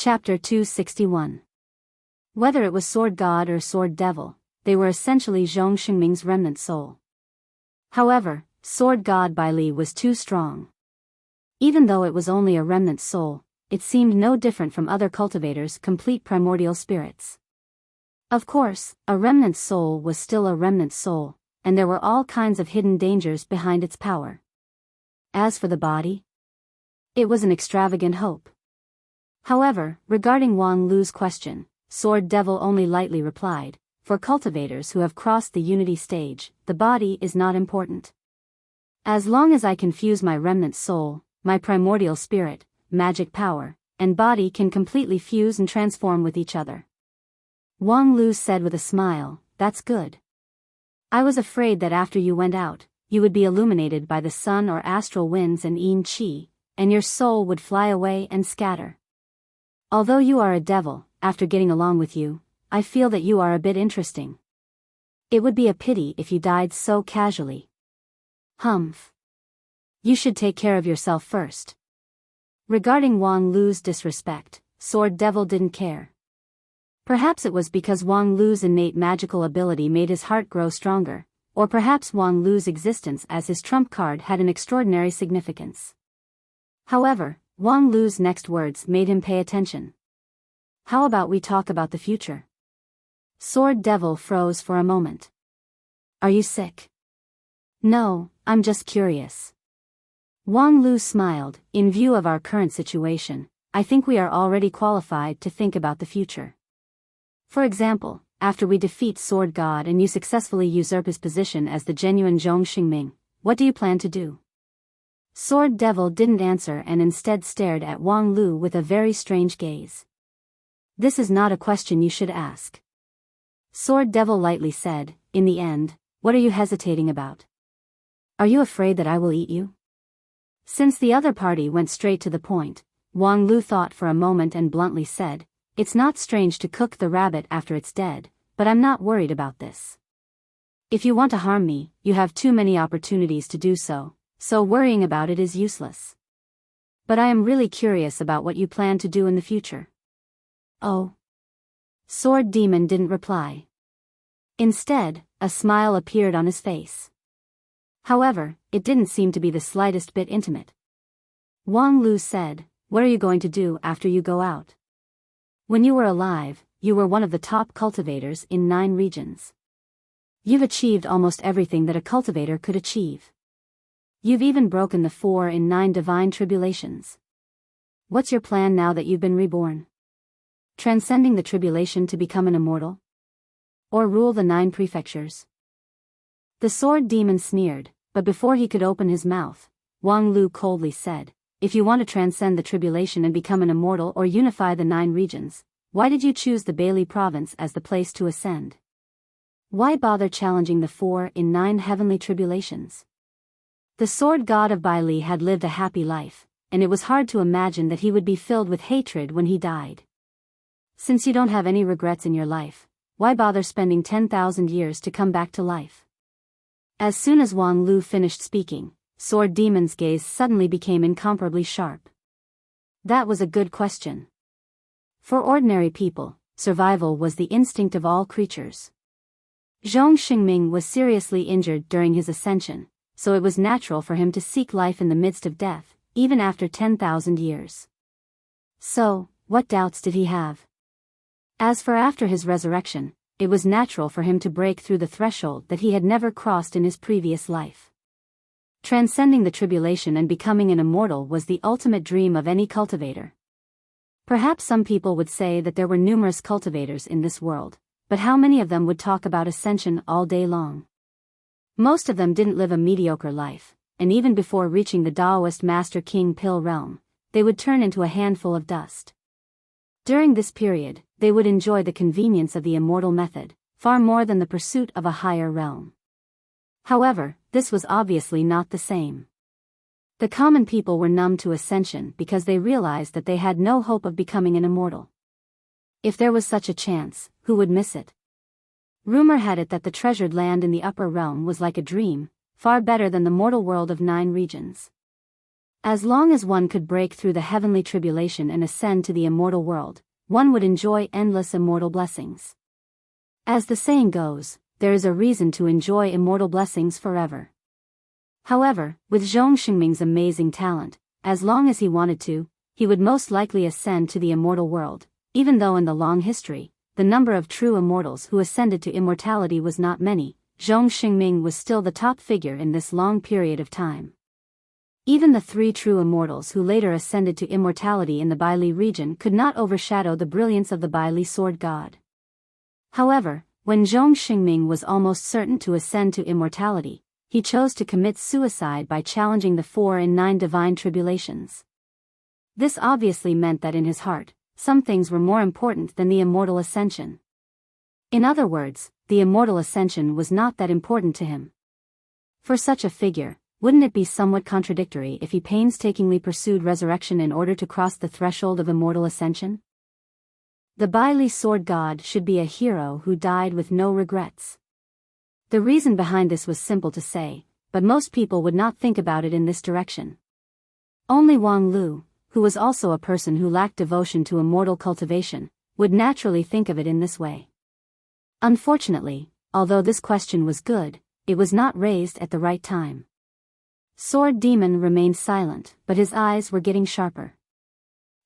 Chapter 261. Whether it was Sword God or Sword Devil, they were essentially Zhong Xingming's remnant soul. However, Sword God Bai Li was too strong. Even though it was only a remnant soul, it seemed no different from other cultivators' complete primordial spirits. Of course, a remnant soul was still a remnant soul, and there were all kinds of hidden dangers behind its power. As for the body, it was an extravagant hope. However, regarding Wang Lu's question, Sword Devil only lightly replied, "For cultivators who have crossed the unity stage, the body is not important. As long as I can fuse my remnant soul, my primordial spirit, magic power, and body can completely fuse and transform with each other." Wang Lu said with a smile, "That's good. I was afraid that after you went out, you would be illuminated by the sun or astral winds and yin qi, and your soul would fly away and scatter. Although you are a devil, after getting along with you, I feel that you are a bit interesting. It would be a pity if you died so casually. Humph. You should take care of yourself first." Regarding Wang Lu's disrespect, Sword Devil didn't care. Perhaps it was because Wang Lu's innate magical ability made his heart grow stronger, or perhaps Wang Lu's existence as his trump card had an extraordinary significance. However, Wang Lu's next words made him pay attention. "How about we talk about the future?" Sword Devil froze for a moment. "Are you sick?" "No, I'm just curious." Wang Lu smiled. "In view of our current situation, I think we are already qualified to think about the future. For example, after we defeat Sword God and you successfully usurp his position as the genuine Zhong Xingming, what do you plan to do?" Sword Devil didn't answer and instead stared at Wang Lu with a very strange gaze. "This is not a question you should ask." Sword Devil lightly said, "In the end, what are you hesitating about? Are you afraid that I will eat you?" Since the other party went straight to the point, Wang Lu thought for a moment and bluntly said, "It's not strange to cook the rabbit after it's dead, but I'm not worried about this. If you want to harm me, you have too many opportunities to do so, so worrying about it is useless. But I am really curious about what you plan to do in the future." "Oh." Sword Demon didn't reply. Instead, a smile appeared on his face. However, it didn't seem to be the slightest bit intimate. Wang Lu said, "What are you going to do after you go out? When you were alive, you were one of the top cultivators in 9 regions. You've achieved almost everything that a cultivator could achieve. You've even broken the 4 in 9 divine tribulations. What's your plan now that you've been reborn? Transcending the tribulation to become an immortal? Or rule the 9 prefectures?" The Sword Demon sneered, but before he could open his mouth, Wang Lu coldly said, "If you want to transcend the tribulation and become an immortal or unify the 9 regions, why did you choose the Bailey province as the place to ascend? Why bother challenging the 4 in 9 heavenly tribulations?" The Sword God of Bai Li had lived a happy life, and it was hard to imagine that he would be filled with hatred when he died. Since you don't have any regrets in your life, why bother spending 10,000 years to come back to life? As soon as Wang Lu finished speaking, Sword Demon's gaze suddenly became incomparably sharp. That was a good question. For ordinary people, survival was the instinct of all creatures. Zhong Xingming was seriously injured during his ascension, so it was natural for him to seek life in the midst of death, even after 10,000 years. So, what doubts did he have? As for after his resurrection, it was natural for him to break through the threshold that he had never crossed in his previous life. Transcending the tribulation and becoming an immortal was the ultimate dream of any cultivator. Perhaps some people would say that there were numerous cultivators in this world, but how many of them would talk about ascension all day long? Most of them didn't live a mediocre life, and even before reaching the Taoist Master King Pill realm, they would turn into a handful of dust. During this period, they would enjoy the convenience of the immortal method, far more than the pursuit of a higher realm. However, this was obviously not the same. The common people were numb to ascension because they realized that they had no hope of becoming an immortal. If there was such a chance, who would miss it? Rumor had it that the treasured land in the upper realm was like a dream, far better than the mortal world of 9 regions. As long as one could break through the heavenly tribulation and ascend to the immortal world, one would enjoy endless immortal blessings. As the saying goes, there is a reason to enjoy immortal blessings forever. However, with Zhong Xingming's amazing talent, as long as he wanted to, he would most likely ascend to the immortal world, even though in the long history, the number of true immortals who ascended to immortality was not many. Zhong Xingming was still the top figure in this long period of time. Even the 3 true immortals who later ascended to immortality in the Biyao region could not overshadow the brilliance of the Biyao sword god. However, when Zhong Xingming was almost certain to ascend to immortality, he chose to commit suicide by challenging the 4 and 9 divine tribulations. This obviously meant that in his heart, some things were more important than the immortal ascension. In other words, the immortal ascension was not that important to him. For such a figure, wouldn't it be somewhat contradictory if he painstakingly pursued resurrection in order to cross the threshold of immortal ascension? The Biyao sword god should be a hero who died with no regrets. The reason behind this was simple to say, but most people would not think about it in this direction. Only Wang Lu, who was also a person who lacked devotion to immortal cultivation, would naturally think of it in this way. Unfortunately, although this question was good, it was not raised at the right time. Sword Demon remained silent, but his eyes were getting sharper.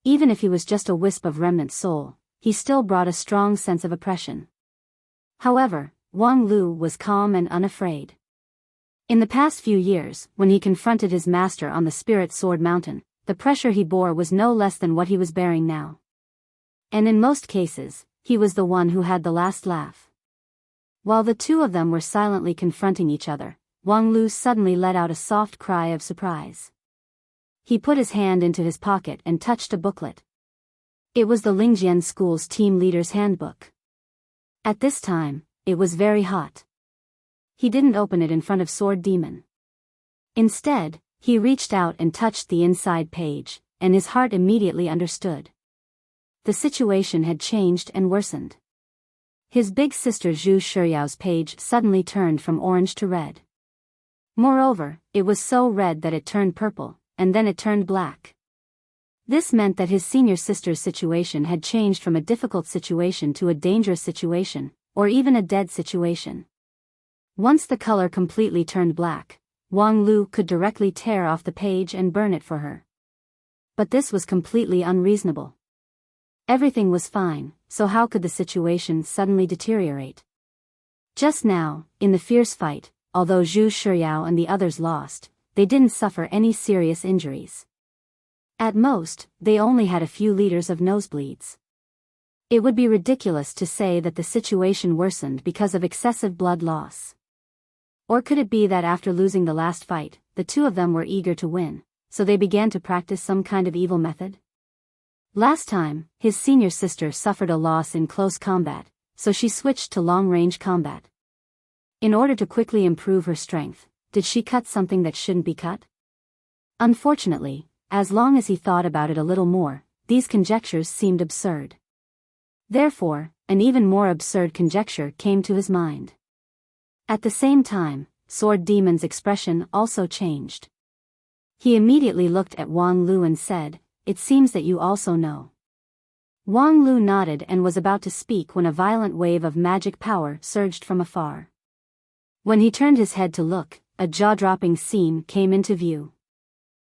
Even if he was just a wisp of remnant soul, he still brought a strong sense of oppression. However, Wang Lu was calm and unafraid. In the past few years, when he confronted his master on the Spirit Sword Mountain, the pressure he bore was no less than what he was bearing now. And in most cases, he was the one who had the last laugh. While the two of them were silently confronting each other, Wang Lu suddenly let out a soft cry of surprise. He put his hand into his pocket and touched a booklet. It was the Lingjian School's team leader's handbook. At this time, it was very hot. He didn't open it in front of Sword Demon. Instead, he reached out and touched the inside page, and his heart immediately understood. The situation had changed and worsened. His big sister Zhu Shiyao's page suddenly turned from orange to red. Moreover, it was so red that it turned purple, and then it turned black. This meant that his senior sister's situation had changed from a difficult situation to a dangerous situation, or even a dead situation. Once the color completely turned black, Wang Lu could directly tear off the page and burn it for her. But this was completely unreasonable. Everything was fine, so how could the situation suddenly deteriorate? Just now, in the fierce fight, although Zhu Shiyao and the others lost, they didn't suffer any serious injuries. At most, they only had a few liters of nosebleeds. It would be ridiculous to say that the situation worsened because of excessive blood loss. Or could it be that after losing the last fight, the two of them were eager to win, so they began to practice some kind of evil method? Last time, his senior sister suffered a loss in close combat, so she switched to long-range combat. In order to quickly improve her strength, did she cut something that shouldn't be cut? Unfortunately, as long as he thought about it a little more, these conjectures seemed absurd. Therefore, an even more absurd conjecture came to his mind. At the same time, Sword Demon's expression also changed. He immediately looked at Wang Lu and said, "It seems that you also know." Wang Lu nodded and was about to speak when a violent wave of magic power surged from afar. When he turned his head to look, a jaw-dropping scene came into view.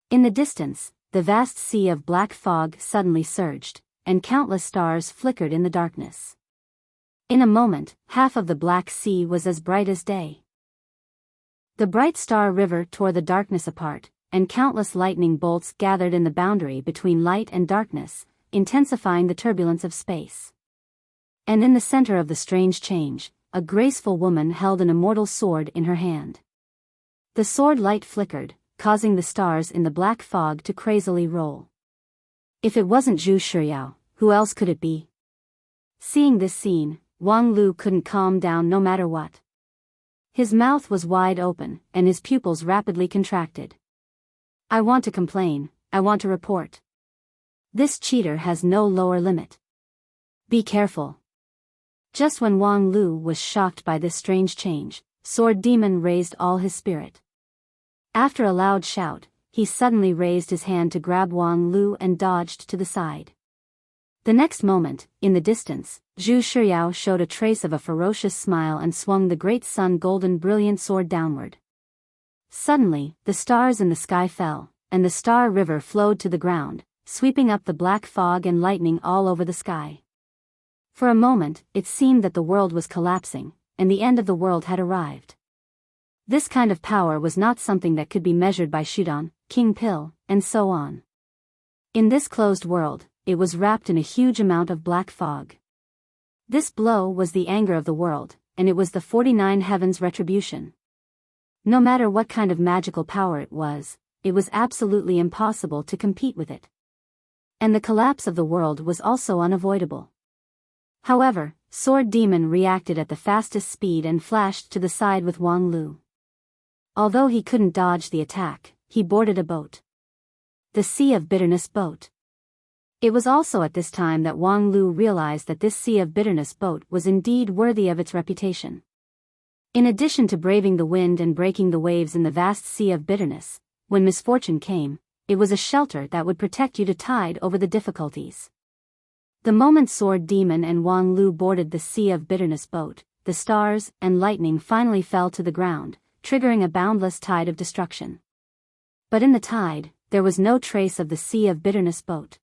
In the distance, the vast sea of black fog suddenly surged, and countless stars flickered in the darkness. In a moment, half of the black sea was as bright as day. The bright star river tore the darkness apart, and countless lightning bolts gathered in the boundary between light and darkness, intensifying the turbulence of space. And in the center of the strange change, a graceful woman held an immortal sword in her hand. The sword light flickered, causing the stars in the black fog to crazily roll. If it wasn't Zhu Shiyao, who else could it be? Seeing this scene, Wang Lu couldn't calm down no matter what. His mouth was wide open, and his pupils rapidly contracted. "I want to complain, I want to report. This cheater has no lower limit. Be careful." Just when Wang Lu was shocked by this strange change, Sword Demon raised all his spirit. After a loud shout, he suddenly raised his hand to grab Wang Lu and dodged to the side. The next moment, in the distance, Zhu Shiyao showed a trace of a ferocious smile and swung the great sun golden brilliant sword downward. Suddenly, the stars in the sky fell, and the star river flowed to the ground, sweeping up the black fog and lightning all over the sky. For a moment, it seemed that the world was collapsing, and the end of the world had arrived. This kind of power was not something that could be measured by Shudan, King Pill, and so on. In this closed world, it was wrapped in a huge amount of black fog. This blow was the anger of the world, and it was the 49 heavens' retribution. No matter what kind of magical power it was absolutely impossible to compete with it. And the collapse of the world was also unavoidable. However, Sword Demon reacted at the fastest speed and flashed to the side with Wang Lu. Although he couldn't dodge the attack, he boarded a boat. The Sea of Bitterness boat. It was also at this time that Wang Lu realized that this Sea of Bitterness boat was indeed worthy of its reputation. In addition to braving the wind and breaking the waves in the vast Sea of Bitterness, when misfortune came, it was a shelter that would protect you to tide over the difficulties. The moment Sword Demon and Wang Lu boarded the Sea of Bitterness boat, the stars and lightning finally fell to the ground, triggering a boundless tide of destruction. But in the tide, there was no trace of the Sea of Bitterness boat.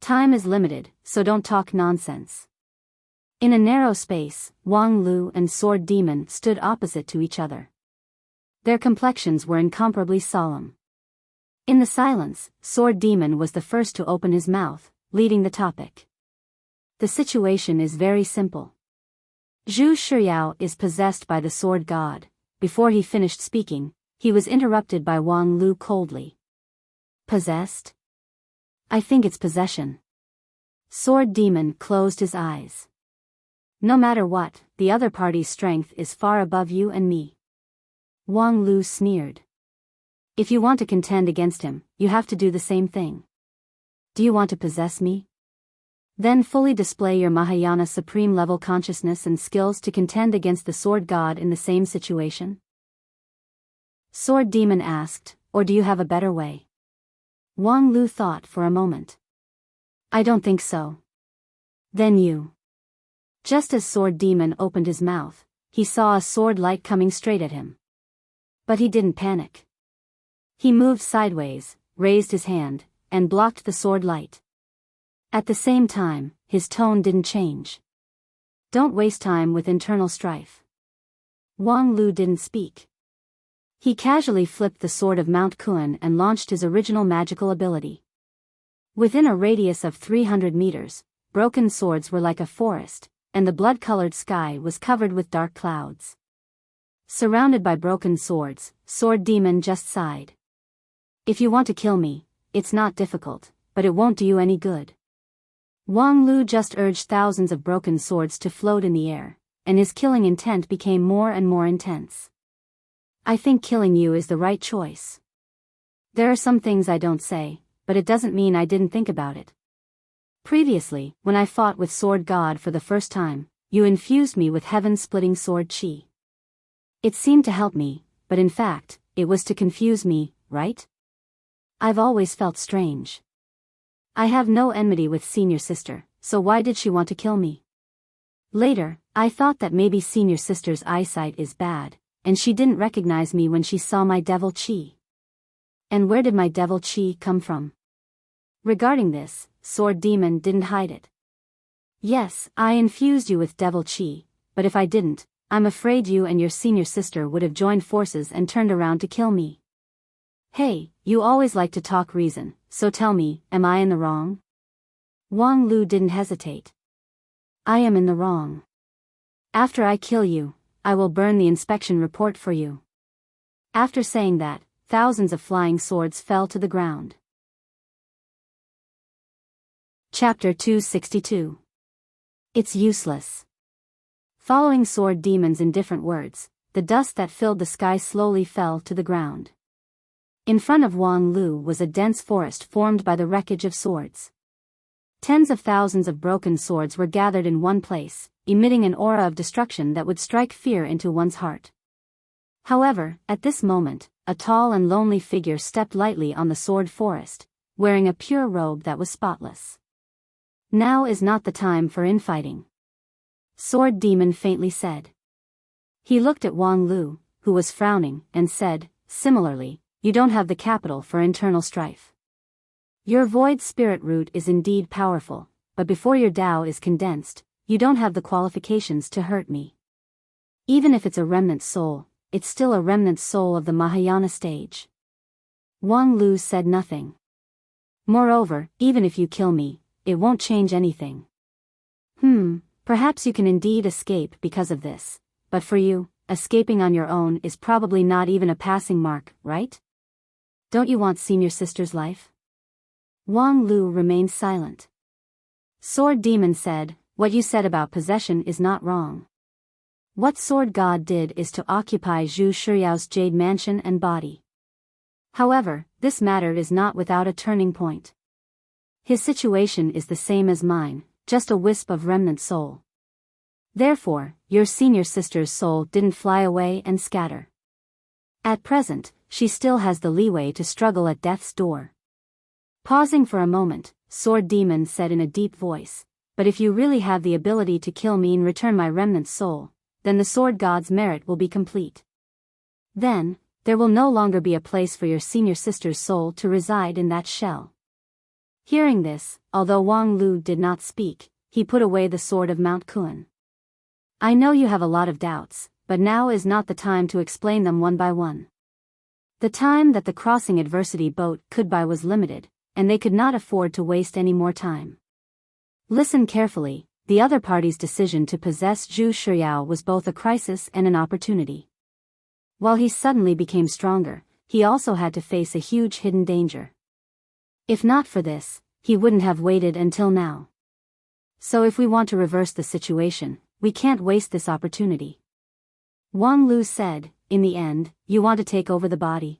Time is limited, so don't talk nonsense. In a narrow space, Wang Lu and Sword Demon stood opposite to each other. Their complexions were incomparably solemn. In the silence, Sword Demon was the first to open his mouth, leading the topic. The situation is very simple. Zhu Shiyao is possessed by the sword god. Before he finished speaking, he was interrupted by Wang Lu coldly. Possessed? I think it's possession. Sword Demon closed his eyes. No matter what, the other party's strength is far above you and me. Wang Lu sneered. If you want to contend against him, you have to do the same thing. Do you want to possess me? Then fully display your Mahayana supreme level consciousness and skills to contend against the sword god in the same situation? Sword Demon asked, or do you have a better way? Wang Lu thought for a moment. I don't think so. Then you. Just as Sword Demon opened his mouth, he saw a sword light coming straight at him. But he didn't panic. He moved sideways, raised his hand, and blocked the sword light. At the same time, his tone didn't change. Don't waste time with internal strife. Wang Lu didn't speak. He casually flipped the sword of Mount Kuan and launched his original magical ability. Within a radius of 300 meters, broken swords were like a forest, and the blood-colored sky was covered with dark clouds. Surrounded by broken swords, Sword Demon just sighed. If you want to kill me, it's not difficult, but it won't do you any good. Wang Lu just urged thousands of broken swords to float in the air, and his killing intent became more and more intense. I think killing you is the right choice. There are some things I don't say, but it doesn't mean I didn't think about it. Previously, when I fought with Sword God for the first time, you infused me with heaven-splitting sword chi. It seemed to help me, but in fact, it was to confuse me, right? I've always felt strange. I have no enmity with Senior Sister, so why did she want to kill me? Later, I thought that maybe Senior Sister's eyesight is bad, and she didn't recognize me when she saw my devil chi. And where did my devil chi come from? Regarding this, Sword Demon didn't hide it. Yes, I infused you with devil chi, but if I didn't, I'm afraid you and your Senior Sister would have joined forces and turned around to kill me. Hey, you always like to talk reason, so tell me, am I in the wrong? Wang Lu didn't hesitate. I am in the wrong. After I kill you, I will burn the inspection report for you. After saying that, thousands of flying swords fell to the ground. Chapter 262. It's useless. Following Sword Demon's indifferent words, the dust that filled the sky slowly fell to the ground. In front of Wang Lu was a dense forest formed by the wreckage of swords. Tens of thousands of broken swords were gathered in one place, emitting an aura of destruction that would strike fear into one's heart. However, at this moment, a tall and lonely figure stepped lightly on the sword forest, wearing a pure robe that was spotless. Now is not the time for infighting, Sword Demon faintly said. He looked at Wang Lu, who was frowning, and said, similarly, you don't have the capital for internal strife. Your void spirit root is indeed powerful, but before your Tao is condensed, you don't have the qualifications to hurt me. Even if it's a remnant soul, it's still a remnant soul of the Mahayana stage. Wang Lu said nothing. Moreover, even if you kill me, it won't change anything. Perhaps you can indeed escape because of this, but for you, escaping on your own is probably not even a passing mark, right? Don't you want senior sister's life? Wang Lu remained silent. Sword Demon said, what you said about possession is not wrong. What Sword God did is to occupy Zhu Shiyao's jade mansion and body. However, this matter is not without a turning point. His situation is the same as mine, just a wisp of remnant soul. Therefore, your senior sister's soul didn't fly away and scatter. At present, she still has the leeway to struggle at death's door. Pausing for a moment, Sword Demon said in a deep voice, but if you really have the ability to kill me and return my remnant soul, then the Sword God's merit will be complete. Then, there will no longer be a place for your senior sister's soul to reside in that shell. Hearing this, although Wang Lu did not speak, he put away the sword of Mount Kun. I know you have a lot of doubts, but now is not the time to explain them one by one. The time that the crossing adversity boat could buy was limited, and they could not afford to waste any more time. Listen carefully, the other party's decision to possess Zhu Shiyao was both a crisis and an opportunity. While he suddenly became stronger, he also had to face a huge hidden danger. If not for this, he wouldn't have waited until now. So if we want to reverse the situation, we can't waste this opportunity. Wang Lu said, in the end, you want to take over the body.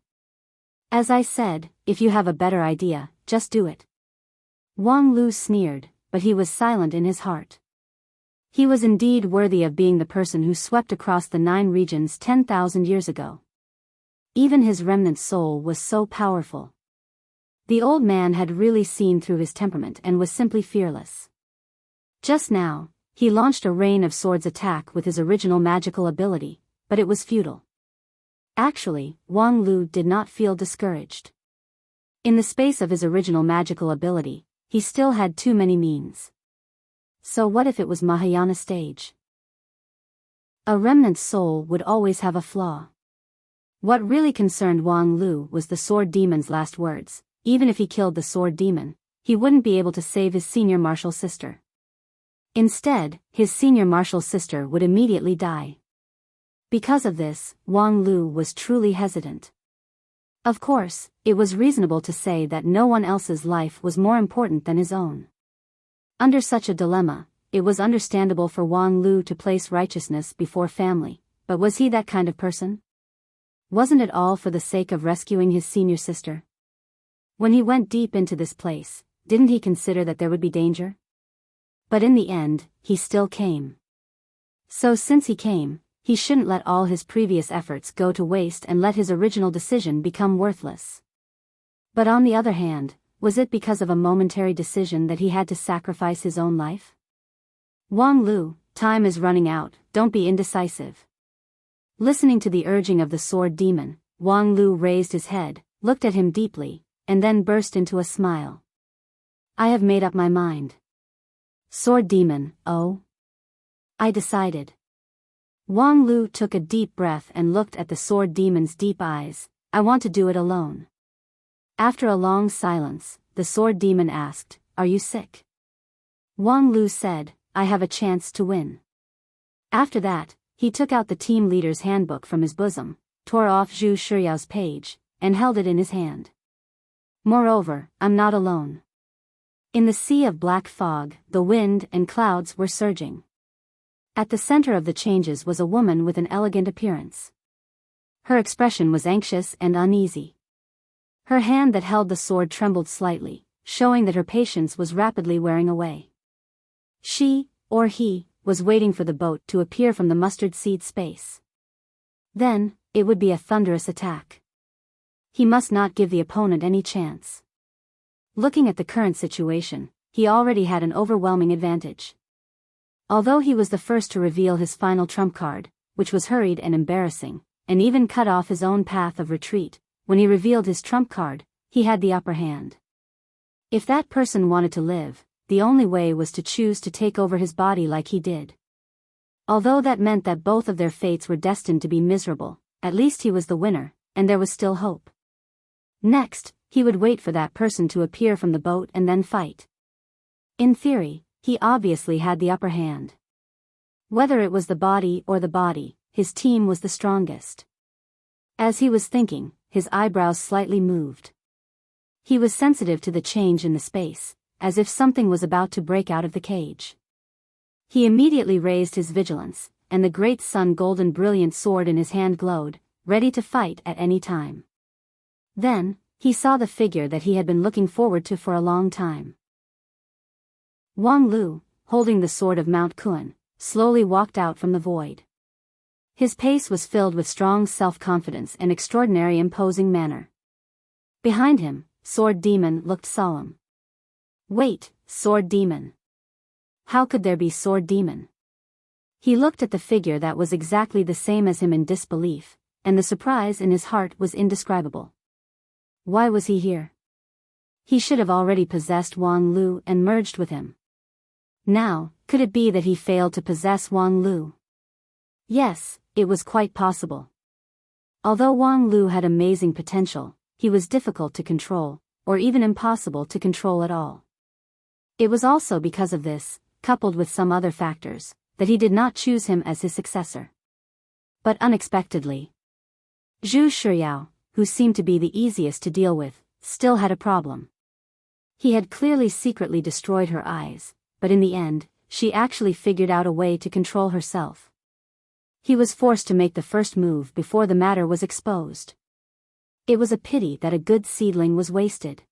As I said, if you have a better idea, just do it. Wang Lu sneered, but he was silent in his heart. He was indeed worthy of being the person who swept across the 9 regions 10,000 years ago. Even his remnant soul was so powerful. The old man had really seen through his temperament and was simply fearless. Just now, he launched a rain of swords attack with his original magical ability, but it was futile. Actually, Wang Lu did not feel discouraged. In the space of his original magical ability, he still had too many means. So what if it was Mahayana stage? A remnant soul would always have a flaw. What really concerned Wang Lu was the Sword Demon's last words. Even if he killed the Sword Demon, he wouldn't be able to save his senior martial sister. Instead, his senior martial sister would immediately die. Because of this, Wang Lu was truly hesitant. Of course, it was reasonable to say that no one else's life was more important than his own. Under such a dilemma, it was understandable for Wang Lu to place righteousness before family, but was he that kind of person? Wasn't it all for the sake of rescuing his senior sister? When he went deep into this place, didn't he consider that there would be danger? But in the end, he still came. So since he came, he shouldn't let all his previous efforts go to waste and let his original decision become worthless. But on the other hand, was it because of a momentary decision that he had to sacrifice his own life? Wang Lu, time is running out, don't be indecisive. Listening to the urging of the Sword Demon, Wang Lu raised his head, looked at him deeply, and then burst into a smile. I have made up my mind. Sword Demon, oh? I decided. Wang Lu took a deep breath and looked at the Sword Demon's deep eyes. I want to do it alone. After a long silence, the Sword Demon asked, are you sick? Wang Lu said, I have a chance to win. After that, he took out the team leader's handbook from his bosom, tore off Zhu Shiyao's page, and held it in his hand. Moreover, I'm not alone. In the sea of black fog, the wind and clouds were surging. At the center of the changes was a woman with an elegant appearance. Her expression was anxious and uneasy. Her hand that held the sword trembled slightly, showing that her patience was rapidly wearing away. She, or he, was waiting for the boat to appear from the mustard seed space. Then, it would be a thunderous attack. He must not give the opponent any chance. Looking at the current situation, he already had an overwhelming advantage. Although he was the first to reveal his final trump card, which was hurried and embarrassing, and even cut off his own path of retreat, when he revealed his trump card, he had the upper hand. If that person wanted to live, the only way was to choose to take over his body like he did. Although that meant that both of their fates were destined to be miserable, at least he was the winner, and there was still hope. Next, he would wait for that person to appear from the boat and then fight. In theory, he obviously had the upper hand. Whether it was the body or the body, his team was the strongest. As he was thinking, his eyebrows slightly moved. He was sensitive to the change in the space, as if something was about to break out of the cage. He immediately raised his vigilance, and the great sun golden brilliant sword in his hand glowed, ready to fight at any time. Then, he saw the figure that he had been looking forward to for a long time. Wang Lu, holding the sword of Mount Kuan, slowly walked out from the void. His pace was filled with strong self-confidence and extraordinary imposing manner. Behind him, Sword Demon looked solemn. Wait, Sword Demon. How could there be Sword Demon? He looked at the figure that was exactly the same as him in disbelief, and the surprise in his heart was indescribable. Why was he here? He should have already possessed Wang Lu and merged with him. Now, could it be that he failed to possess Wang Lu? Yes, it was quite possible. Although Wang Lu had amazing potential, he was difficult to control, or even impossible to control at all. It was also because of this, coupled with some other factors, that he did not choose him as his successor. But unexpectedly, Zhu Shiyao, who seemed to be the easiest to deal with, still had a problem. He had clearly secretly destroyed her eyes, but in the end, she actually figured out a way to control herself. He was forced to make the first move before the matter was exposed. It was a pity that a good seedling was wasted.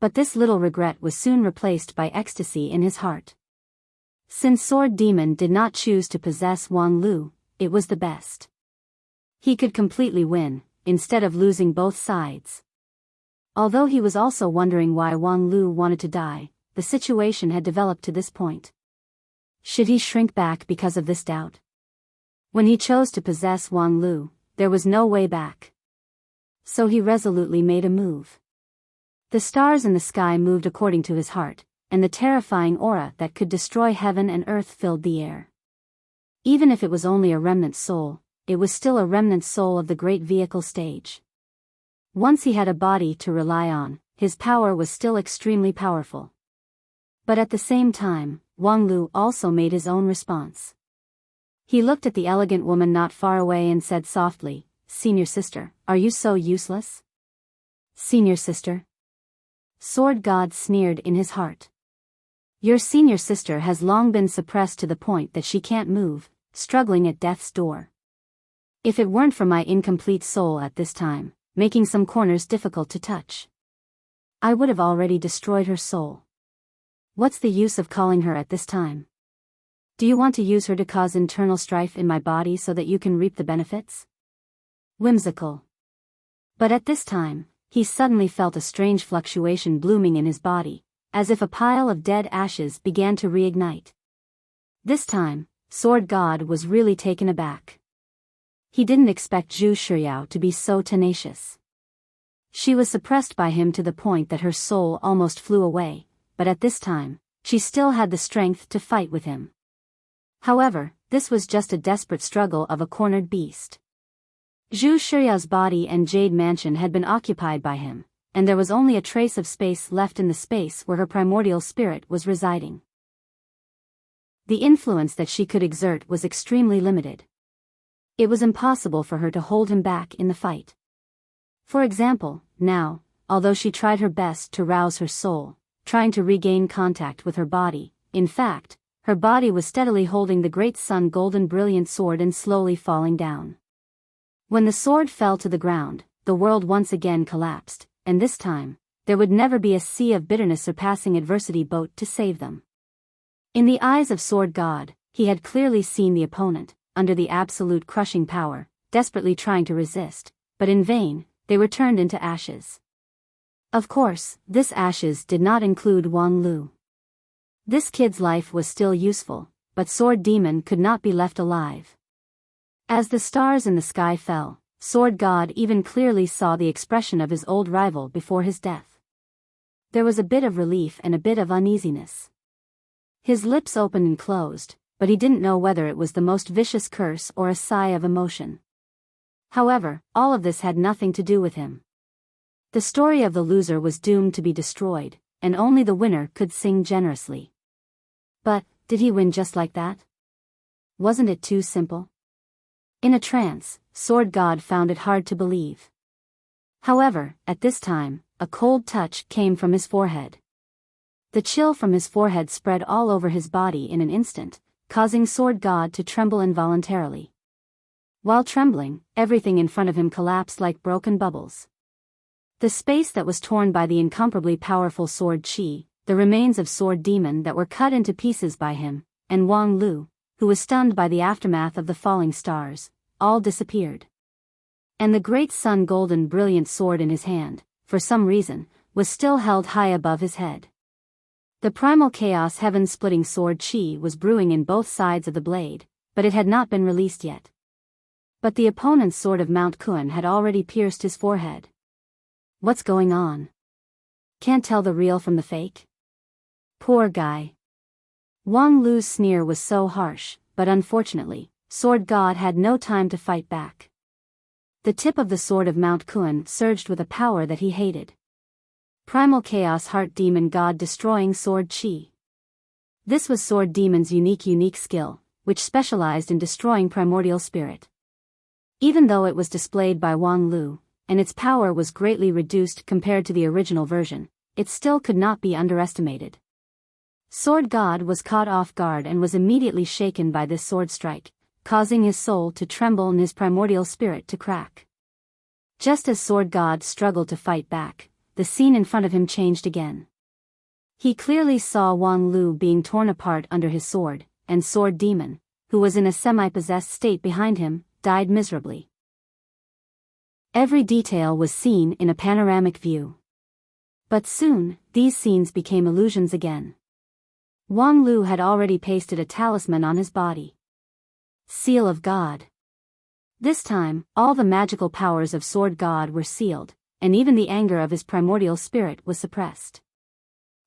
But this little regret was soon replaced by ecstasy in his heart. Since Sword Demon did not choose to possess Wang Lu, it was the best. He could completely win, instead of losing both sides. Although he was also wondering why Wang Lu wanted to die, the situation had developed to this point. Should he shrink back because of this doubt? When he chose to possess Wang Lu, there was no way back. So he resolutely made a move. The stars in the sky moved according to his heart, and the terrifying aura that could destroy heaven and earth filled the air. Even if it was only a remnant soul, it was still a remnant soul of the great vehicle stage. Once he had a body to rely on, his power was still extremely powerful. But at the same time, Wang Lu also made his own response. He looked at the elegant woman not far away and said softly, "Senior sister, are you so useless?" Senior sister? Sword God sneered in his heart. Your senior sister has long been suppressed to the point that she can't move, struggling at death's door. If it weren't for my incomplete soul at this time, making some corners difficult to touch, I would have already destroyed her soul. What's the use of calling her at this time? Do you want to use her to cause internal strife in my body so that you can reap the benefits? Whimsical. But at this time, he suddenly felt a strange fluctuation blooming in his body, as if a pile of dead ashes began to reignite. This time, Sword God was really taken aback. He didn't expect Zhu Shiyao to be so tenacious. She was suppressed by him to the point that her soul almost flew away, but at this time, she still had the strength to fight with him. However, this was just a desperate struggle of a cornered beast. Zhu Shiyao's body and Jade Mansion had been occupied by him, and there was only a trace of space left in the space where her primordial spirit was residing. The influence that she could exert was extremely limited. It was impossible for her to hold him back in the fight. For example, now, although she tried her best to rouse her soul, trying to regain contact with her body, in fact, her body was steadily holding the great sun golden brilliant sword and slowly falling down. When the sword fell to the ground, the world once again collapsed, and this time, there would never be a sea of bitterness surpassing adversity boat to save them. In the eyes of Sword God, he had clearly seen the opponent, under the absolute crushing power, desperately trying to resist, but in vain, they were turned into ashes. Of course, this ashes did not include Wang Lu. This kid's life was still useful, but Sword Demon could not be left alive. As the stars in the sky fell, Sword God even clearly saw the expression of his old rival before his death. There was a bit of relief and a bit of uneasiness. His lips opened and closed, but he didn't know whether it was the most vicious curse or a sigh of emotion. However, all of this had nothing to do with him. The story of the loser was doomed to be destroyed, and only the winner could sing generously. But, did he win just like that? Wasn't it too simple? In a trance, Sword God found it hard to believe. However, at this time, a cold touch came from his forehead. The chill from his forehead spread all over his body in an instant, causing Sword God to tremble involuntarily. While trembling, everything in front of him collapsed like broken bubbles. The space that was torn by the incomparably powerful Sword Chi, the remains of Sword Demon that were cut into pieces by him, and Wang Lu, who was stunned by the aftermath of the falling stars, all disappeared. And the great sun golden brilliant sword in his hand, for some reason, was still held high above his head. The primal chaos heaven-splitting Sword Chi was brewing in both sides of the blade, but it had not been released yet. But the opponent's sword of Mount Kun had already pierced his forehead. What's going on? Can't tell the real from the fake? Poor guy. Wang Lu's sneer was so harsh, but unfortunately, Sword God had no time to fight back. The tip of the sword of Mount Kun surged with a power that he hated. Primal Chaos Heart Demon God destroying Sword Chi. This was Sword Demon's unique skill, which specialized in destroying primordial spirit. Even though it was displayed by Wang Lu, and its power was greatly reduced compared to the original version, it still could not be underestimated. Sword God was caught off guard and was immediately shaken by this sword strike, causing his soul to tremble and his primordial spirit to crack. Just as Sword God struggled to fight back, the scene in front of him changed again. He clearly saw Wang Lu being torn apart under his sword, and Sword Demon, who was in a semi-possessed state behind him, died miserably. Every detail was seen in a panoramic view. But soon, these scenes became illusions again. Wang Lu had already pasted a talisman on his body. Seal of God. This time, all the magical powers of Sword God were sealed, and even the anger of his primordial spirit was suppressed.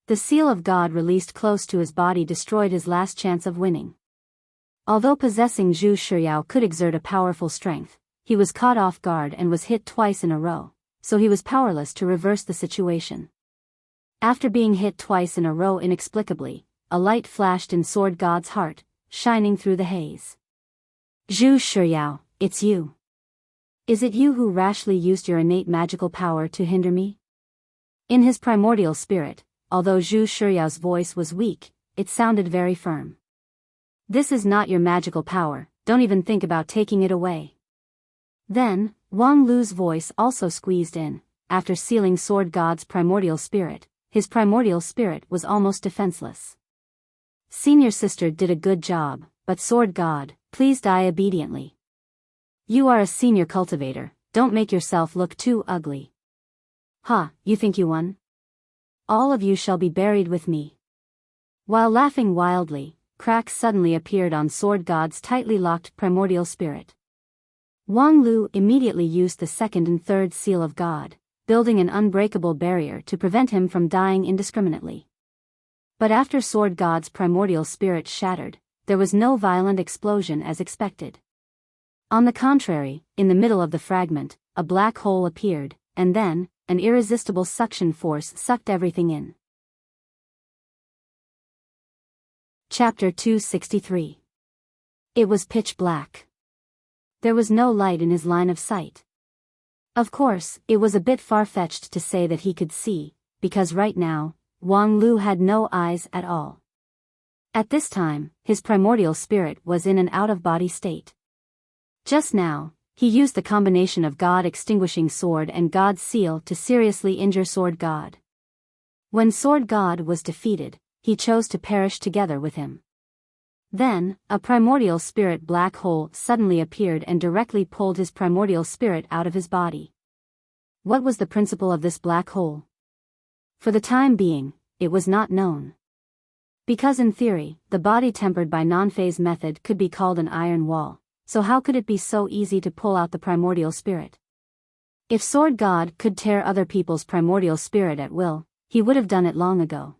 The seal of God released close to his body destroyed his last chance of winning. Although possessing Zhu Shiyao could exert a powerful strength, he was caught off guard and was hit twice in a row, so he was powerless to reverse the situation. After being hit twice in a row inexplicably, a light flashed in Sword God's heart, shining through the haze. Zhu Shiyao, it's you. Is it you who rashly used your innate magical power to hinder me? In his primordial spirit, although Zhu Shiyao's voice was weak, it sounded very firm. This is not your magical power, don't even think about taking it away. Then, Wang Lu's voice also squeezed in. After sealing Sword God's primordial spirit, his primordial spirit was almost defenseless. Senior sister did a good job, but Sword God, please die obediently. You are a senior cultivator, don't make yourself look too ugly. Ha, you think you won? All of you shall be buried with me. While laughing wildly, cracks suddenly appeared on Sword God's tightly locked primordial spirit. Wang Lu immediately used the second and third seal of God, building an unbreakable barrier to prevent him from dying indiscriminately. But after Sword God's primordial spirit shattered, there was no violent explosion as expected. On the contrary, in the middle of the fragment, a black hole appeared, and then, an irresistible suction force sucked everything in. Chapter 263. It was pitch black. There was no light in his line of sight. Of course, it was a bit far-fetched to say that he could see, because right now, Wang Lu had no eyes at all. At this time, his primordial spirit was in an out-of-body state. Just now, he used the combination of God-extinguishing sword and God's seal to seriously injure Sword God. When Sword God was defeated, he chose to perish together with him. Then, a primordial spirit black hole suddenly appeared and directly pulled his primordial spirit out of his body. What was the principle of this black hole? For the time being, it was not known. Because in theory, the body tempered by non-phase method could be called an iron wall, so how could it be so easy to pull out the primordial spirit? If Sword God could tear other people's primordial spirit at will, he would have done it long ago.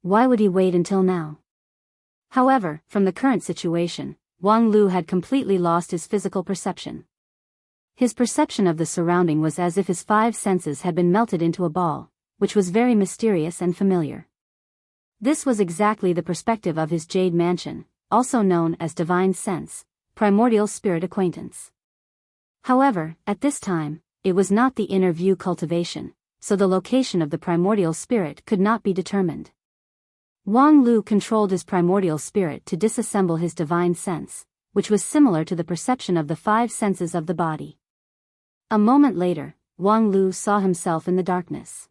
Why would he wait until now? However, from the current situation, Wang Lu had completely lost his physical perception. His perception of the surrounding was as if his 5 senses had been melted into a ball, which was very mysterious and familiar. This was exactly the perspective of his Jade Mansion, also known as Divine Sense, Primordial Spirit Acquaintance. However, at this time, it was not the inner view cultivation, so the location of the primordial spirit could not be determined. Wang Lu controlled his primordial spirit to disassemble his divine sense, which was similar to the perception of the 5 senses of the body. A moment later, Wang Lu saw himself in the darkness.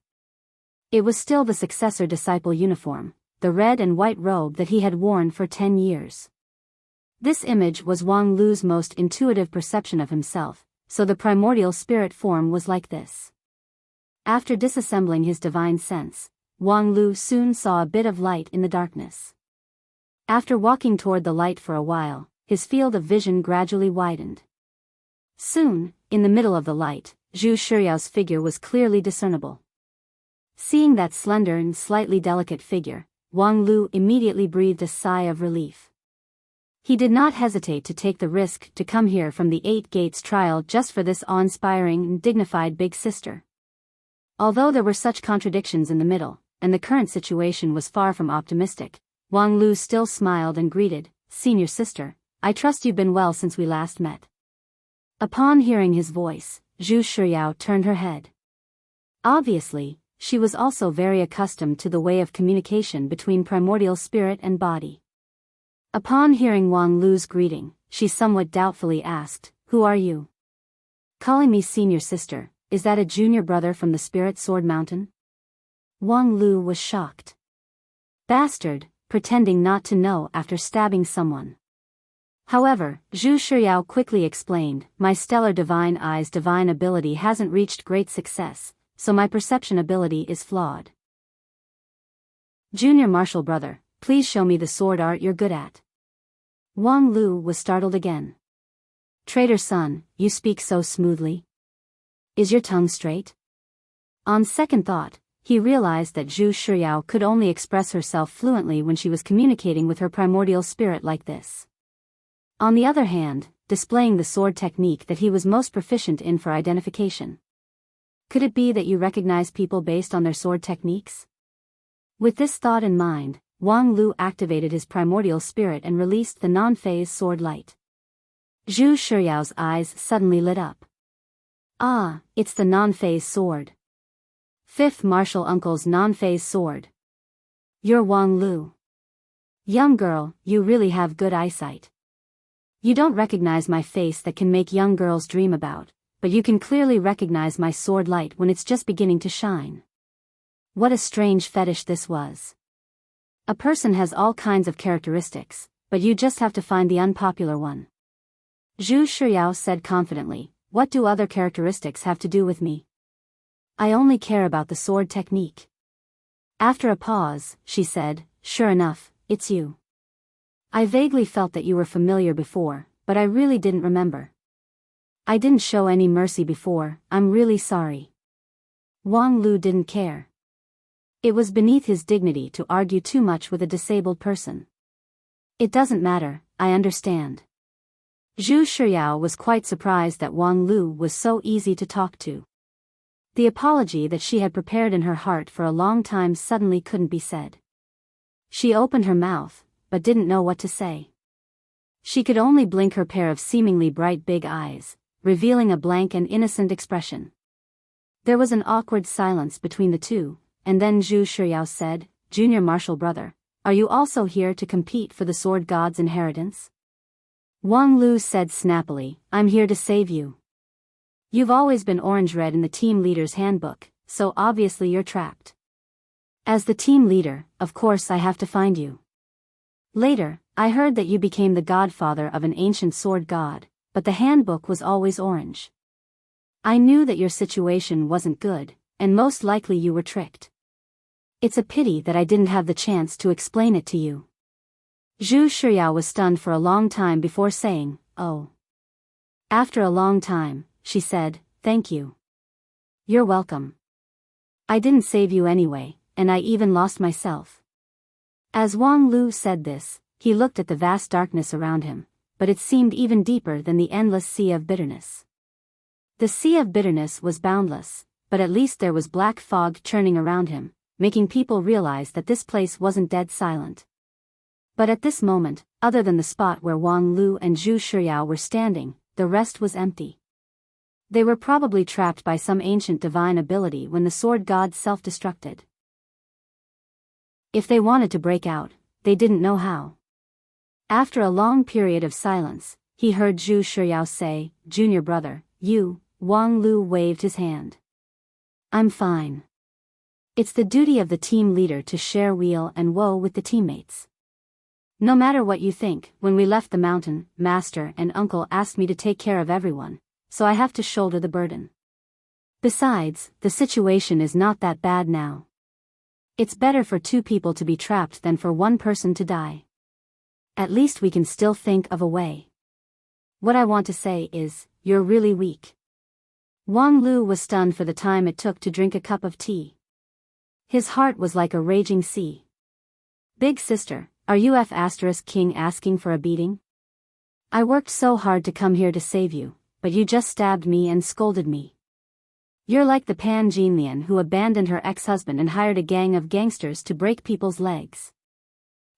It was still the successor-disciple uniform, the red and white robe that he had worn for 10 years. This image was Wang Lu's most intuitive perception of himself, so the primordial spirit form was like this. After disassembling his divine sense, Wang Lu soon saw a bit of light in the darkness. After walking toward the light for a while, his field of vision gradually widened. Soon, in the middle of the light, Zhu Shiyao's figure was clearly discernible. Seeing that slender and slightly delicate figure, Wang Lu immediately breathed a sigh of relief. He did not hesitate to take the risk to come here from the 8 Gates trial just for this awe-inspiring and dignified big sister. Although there were such contradictions in the middle, and the current situation was far from optimistic, Wang Lu still smiled and greeted, "Senior sister, I trust you've been well since we last met." Upon hearing his voice, Zhu Shiyao turned her head. Obviously, she was also very accustomed to the way of communication between primordial spirit and body. Upon hearing Wang Lu's greeting, she somewhat doubtfully asked, "Who are you?" "Calling me senior sister, is that a junior brother from the Spirit Sword Mountain?" Wang Lu was shocked. Bastard, pretending not to know after stabbing someone. However, Zhu Shiyao quickly explained, "My stellar divine eye's divine ability hasn't reached great success, so my perception ability is flawed. Junior martial brother, please show me the sword art you're good at." Wang Lu was startled again. "Traitor son, you speak so smoothly. Is your tongue straight?" On second thought, he realized that Zhu Shiyao could only express herself fluently when she was communicating with her primordial spirit like this. On the other hand, displaying the sword technique that he was most proficient in for identification. Could it be that you recognize people based on their sword techniques? With this thought in mind, Wang Lu activated his primordial spirit and released the non-phase sword light. Zhu Shiyao's eyes suddenly lit up. Ah, it's the non-phase sword. 5th Martial Uncle's non-phase sword. You're Wang Lu. Young girl, you really have good eyesight. You don't recognize my face that can make young girls dream about, but you can clearly recognize my sword light when it's just beginning to shine. What a strange fetish this was. A person has all kinds of characteristics, but you just have to find the unpopular one. Zhu Shiyao said confidently, "What do other characteristics have to do with me? I only care about the sword technique." After a pause, she said, "Sure enough, it's you. I vaguely felt that you were familiar before, but I really didn't remember. I didn't show any mercy before, I'm really sorry." Wang Lu didn't care. It was beneath his dignity to argue too much with a disabled person. "It doesn't matter, I understand." Zhu Shiyao was quite surprised that Wang Lu was so easy to talk to. The apology that she had prepared in her heart for a long time suddenly couldn't be said. She opened her mouth, but didn't know what to say. She could only blink her pair of seemingly bright big eyes, revealing a blank and innocent expression. There was an awkward silence between the two, and then Zhu Shiyao said, "Junior martial brother, are you also here to compete for the sword god's inheritance?" Wang Lu said snappily, "I'm here to save you. You've always been orange-red in the team leader's handbook, so obviously you're trapped. As the team leader, of course I have to find you. Later, I heard that you became the godfather of an ancient sword god, but the handbook was always orange. I knew that your situation wasn't good, and most likely you were tricked. It's a pity that I didn't have the chance to explain it to you. Zhu Shiyao was stunned for a long time before saying, "Oh." After a long time, she said, "Thank you. You're welcome. I didn't save you anyway, and I even lost myself." As Wang Lu said this, he looked at the vast darkness around him, but it seemed even deeper than the endless sea of bitterness. The sea of bitterness was boundless, but at least there was black fog churning around him, making people realize that this place wasn't dead silent. But at this moment, other than the spot where Wang Lu and Zhu Shiyao were standing, the rest was empty. They were probably trapped by some ancient divine ability when the sword god self-destructed. If they wanted to break out, they didn't know how. After a long period of silence, he heard Zhu Shiyao say, "Junior brother, you." Wang Lu waved his hand. "I'm fine. It's the duty of the team leader to share weal and woe with the teammates. No matter what you think, when we left the mountain, Master and Uncle asked me to take care of everyone, so I have to shoulder the burden. Besides, the situation is not that bad now. It's better for two people to be trapped than for one person to die. At least we can still think of a way. What I want to say is, you're really weak." Wang Lu was stunned for the time it took to drink a cup of tea. His heart was like a raging sea. "Big sister, are you King asking for a beating? I worked so hard to come here to save you, but you just stabbed me and scolded me. You're like the Pan Jinlian who abandoned her ex-husband and hired a gang of gangsters to break people's legs."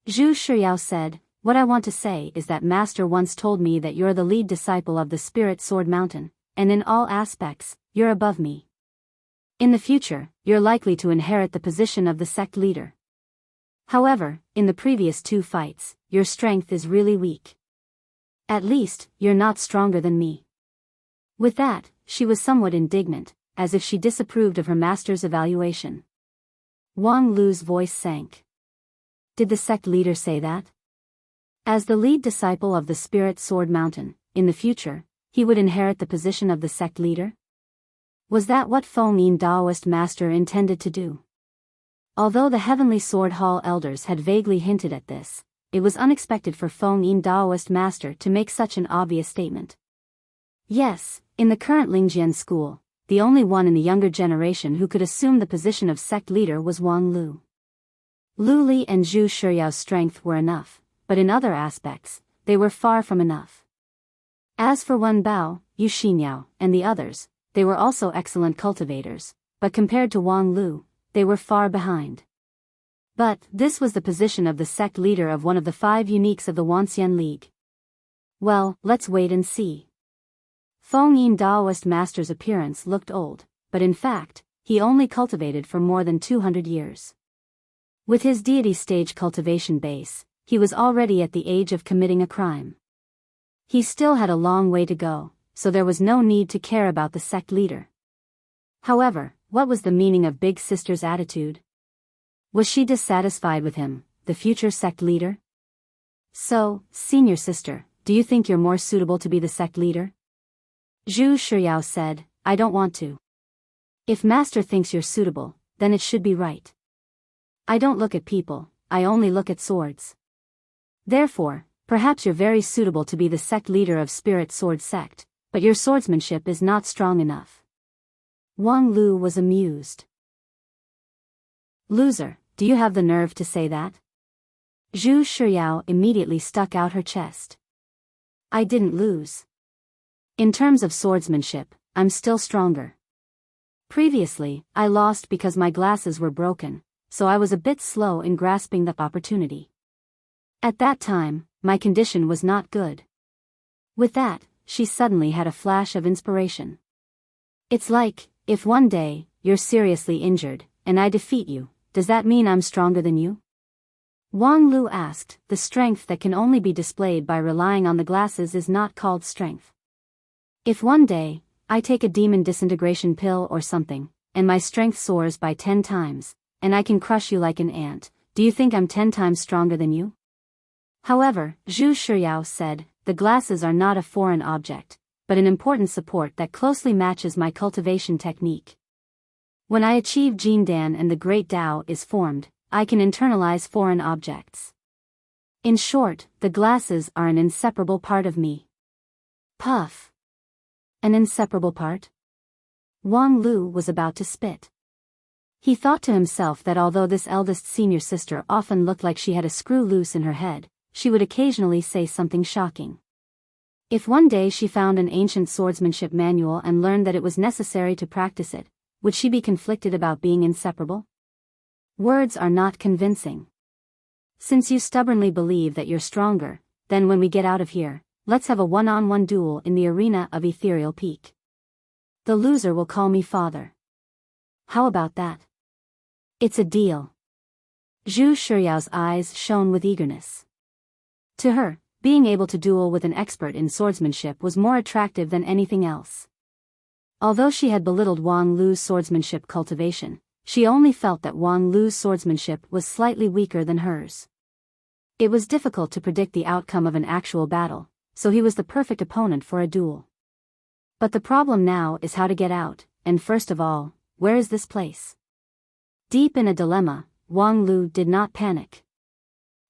Zhu Shiyao said, "What I want to say is that Master once told me that you're the lead disciple of the Spirit Sword Mountain, and in all aspects, you're above me. In the future, you're likely to inherit the position of the sect leader. However, in the previous two fights, your strength is really weak. At least, you're not stronger than me." With that, she was somewhat indignant, as if she disapproved of her master's evaluation. Wang Lu's voice sank. Did the sect leader say that? As the lead disciple of the Spirit Sword Mountain, in the future, he would inherit the position of the sect leader? Was that what Feng Yin Daoist master intended to do? Although the Heavenly Sword Hall elders had vaguely hinted at this, it was unexpected for Feng Yin Daoist master to make such an obvious statement. Yes, in the current Lingjian school, the only one in the younger generation who could assume the position of sect leader was Wang Lu. Lu Li and Zhu Shiyao's strength were enough, but in other aspects, they were far from enough. As for Wen Bao, Yu Xinyao, and the others, they were also excellent cultivators, but compared to Wang Lu, they were far behind. But this was the position of the sect leader of one of the 5 uniques of the Wanxian League. Well, let's wait and see. Feng Yin Daoist master's appearance looked old, but in fact, he only cultivated for more than 200 years. With his deity stage cultivation base, he was already at the age of committing a crime. He still had a long way to go, so there was no need to care about the sect leader. However, what was the meaning of Big Sister's attitude? Was she dissatisfied with him, the future sect leader? So, senior sister, do you think you're more suitable to be the sect leader? Zhu Shiyao said, "I don't want to. If master thinks you're suitable, then it should be right. I don't look at people, I only look at swords. Therefore, perhaps you're very suitable to be the sect leader of Spirit Sword Sect, but your swordsmanship is not strong enough." Wang Lu was amused. "Loser, do you have the nerve to say that?" Zhu Shiyao immediately stuck out her chest. "I didn't lose. In terms of swordsmanship, I'm still stronger. Previously, I lost because my glasses were broken, so I was a bit slow in grasping the opportunity. At that time, my condition was not good." With that, she suddenly had a flash of inspiration. "It's like, if one day, you're seriously injured, and I defeat you, does that mean I'm stronger than you?" Wang Lu asked. "The strength that can only be displayed by relying on the glasses is not called strength. If one day, I take a demon disintegration pill or something, and my strength soars by 10 times, and I can crush you like an ant, do you think I'm 10 times stronger than you?" However, Zhu Shiyao said, "The glasses are not a foreign object, but an important support that closely matches my cultivation technique. When I achieve Jindan and the Great Tao is formed, I can internalize foreign objects. In short, the glasses are an inseparable part of me. Puff. An inseparable part? Wang Lu was about to spit. He thought to himself that although this eldest senior sister often looked like she had a screw loose in her head, she would occasionally say something shocking. If one day she found an ancient swordsmanship manual and learned that it was necessary to practice it, would she be conflicted about being inseparable? Words are not convincing. Since you stubbornly believe that you're stronger, then when we get out of here, let's have a one-on-one duel in the arena of Ethereal Peak. The loser will call me father. How about that? It's a deal. Zhu Shiyao's eyes shone with eagerness. To her, being able to duel with an expert in swordsmanship was more attractive than anything else. Although she had belittled Wang Lu's swordsmanship cultivation, she only felt that Wang Lu's swordsmanship was slightly weaker than hers. It was difficult to predict the outcome of an actual battle, so he was the perfect opponent for a duel. But the problem now is how to get out, and first of all, where is this place? Deep in a dilemma, Wang Lu did not panic.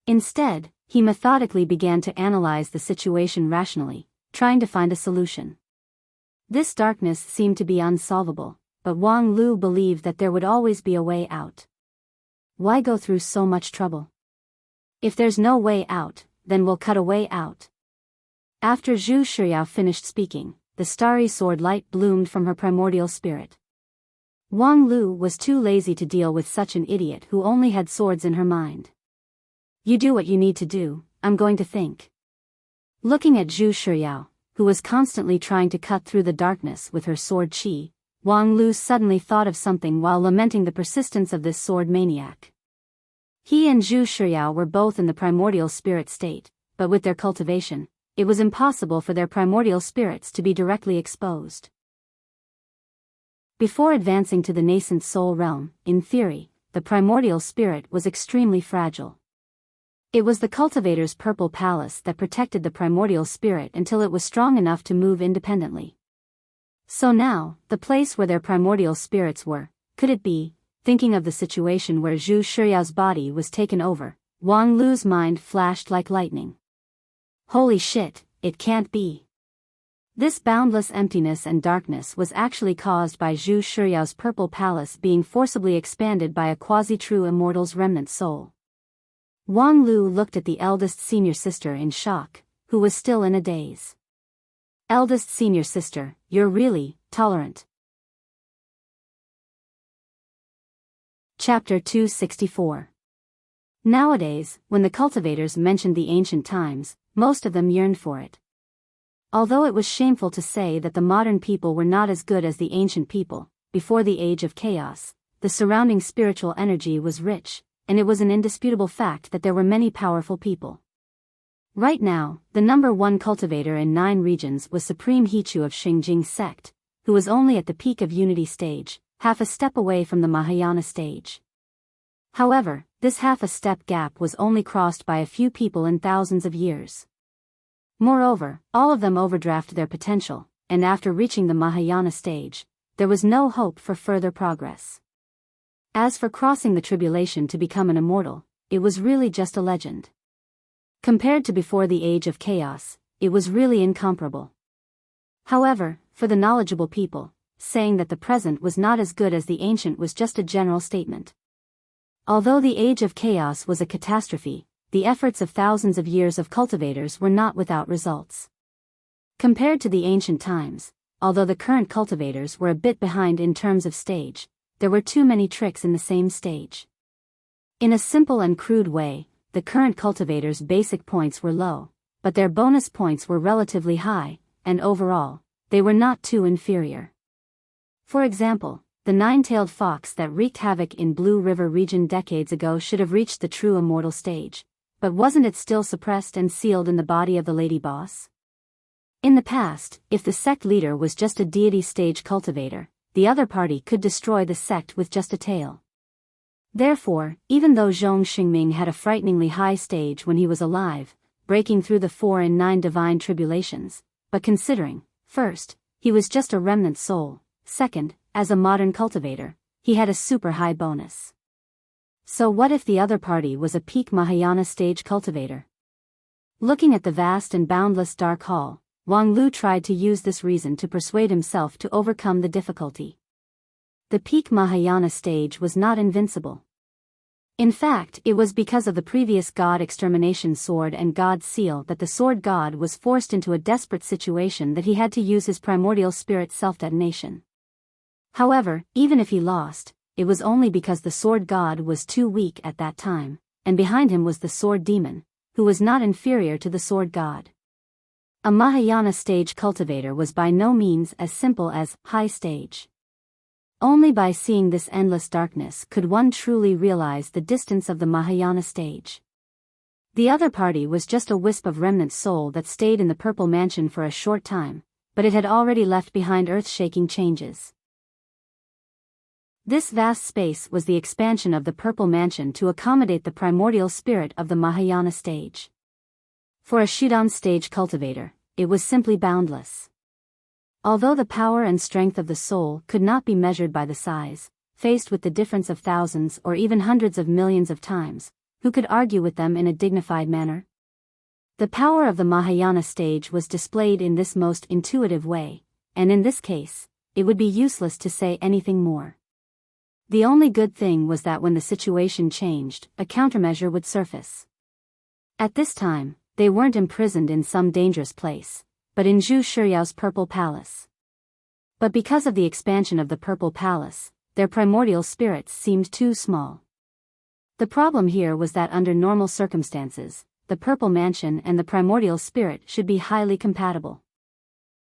Instead, he methodically began to analyze the situation rationally, trying to find a solution. This darkness seemed to be unsolvable, but Wang Lu believed that there would always be a way out. Why go through so much trouble? If there's no way out, then we'll cut a way out. After Zhu Shiyao finished speaking, the starry sword light bloomed from her primordial spirit. Wang Lu was too lazy to deal with such an idiot who only had swords in her mind. You do what you need to do, I'm going to think. Looking at Zhu Shiyao, who was constantly trying to cut through the darkness with her sword qi, Wang Lu suddenly thought of something while lamenting the persistence of this sword maniac. He and Zhu Shiyao were both in the primordial spirit state, but with their cultivation, it was impossible for their primordial spirits to be directly exposed. Before advancing to the nascent soul realm, in theory, the primordial spirit was extremely fragile. It was the cultivator's purple palace that protected the primordial spirit until it was strong enough to move independently. So now, the place where their primordial spirits were, could it be, thinking of the situation where Zhu Shiyao's body was taken over, Wang Lu's mind flashed like lightning. Holy shit, it can't be. This boundless emptiness and darkness was actually caused by Zhu Shiyao's purple palace being forcibly expanded by a quasi-true immortal's remnant soul. Wang Lu looked at the eldest senior sister in shock, who was still in a daze. Eldest senior sister, you're really tolerant. Chapter 264. Nowadays, when the cultivators mentioned the ancient times, most of them yearned for it. Although it was shameful to say that the modern people were not as good as the ancient people, before the age of chaos, the surrounding spiritual energy was rich, and it was an indisputable fact that there were many powerful people. Right now, the number one cultivator in 9 regions was Supreme Hichu of Xingjing sect, who was only at the peak of unity stage, half a step away from the Mahayana stage. However, this half a step gap was only crossed by a few people in thousands of years. Moreover, all of them overdrafted their potential, and after reaching the Mahayana stage, there was no hope for further progress. As for crossing the tribulation to become an immortal, it was really just a legend. Compared to before the age of chaos, it was really incomparable. However, for the knowledgeable people, saying that the present was not as good as the ancient was just a general statement. Although the age of chaos was a catastrophe, the efforts of thousands of years of cultivators were not without results. Compared to the ancient times, although the current cultivators were a bit behind in terms of stage, there were too many tricks in the same stage. In a simple and crude way, the current cultivators' basic points were low, but their bonus points were relatively high, and overall, they were not too inferior. For example, the 9-tailed fox that wreaked havoc in Blue River region decades ago should have reached the true immortal stage, but wasn't it still suppressed and sealed in the body of the lady boss? In the past, if the sect leader was just a deity stage cultivator, the other party could destroy the sect with just a tail. Therefore, even though Zhong Xingming had a frighteningly high stage when he was alive, breaking through the 4 and 9 divine tribulations, but considering, First, he was just a remnant soul. Second, as a modern cultivator, he had a super high bonus. So what if the other party was a peak Mahayana stage cultivator? Looking at the vast and boundless dark hall, Wang Lu tried to use this reason to persuade himself to overcome the difficulty. The peak Mahayana stage was not invincible. In fact, it was because of the previous God extermination sword and God seal that the sword god was forced into a desperate situation that he had to use his primordial spirit self-detonation. However, even if he lost, it was only because the sword god was too weak at that time, and behind him was the sword demon, who was not inferior to the sword god. A Mahayana stage cultivator was by no means as simple as high stage. Only by seeing this endless darkness could one truly realize the distance of the Mahayana stage. The other party was just a wisp of remnant soul that stayed in the purple mansion for a short time, but it had already left behind earth-shaking changes. This vast space was the expansion of the purple mansion to accommodate the primordial spirit of the Mahayana stage. For a Shudan stage cultivator, it was simply boundless. Although the power and strength of the soul could not be measured by the size, faced with the difference of thousands or even hundreds of millions of times, who could argue with them in a dignified manner? The power of the Mahayana stage was displayed in this most intuitive way, and in this case, it would be useless to say anything more. The only good thing was that when the situation changed, a countermeasure would surface. At this time, they weren't imprisoned in some dangerous place, but in Zhu Shiyao's Purple Palace. But because of the expansion of the Purple Palace, their primordial spirits seemed too small. The problem here was that under normal circumstances, the Purple Mansion and the primordial spirit should be highly compatible.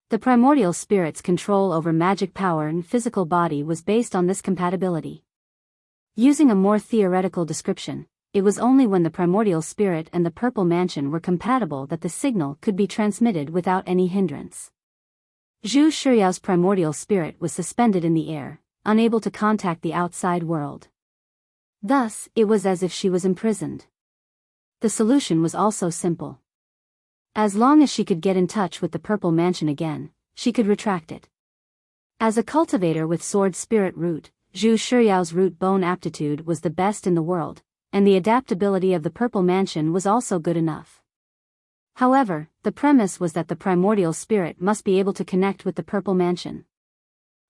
The primordial spirit's control over magic power and physical body was based on this compatibility. Using a more theoretical description, it was only when the primordial spirit and the purple mansion were compatible that the signal could be transmitted without any hindrance. Zhu Shiyao's primordial spirit was suspended in the air, unable to contact the outside world. Thus, it was as if she was imprisoned. The solution was also simple. As long as she could get in touch with the purple mansion again, she could retract it. As a cultivator with sword spirit root, Zhu Shiyao's root bone aptitude was the best in the world, and the adaptability of the purple mansion was also good enough. However, the premise was that the primordial spirit must be able to connect with the purple mansion.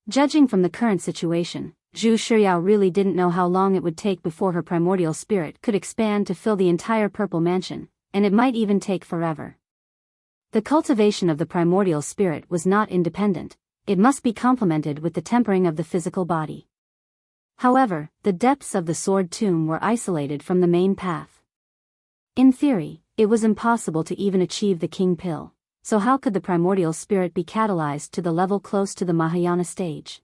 Judging from the current situation, Zhu Shiyao really didn't know how long it would take before her primordial spirit could expand to fill the entire purple mansion, and it might even take forever. The cultivation of the primordial spirit was not independent, it must be complemented with the tempering of the physical body. However, the depths of the sword tomb were isolated from the main path. In theory, it was impossible to even achieve the king pill, so how could the primordial spirit be catalyzed to the level close to the Mahayana stage?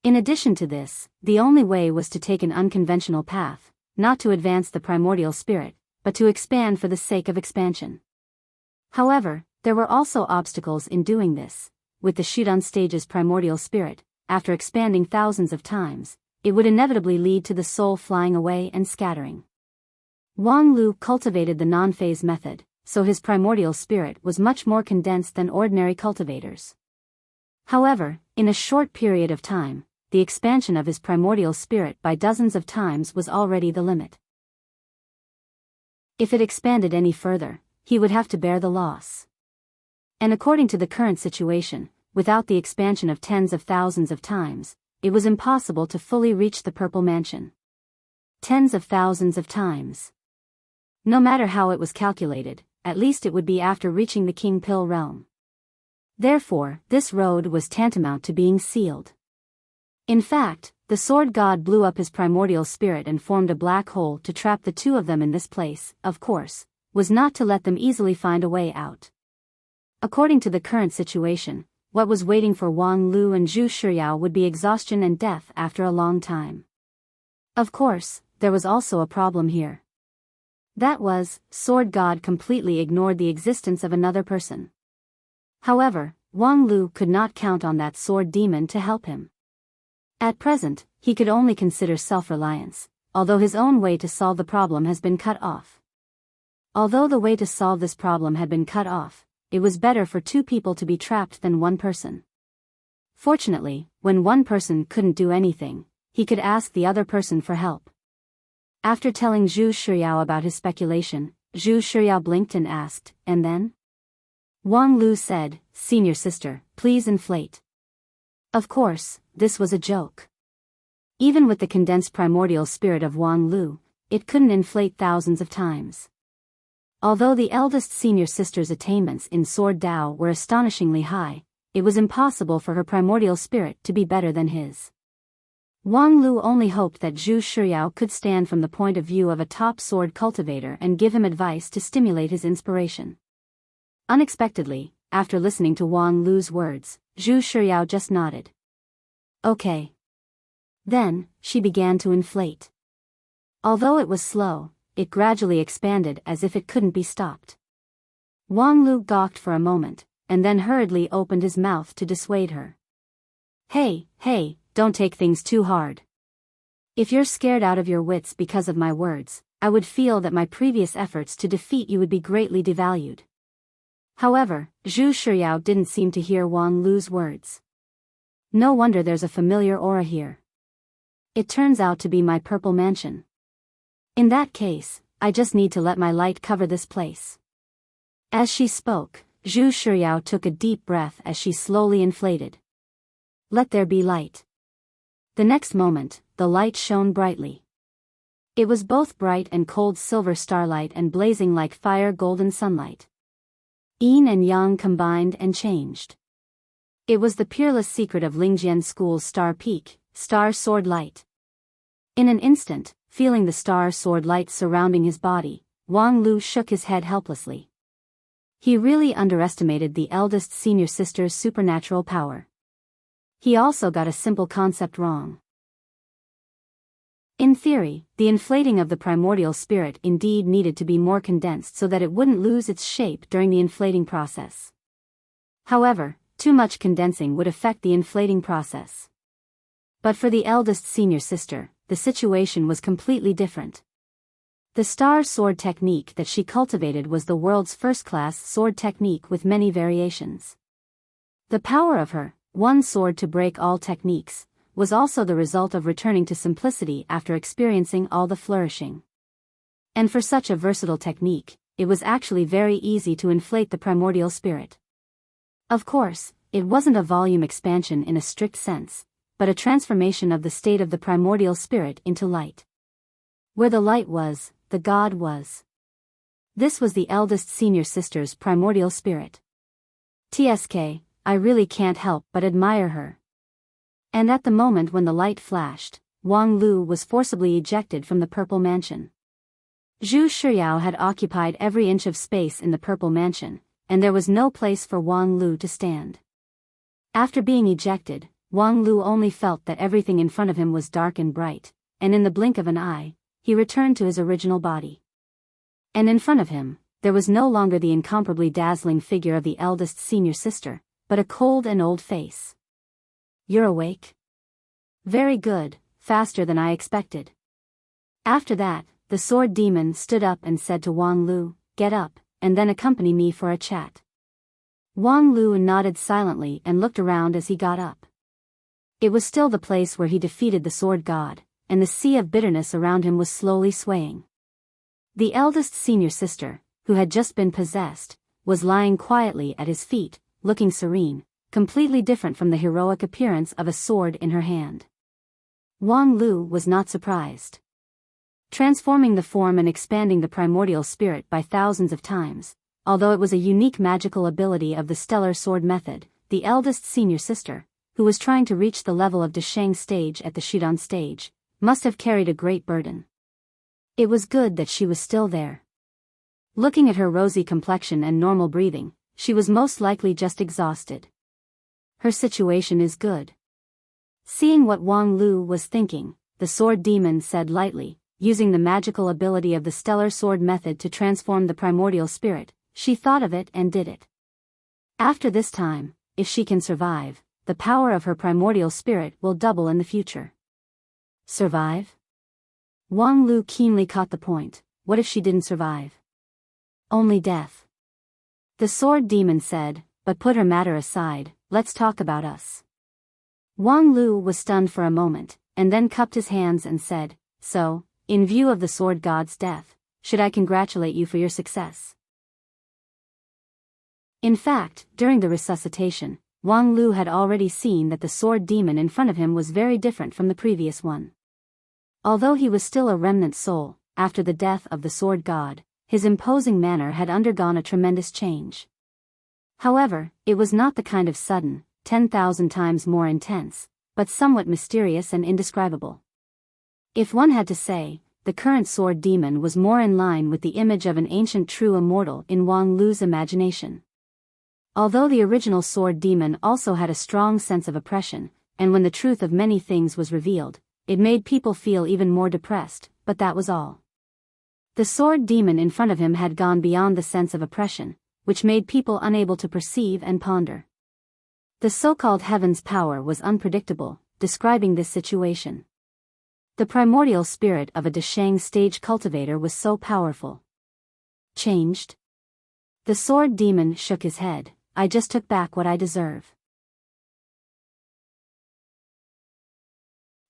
In addition to this, the only way was to take an unconventional path, not to advance the primordial spirit, but to expand for the sake of expansion. However, there were also obstacles in doing this. With the Shudan stage's primordial spirit, after expanding thousands of times, it would inevitably lead to the soul flying away and scattering. Wang Lu cultivated the non-phase method, so his primordial spirit was much more condensed than ordinary cultivators. However, in a short period of time, the expansion of his primordial spirit by dozens of times was already the limit. If it expanded any further, he would have to bear the loss. And according to the current situation, without the expansion of tens of thousands of times, it was impossible to fully reach the purple mansion. Tens of thousands of times. No matter how it was calculated, at least it would be after reaching the king pill realm. Therefore, this road was tantamount to being sealed. In fact, the sword god blew up his primordial spirit and formed a black hole to trap the two of them in this place, of course, was not to let them easily find a way out. According to the current situation, what was waiting for Wang Lu and Zhu Shiyao would be exhaustion and death after a long time. Of course, there was also a problem here. That was, Sword God completely ignored the existence of another person. However, Wang Lu could not count on that sword demon to help him. At present, he could only consider self-reliance, although his own way to solve the problem has been cut off. Although the way to solve this problem had been cut off, it was better for two people to be trapped than one person. Fortunately, when one person couldn't do anything, he could ask the other person for help. After telling Zhu Shiyao about his speculation, Zhu Shiyao blinked and asked, "And then?" Wang Lu said, "Senior sister, please inflate." Of course, this was a joke. Even with the condensed primordial spirit of Wang Lu, it couldn't inflate thousands of times. Although the eldest senior sister's attainments in Sword Dao were astonishingly high, it was impossible for her primordial spirit to be better than his. Wang Lu only hoped that Zhu Shiyao could stand from the point of view of a top sword cultivator and give him advice to stimulate his inspiration. Unexpectedly, after listening to Wang Lu's words, Zhu Shiyao just nodded. Okay. Then, she began to inflate. Although it was slow, it gradually expanded as if it couldn't be stopped. Wang Lu gawked for a moment, and then hurriedly opened his mouth to dissuade her. Hey, don't take things too hard. If you're scared out of your wits because of my words, I would feel that my previous efforts to defeat you would be greatly devalued. However, Zhu Shiyao didn't seem to hear Wang Lu's words. No wonder there's a familiar aura here. It turns out to be my purple mansion. In that case, I just need to let my light cover this place. As she spoke, Zhu Shiyao took a deep breath as she slowly inflated. Let there be light. The next moment, the light shone brightly. It was both bright and cold silver starlight and blazing like fire golden sunlight. Yin and yang combined and changed. It was the peerless secret of Lingjian School's star peak, star sword light. In an instant, feeling the star sword light surrounding his body, Wang Lu shook his head helplessly. He really underestimated the eldest senior sister's supernatural power. He also got a simple concept wrong. In theory, the inflating of the primordial spirit indeed needed to be more condensed so that it wouldn't lose its shape during the inflating process. However, too much condensing would affect the inflating process. But for the eldest senior sister, the situation was completely different. The star sword technique that she cultivated was the world's first-class sword technique with many variations. The power of her, one sword to break all techniques, was also the result of returning to simplicity after experiencing all the flourishing. And for such a versatile technique, it was actually very easy to inflate the primordial spirit. Of course, it wasn't a volume expansion in a strict sense, but a transformation of the state of the primordial spirit into light. Where the light was, the God was. This was the eldest senior sister's primordial spirit. TSK, I really can't help but admire her. And at the moment when the light flashed, Wang Lu was forcibly ejected from the purple mansion. Zhu Shiyao had occupied every inch of space in the purple mansion, and there was no place for Wang Lu to stand. After being ejected, Wang Lu only felt that everything in front of him was dark and bright, and in the blink of an eye, he returned to his original body. And in front of him, there was no longer the incomparably dazzling figure of the eldest senior sister, but a cold and old face. You're awake? Very good, faster than I expected. After that, the sword demon stood up and said to Wang Lu, get up, and then accompany me for a chat. Wang Lu nodded silently and looked around as he got up. It was still the place where he defeated the sword god, and the sea of bitterness around him was slowly swaying. The eldest senior sister, who had just been possessed, was lying quietly at his feet, looking serene, completely different from the heroic appearance of a sword in her hand. Wang Lu was not surprised. Transforming the form and expanding the primordial spirit by thousands of times, although it was a unique magical ability of the stellar sword method, the eldest senior sister, who was trying to reach the level of Desheng stage at the Shidong stage, must have carried a great burden. It was good that she was still there. Looking at her rosy complexion and normal breathing, she was most likely just exhausted. Her situation is good. Seeing what Wang Lu was thinking, the sword demon said lightly, using the magical ability of the stellar sword method to transform the primordial spirit, she thought of it and did it. After this time, if she can survive, the power of her primordial spirit will double in the future. Survive? Wang Lu keenly caught the point. What if she didn't survive? Only death. The sword demon said, "But put her matter aside, let's talk about us." Wang Lu was stunned for a moment, and then cupped his hands and said, "So, in view of the sword god's death, should I congratulate you for your success?" In fact, during the resuscitation, Wang Lu had already seen that the sword demon in front of him was very different from the previous one. Although he was still a remnant soul, after the death of the sword god, his imposing manner had undergone a tremendous change. However, it was not the kind of sudden, 10,000 times more intense, but somewhat mysterious and indescribable. If one had to say, the current sword demon was more in line with the image of an ancient true immortal in Wang Lu's imagination. Although the original sword demon also had a strong sense of oppression, and when the truth of many things was revealed, it made people feel even more depressed, but that was all. The sword demon in front of him had gone beyond the sense of oppression, which made people unable to perceive and ponder. The so-called heaven's power was unpredictable, describing this situation. The primordial spirit of a Deshang stage cultivator was so powerful. Changed? The sword demon shook his head. "I just took back what I deserve."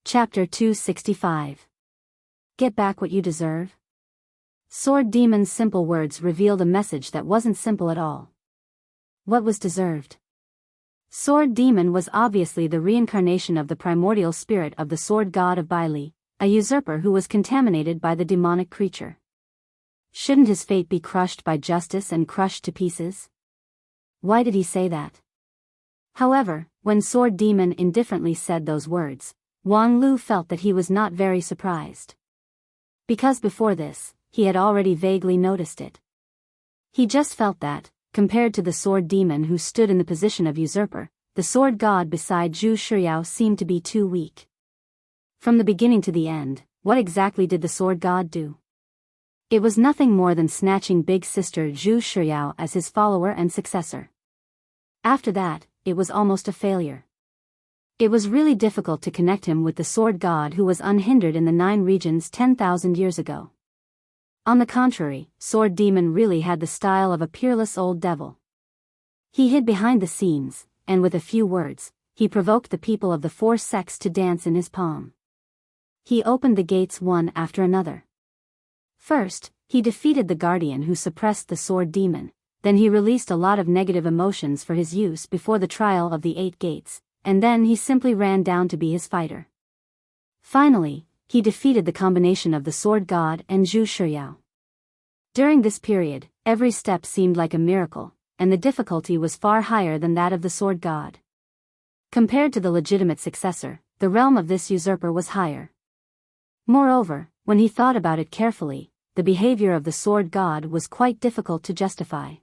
Chapter 265. Get back what you deserve? Sword demon's simple words revealed a message that wasn't simple at all. What was deserved? Sword demon was obviously the reincarnation of the primordial spirit of the sword god of Biyao, a usurper who was contaminated by the demonic creature. Shouldn't his fate be crushed by justice and crushed to pieces? Why did he say that? However, when sword demon indifferently said those words, Wang Lu felt that he was not very surprised. Because before this, he had already vaguely noticed it. He just felt that, compared to the sword demon who stood in the position of usurper, the sword god beside Zhu Shiyao seemed to be too weak. From the beginning to the end, what exactly did the sword god do? It was nothing more than snatching big sister Zhu Shiyao as his follower and successor. After that, it was almost a failure. It was really difficult to connect him with the sword god who was unhindered in the 9 regions 10,000 years ago. On the contrary, sword demon really had the style of a peerless old devil. He hid behind the scenes, and with a few words, he provoked the people of the 4 sects to dance in his palm. He opened the gates one after another. First, he defeated the guardian who suppressed the sword demon, then he released a lot of negative emotions for his use before the trial of the 8 gates, and then he simply ran down to be his fighter. Finally, he defeated the combination of the sword god and Zhu Shiyao. During this period, every step seemed like a miracle, and the difficulty was far higher than that of the sword god. Compared to the legitimate successor, the realm of this usurper was higher. Moreover, when he thought about it carefully, the behavior of the sword god was quite difficult to justify.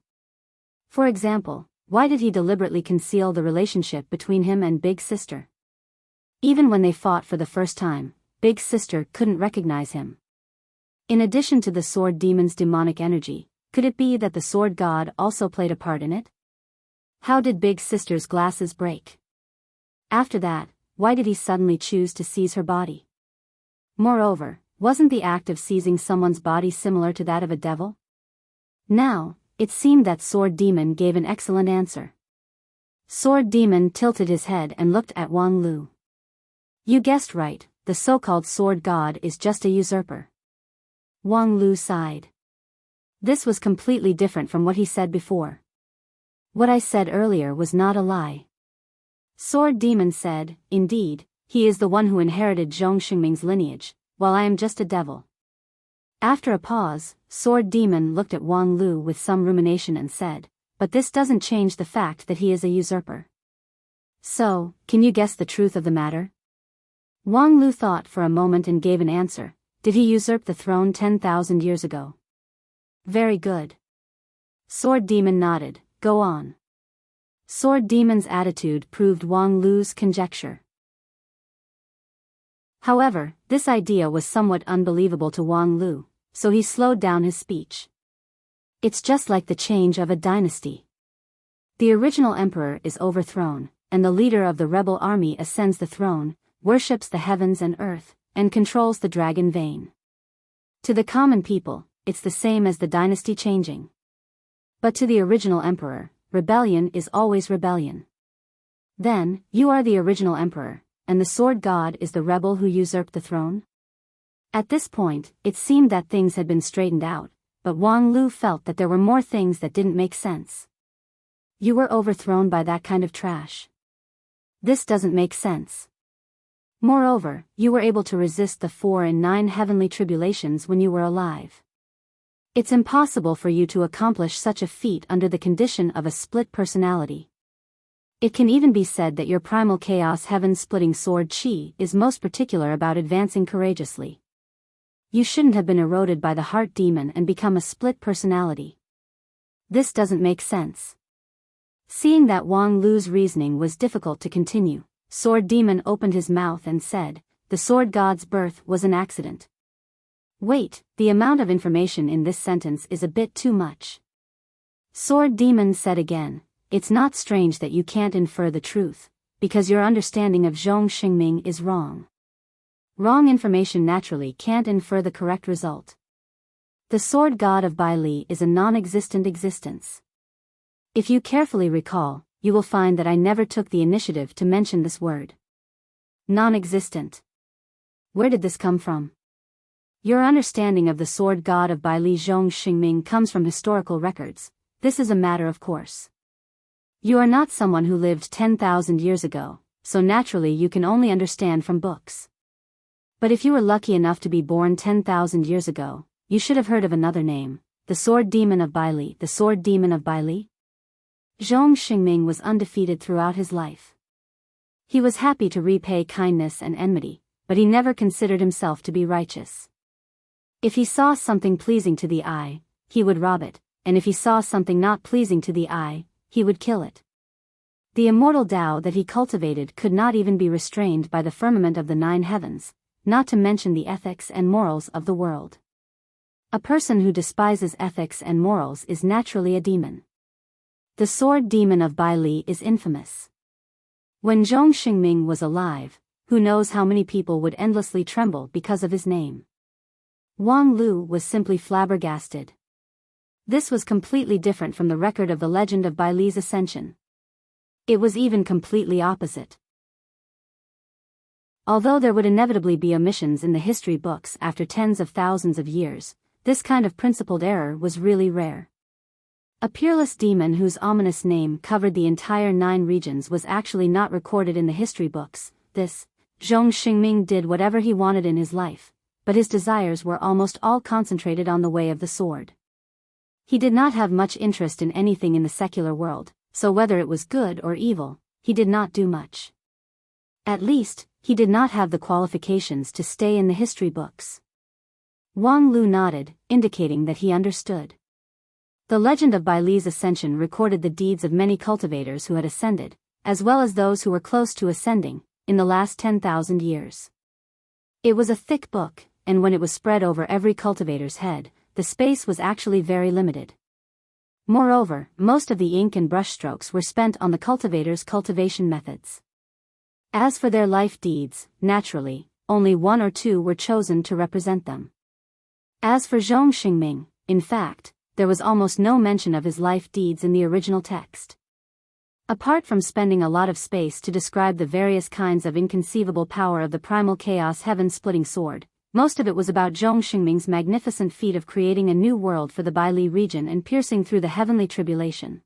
For example, why did he deliberately conceal the relationship between him and Big Sister? Even when they fought for the first time, Big Sister couldn't recognize him. In addition to the sword demon's demonic energy, could it be that the sword god also played a part in it? How did Big Sister's glasses break? After that, why did he suddenly choose to seize her body? Moreover, wasn't the act of seizing someone's body similar to that of a devil? Now, it seemed that sword demon gave an excellent answer. Sword demon tilted his head and looked at Wang Lu. You guessed right, the so-called sword god is just a usurper. Wang Lu sighed. This was completely different from what he said before. What I said earlier was not a lie. Sword demon said, indeed, he is the one who inherited Zhong Xingming's lineage, while I am just a devil. After a pause, sword demon looked at Wang Lu with some rumination and said, but this doesn't change the fact that he is a usurper. So, can you guess the truth of the matter? Wang Lu thought for a moment and gave an answer. Did he usurp the throne 10,000 years ago? Very good. Sword demon nodded. Go on. Sword demon's attitude proved Wang Lu's conjecture. However, this idea was somewhat unbelievable to Wang Lu, so he slowed down his speech. It's just like the change of a dynasty. The original emperor is overthrown, and the leader of the rebel army ascends the throne, worships the heavens and earth, and controls the dragon vein. To the common people, it's the same as the dynasty changing. But to the original emperor, rebellion is always rebellion. Then, you are the original emperor, and the sword god is the rebel who usurped the throne? At this point, it seemed that things had been straightened out, but Wang Lu felt that there were more things that didn't make sense. You were overthrown by that kind of trash. This doesn't make sense. Moreover, you were able to resist the 4 and 9 heavenly tribulations when you were alive. It's impossible for you to accomplish such a feat under the condition of a split personality. It can even be said that your primal chaos heaven-splitting sword chi is most particular about advancing courageously. You shouldn't have been eroded by the heart demon and become a split personality. This doesn't make sense. Seeing that Wang Lu's reasoning was difficult to continue, Sword Demon opened his mouth and said, "The sword god's birth was an accident." Wait, the amount of information in this sentence is a bit too much. Sword Demon said again, "It's not strange that you can't infer the truth, because your understanding of Zhong Xingming is wrong. Wrong information naturally can't infer the correct result. The sword god of Bai Li is a non-existent existence. If you carefully recall, you will find that I never took the initiative to mention this word. Non-existent. Where did this come from? Your understanding of the sword god of Bai Li Zhong Xingming comes from historical records. This is a matter of course. You are not someone who lived 10,000 years ago, so naturally you can only understand from books. But if you were lucky enough to be born 10,000 years ago, you should have heard of another name, the sword demon of Bai Li. The sword demon of Bai Li? Zhong Xingming was undefeated throughout his life. He was happy to repay kindness and enmity, but he never considered himself to be righteous. If he saw something pleasing to the eye, he would rob it, and if he saw something not pleasing to the eye, he would kill it. The immortal Tao that he cultivated could not even be restrained by the firmament of the 9 heavens, not to mention the ethics and morals of the world. A person who despises ethics and morals is naturally a demon. The sword demon of Bai Li is infamous. When Zhong Xingming was alive, who knows how many people would endlessly tremble because of his name. Wang Lu was simply flabbergasted. This was completely different from the record of the legend of Bai Li's ascension. It was even completely opposite. Although there would inevitably be omissions in the history books after tens of thousands of years, this kind of principled error was really rare. A peerless demon whose ominous name covered the entire 9 regions was actually not recorded in the history books. This, Zhong Xingming did whatever he wanted in his life, but his desires were almost all concentrated on the way of the sword. He did not have much interest in anything in the secular world, so whether it was good or evil, he did not do much. At least, he did not have the qualifications to stay in the history books. Wang Lu nodded, indicating that he understood. The legend of Bai Li's ascension recorded the deeds of many cultivators who had ascended, as well as those who were close to ascending, in the last 10,000 years. It was a thick book, and when it was spread over every cultivator's head, the space was actually very limited. Moreover, most of the ink and brushstrokes were spent on the cultivators' cultivation methods. As for their life deeds, naturally, only 1 or 2 were chosen to represent them. As for Zhong Xingming, in fact, there was almost no mention of his life deeds in the original text. Apart from spending a lot of space to describe the various kinds of inconceivable power of the primal chaos heaven-splitting sword, most of it was about Zhong Xingming's magnificent feat of creating a new world for the Bai Li region and piercing through the heavenly tribulation.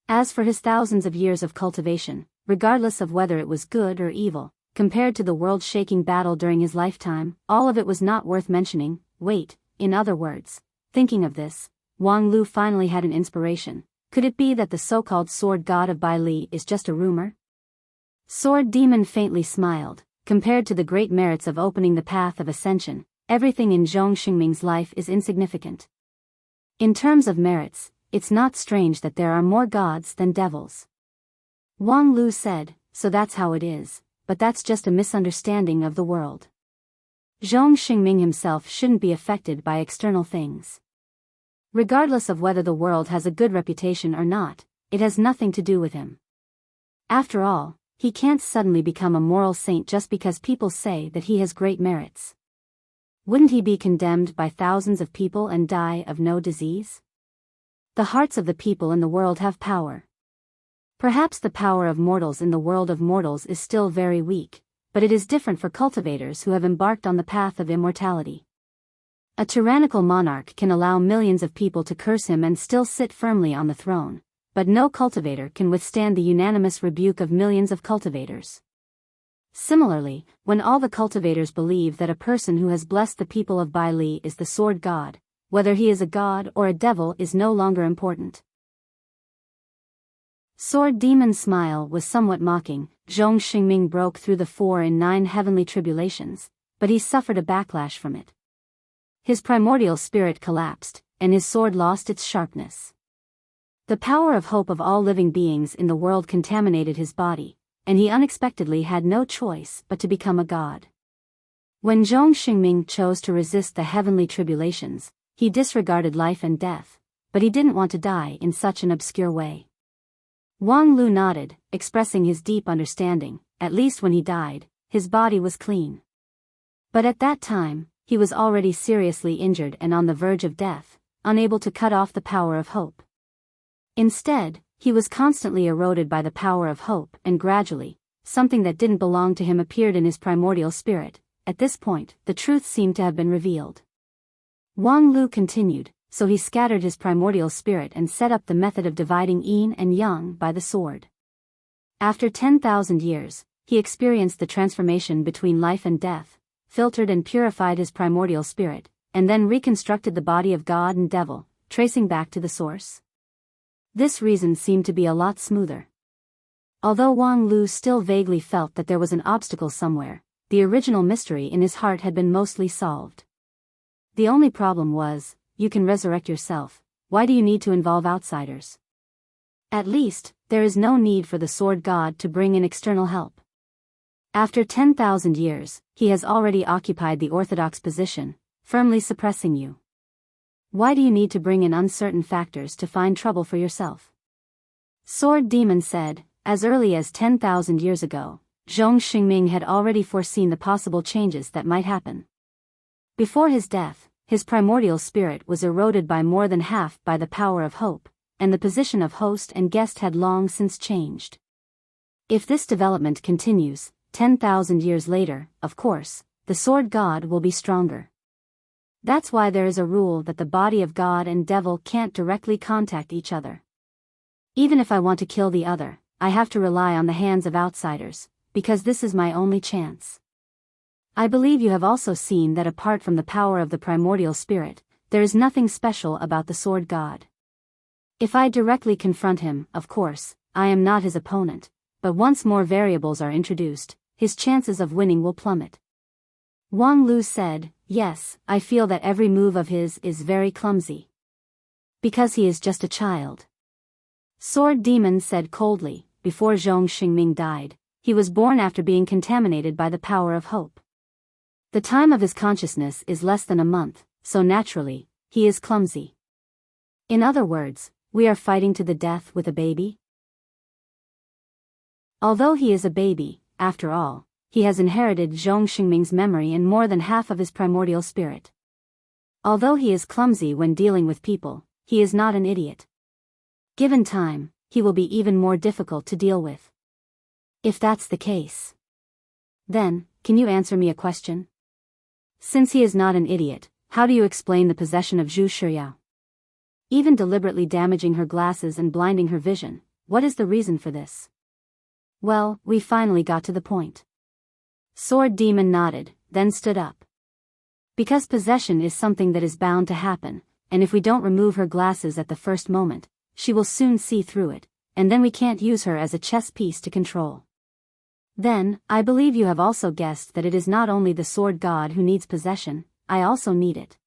As for his thousands of years of cultivation, regardless of whether it was good or evil, compared to the world-shaking battle during his lifetime, all of it was not worth mentioning. Wait, in other words, thinking of this, Wang Lu finally had an inspiration. Could it be that the so-called sword god of Bai Li is just a rumor? Sword Demon faintly smiled. Compared to the great merits of opening the path of ascension, everything in Zhong Xingming's life is insignificant. In terms of merits, it's not strange that there are more gods than devils. Wang Lu said, "So that's how it is, but that's just a misunderstanding of the world. Zhong Xingming himself shouldn't be affected by external things. Regardless of whether the world has a good reputation or not, it has nothing to do with him. After all, he can't suddenly become a moral saint just because people say that he has great merits. Wouldn't he be condemned by thousands of people and die of no disease? The hearts of the people in the world have power. Perhaps the power of mortals in the world of mortals is still very weak, but it is different for cultivators who have embarked on the path of immortality. A tyrannical monarch can allow millions of people to curse him and still sit firmly on the throne, but no cultivator can withstand the unanimous rebuke of millions of cultivators. Similarly, when all the cultivators believe that a person who has blessed the people of Biyao is the sword god, whether he is a god or a devil is no longer important. Sword Demon's smile was somewhat mocking. Zhong Xingming broke through the 4 in 9 heavenly tribulations, but he suffered a backlash from it. His primordial spirit collapsed, and his sword lost its sharpness. The power of hope of all living beings in the world contaminated his body, and he unexpectedly had no choice but to become a god. When Zhong Xingming chose to resist the heavenly tribulations, he disregarded life and death, but he didn't want to die in such an obscure way. Wang Lu nodded, expressing his deep understanding. At least when he died, his body was clean. But at that time, he was already seriously injured and on the verge of death, unable to cut off the power of hope. Instead, he was constantly eroded by the power of hope, and gradually, something that didn't belong to him appeared in his primordial spirit. At this point, the truth seemed to have been revealed. Wang Lu continued, so he scattered his primordial spirit and set up the method of dividing yin and yang by the sword. After 10,000 years, he experienced the transformation between life and death, filtered and purified his primordial spirit, and then reconstructed the body of God and devil, tracing back to the source. This reason seemed to be a lot smoother. Although Wang Lu still vaguely felt that there was an obstacle somewhere, the original mystery in his heart had been mostly solved. The only problem was, you can resurrect yourself, why do you need to involve outsiders? At least, there is no need for the sword god to bring in external help. After 10,000 years, he has already occupied the orthodox position, firmly suppressing you. Why do you need to bring in uncertain factors to find trouble for yourself? Sword Demon said, as early as 10,000 years ago, Zhong Xingming had already foreseen the possible changes that might happen. Before his death, his primordial spirit was eroded by more than half by the power of hope, and the position of host and guest had long since changed. If this development continues, 10,000 years later, of course, the sword god will be stronger. That's why there is a rule that the body of God and devil can't directly contact each other. Even if I want to kill the other, I have to rely on the hands of outsiders, because this is my only chance. I believe you have also seen that apart from the power of the primordial spirit, there is nothing special about the sword god. If I directly confront him, of course, I am not his opponent, but once more variables are introduced, his chances of winning will plummet. Wang Lu said, yes, I feel that every move of his is very clumsy. Because he is just a child. Sword Demon said coldly, before Zhong Xingming died, he was born after being contaminated by the power of hope. The time of his consciousness is less than a month, so naturally, he is clumsy. In other words, we are fighting to the death with a baby? Although he is a baby, after all, he has inherited Zhong Xingming's memory and more than half of his primordial spirit. Although he is clumsy when dealing with people, he is not an idiot. Given time, he will be even more difficult to deal with. If that's the case, then, can you answer me a question? Since he is not an idiot, how do you explain the possession of Zhu Shiyao? Even deliberately damaging her glasses and blinding her vision, what is the reason for this? Well, we finally got to the point. Sword Demon nodded, then stood up. Because possession is something that is bound to happen, and if we don't remove her glasses at the first moment, she will soon see through it, and then we can't use her as a chess piece to control. Then, I believe you have also guessed that it is not only the sword god who needs possession, I also need it.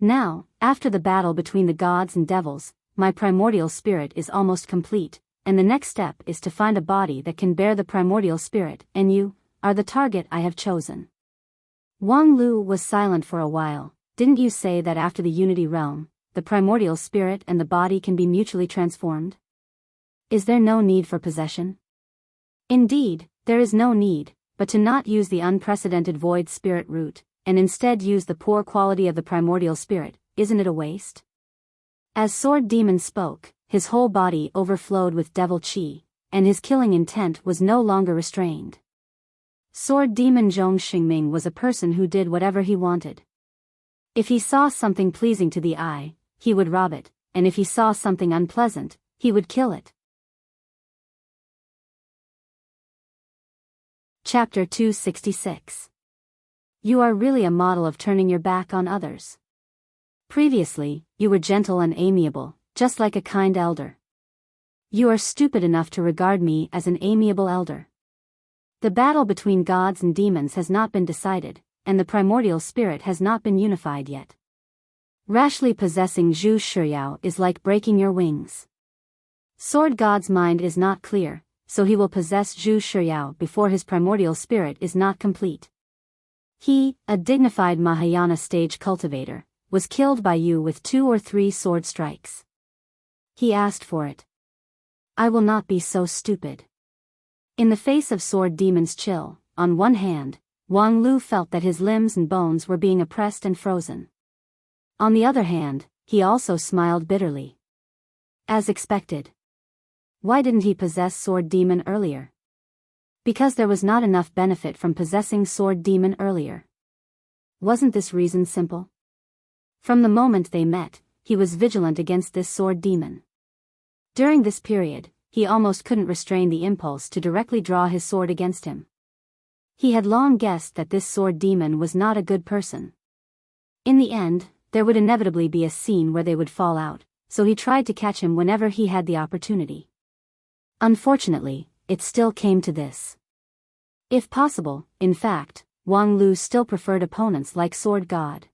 Now, after the battle between the gods and devils, my primordial spirit is almost complete, and the next step is to find a body that can bear the primordial spirit, and you are the target I have chosen. Wang Lu was silent for a while. Didn't you say that after the unity realm, the primordial spirit and the body can be mutually transformed? Is there no need for possession? Indeed, there is no need, but to not use the unprecedented void spirit root, and instead use the poor quality of the primordial spirit, isn't it a waste? As Sword Demon spoke, his whole body overflowed with devil chi, and his killing intent was no longer restrained. Sword Demon Zhong Xingming was a person who did whatever he wanted. If he saw something pleasing to the eye, he would rob it, and if he saw something unpleasant, he would kill it. Chapter 266. You are really a model of turning your back on others. Previously, you were gentle and amiable, just like a kind elder. You are stupid enough to regard me as an amiable elder. The battle between gods and demons has not been decided, and the primordial spirit has not been unified yet. Rashly possessing Zhu Shiyao is like breaking your wings. Sword God's mind is not clear, so he will possess Zhu Shiyao before his primordial spirit is not complete. He, a dignified Mahayana stage cultivator, was killed by you with 2 or 3 sword strikes. He asked for it. I will not be so stupid. In the face of Sword Demon's chill, on one hand, Wang Lu felt that his limbs and bones were being oppressed and frozen. On the other hand, he also smiled bitterly. As expected. Why didn't he possess Sword Demon earlier? Because there was not enough benefit from possessing Sword Demon earlier. Wasn't this reason simple? From the moment they met, he was vigilant against this Sword Demon. During this period, he almost couldn't restrain the impulse to directly draw his sword against him. He had long guessed that this Sword Demon was not a good person. In the end, there would inevitably be a scene where they would fall out, so he tried to catch him whenever he had the opportunity. Unfortunately, it still came to this. If possible, in fact, Wang Lu still preferred opponents like Sword God.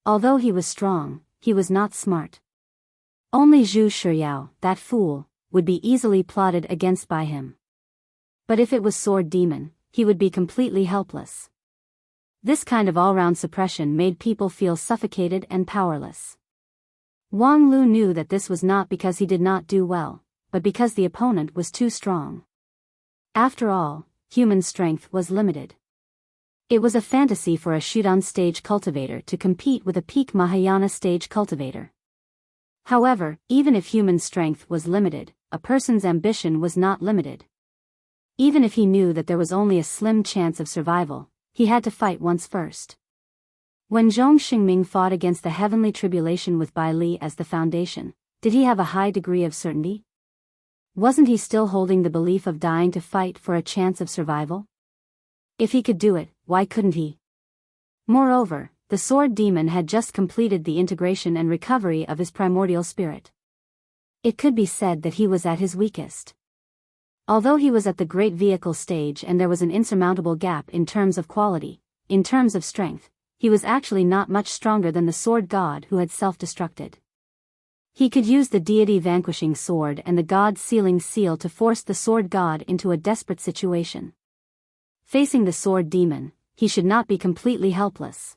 Although he was strong, he was not smart. Only Zhu Shiyao, that fool, would be easily plotted against by him. But if it was Sword Demon, he would be completely helpless. This kind of all-round suppression made people feel suffocated and powerless. Wang Lu knew that this was not because he did not do well, but because the opponent was too strong. After all, human strength was limited. It was a fantasy for a Shudan stage cultivator to compete with a peak Mahayana stage cultivator. However, even if human strength was limited, a person's ambition was not limited. Even if he knew that there was only a slim chance of survival, he had to fight once first. When Zhong Xingming fought against the heavenly tribulation with Bai Li as the foundation, did he have a high degree of certainty? Wasn't he still holding the belief of dying to fight for a chance of survival? If he could do it, why couldn't he? Moreover, the Sword Demon had just completed the integration and recovery of his primordial spirit. It could be said that he was at his weakest. Although he was at the great vehicle stage and there was an insurmountable gap in terms of quality, in terms of strength, he was actually not much stronger than the Sword God who had self-destructed. He could use the deity vanquishing sword and the God sealing seal to force the Sword God into a desperate situation. Facing the Sword Demon, he should not be completely helpless.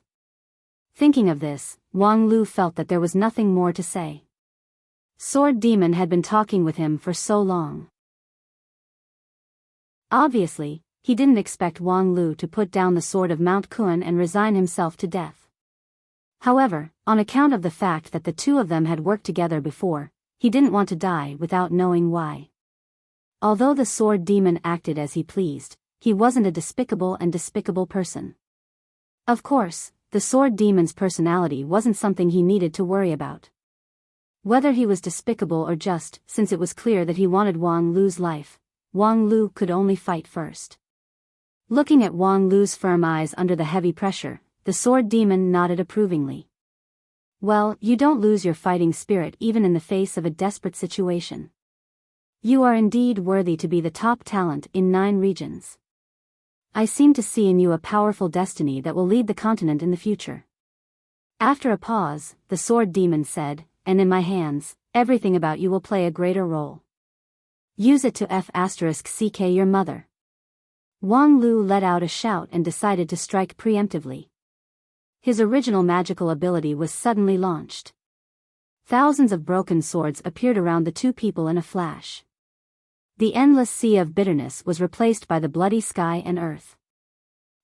Thinking of this, Wang Lu felt that there was nothing more to say. Sword Demon had been talking with him for so long. Obviously, he didn't expect Wang Lu to put down the sword of Mount Kun and resign himself to death. However, on account of the fact that the two of them had worked together before, he didn't want to die without knowing why. Although the Sword Demon acted as he pleased, he wasn't a despicable person. Of course, the Sword Demon's personality wasn't something he needed to worry about. Whether he was despicable or just, since it was clear that he wanted Wang Lu's life, Wang Lu could only fight first. Looking at Wang Lu's firm eyes under the heavy pressure, the Sword Demon nodded approvingly. Well, you don't lose your fighting spirit even in the face of a desperate situation. You are indeed worthy to be the top talent in 9 regions. I seem to see in you a powerful destiny that will lead the continent in the future. After a pause, the Sword Demon said, and in my hands, everything about you will play a greater role. Use it to f*ck your mother. Wang Lu let out a shout and decided to strike preemptively. His original magical ability was suddenly launched. Thousands of broken swords appeared around the two people in a flash. The endless sea of bitterness was replaced by the bloody sky and earth.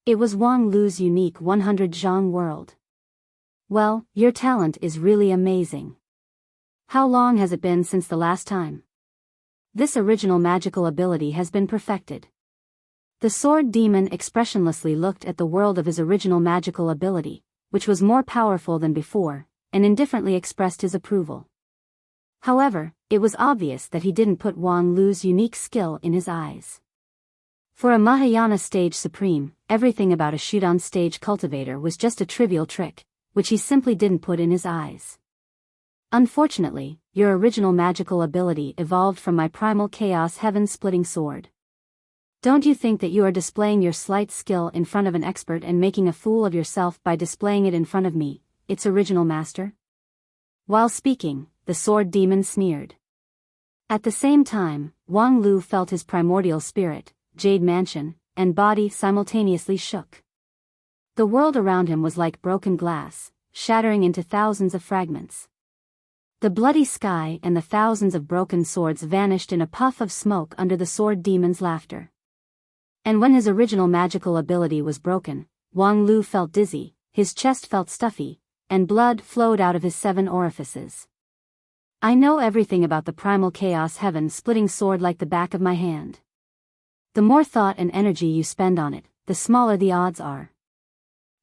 It was Wang Lu's unique 100 zhang world. Well, your talent is really amazing. How long has it been since the last time this original magical ability has been perfected? The sword demon expressionlessly looked at the world of his original magical ability, which was more powerful than before, and indifferently expressed his approval. However, it was obvious that he didn't put Wang Lu's unique skill in his eyes. For a Mahayana stage supreme, everything about a Shudan stage cultivator was just a trivial trick, which he simply didn't put in his eyes. Unfortunately, your original magical ability evolved from my primal chaos heaven-splitting sword. Don't you think that you are displaying your slight skill in front of an expert and making a fool of yourself by displaying it in front of me, its original master? While speaking, the sword demon sneered. At the same time, Wang Lu felt his primordial spirit, jade mansion, and body simultaneously shook. The world around him was like broken glass, shattering into thousands of fragments. The bloody sky and the thousands of broken swords vanished in a puff of smoke under the sword demon's laughter. And when his original magical ability was broken, Wang Lu felt dizzy, his chest felt stuffy, and blood flowed out of his 7 orifices. I know everything about the primal chaos heaven-splitting sword like the back of my hand. The more thought and energy you spend on it, the smaller the odds are.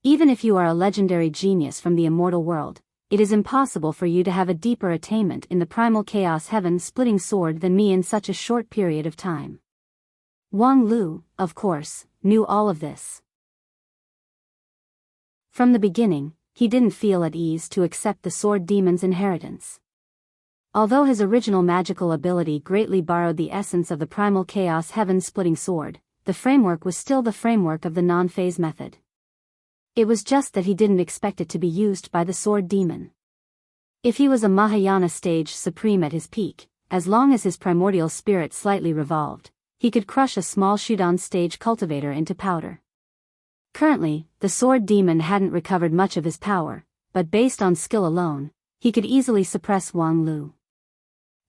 Even if you are a legendary genius from the immortal world, it is impossible for you to have a deeper attainment in the primal chaos heaven-splitting sword than me in such a short period of time. Wang Lu, of course, knew all of this. From the beginning, he didn't feel at ease to accept the sword demon's inheritance. Although his original magical ability greatly borrowed the essence of the primal chaos heaven-splitting sword, the framework was still the framework of the non-phase method. It was just that he didn't expect it to be used by the sword demon. If he was a Mahayana stage supreme at his peak, as long as his primordial spirit slightly revolved, he could crush a small Shudan stage cultivator into powder. Currently, the sword demon hadn't recovered much of his power, but based on skill alone, he could easily suppress Wang Lu.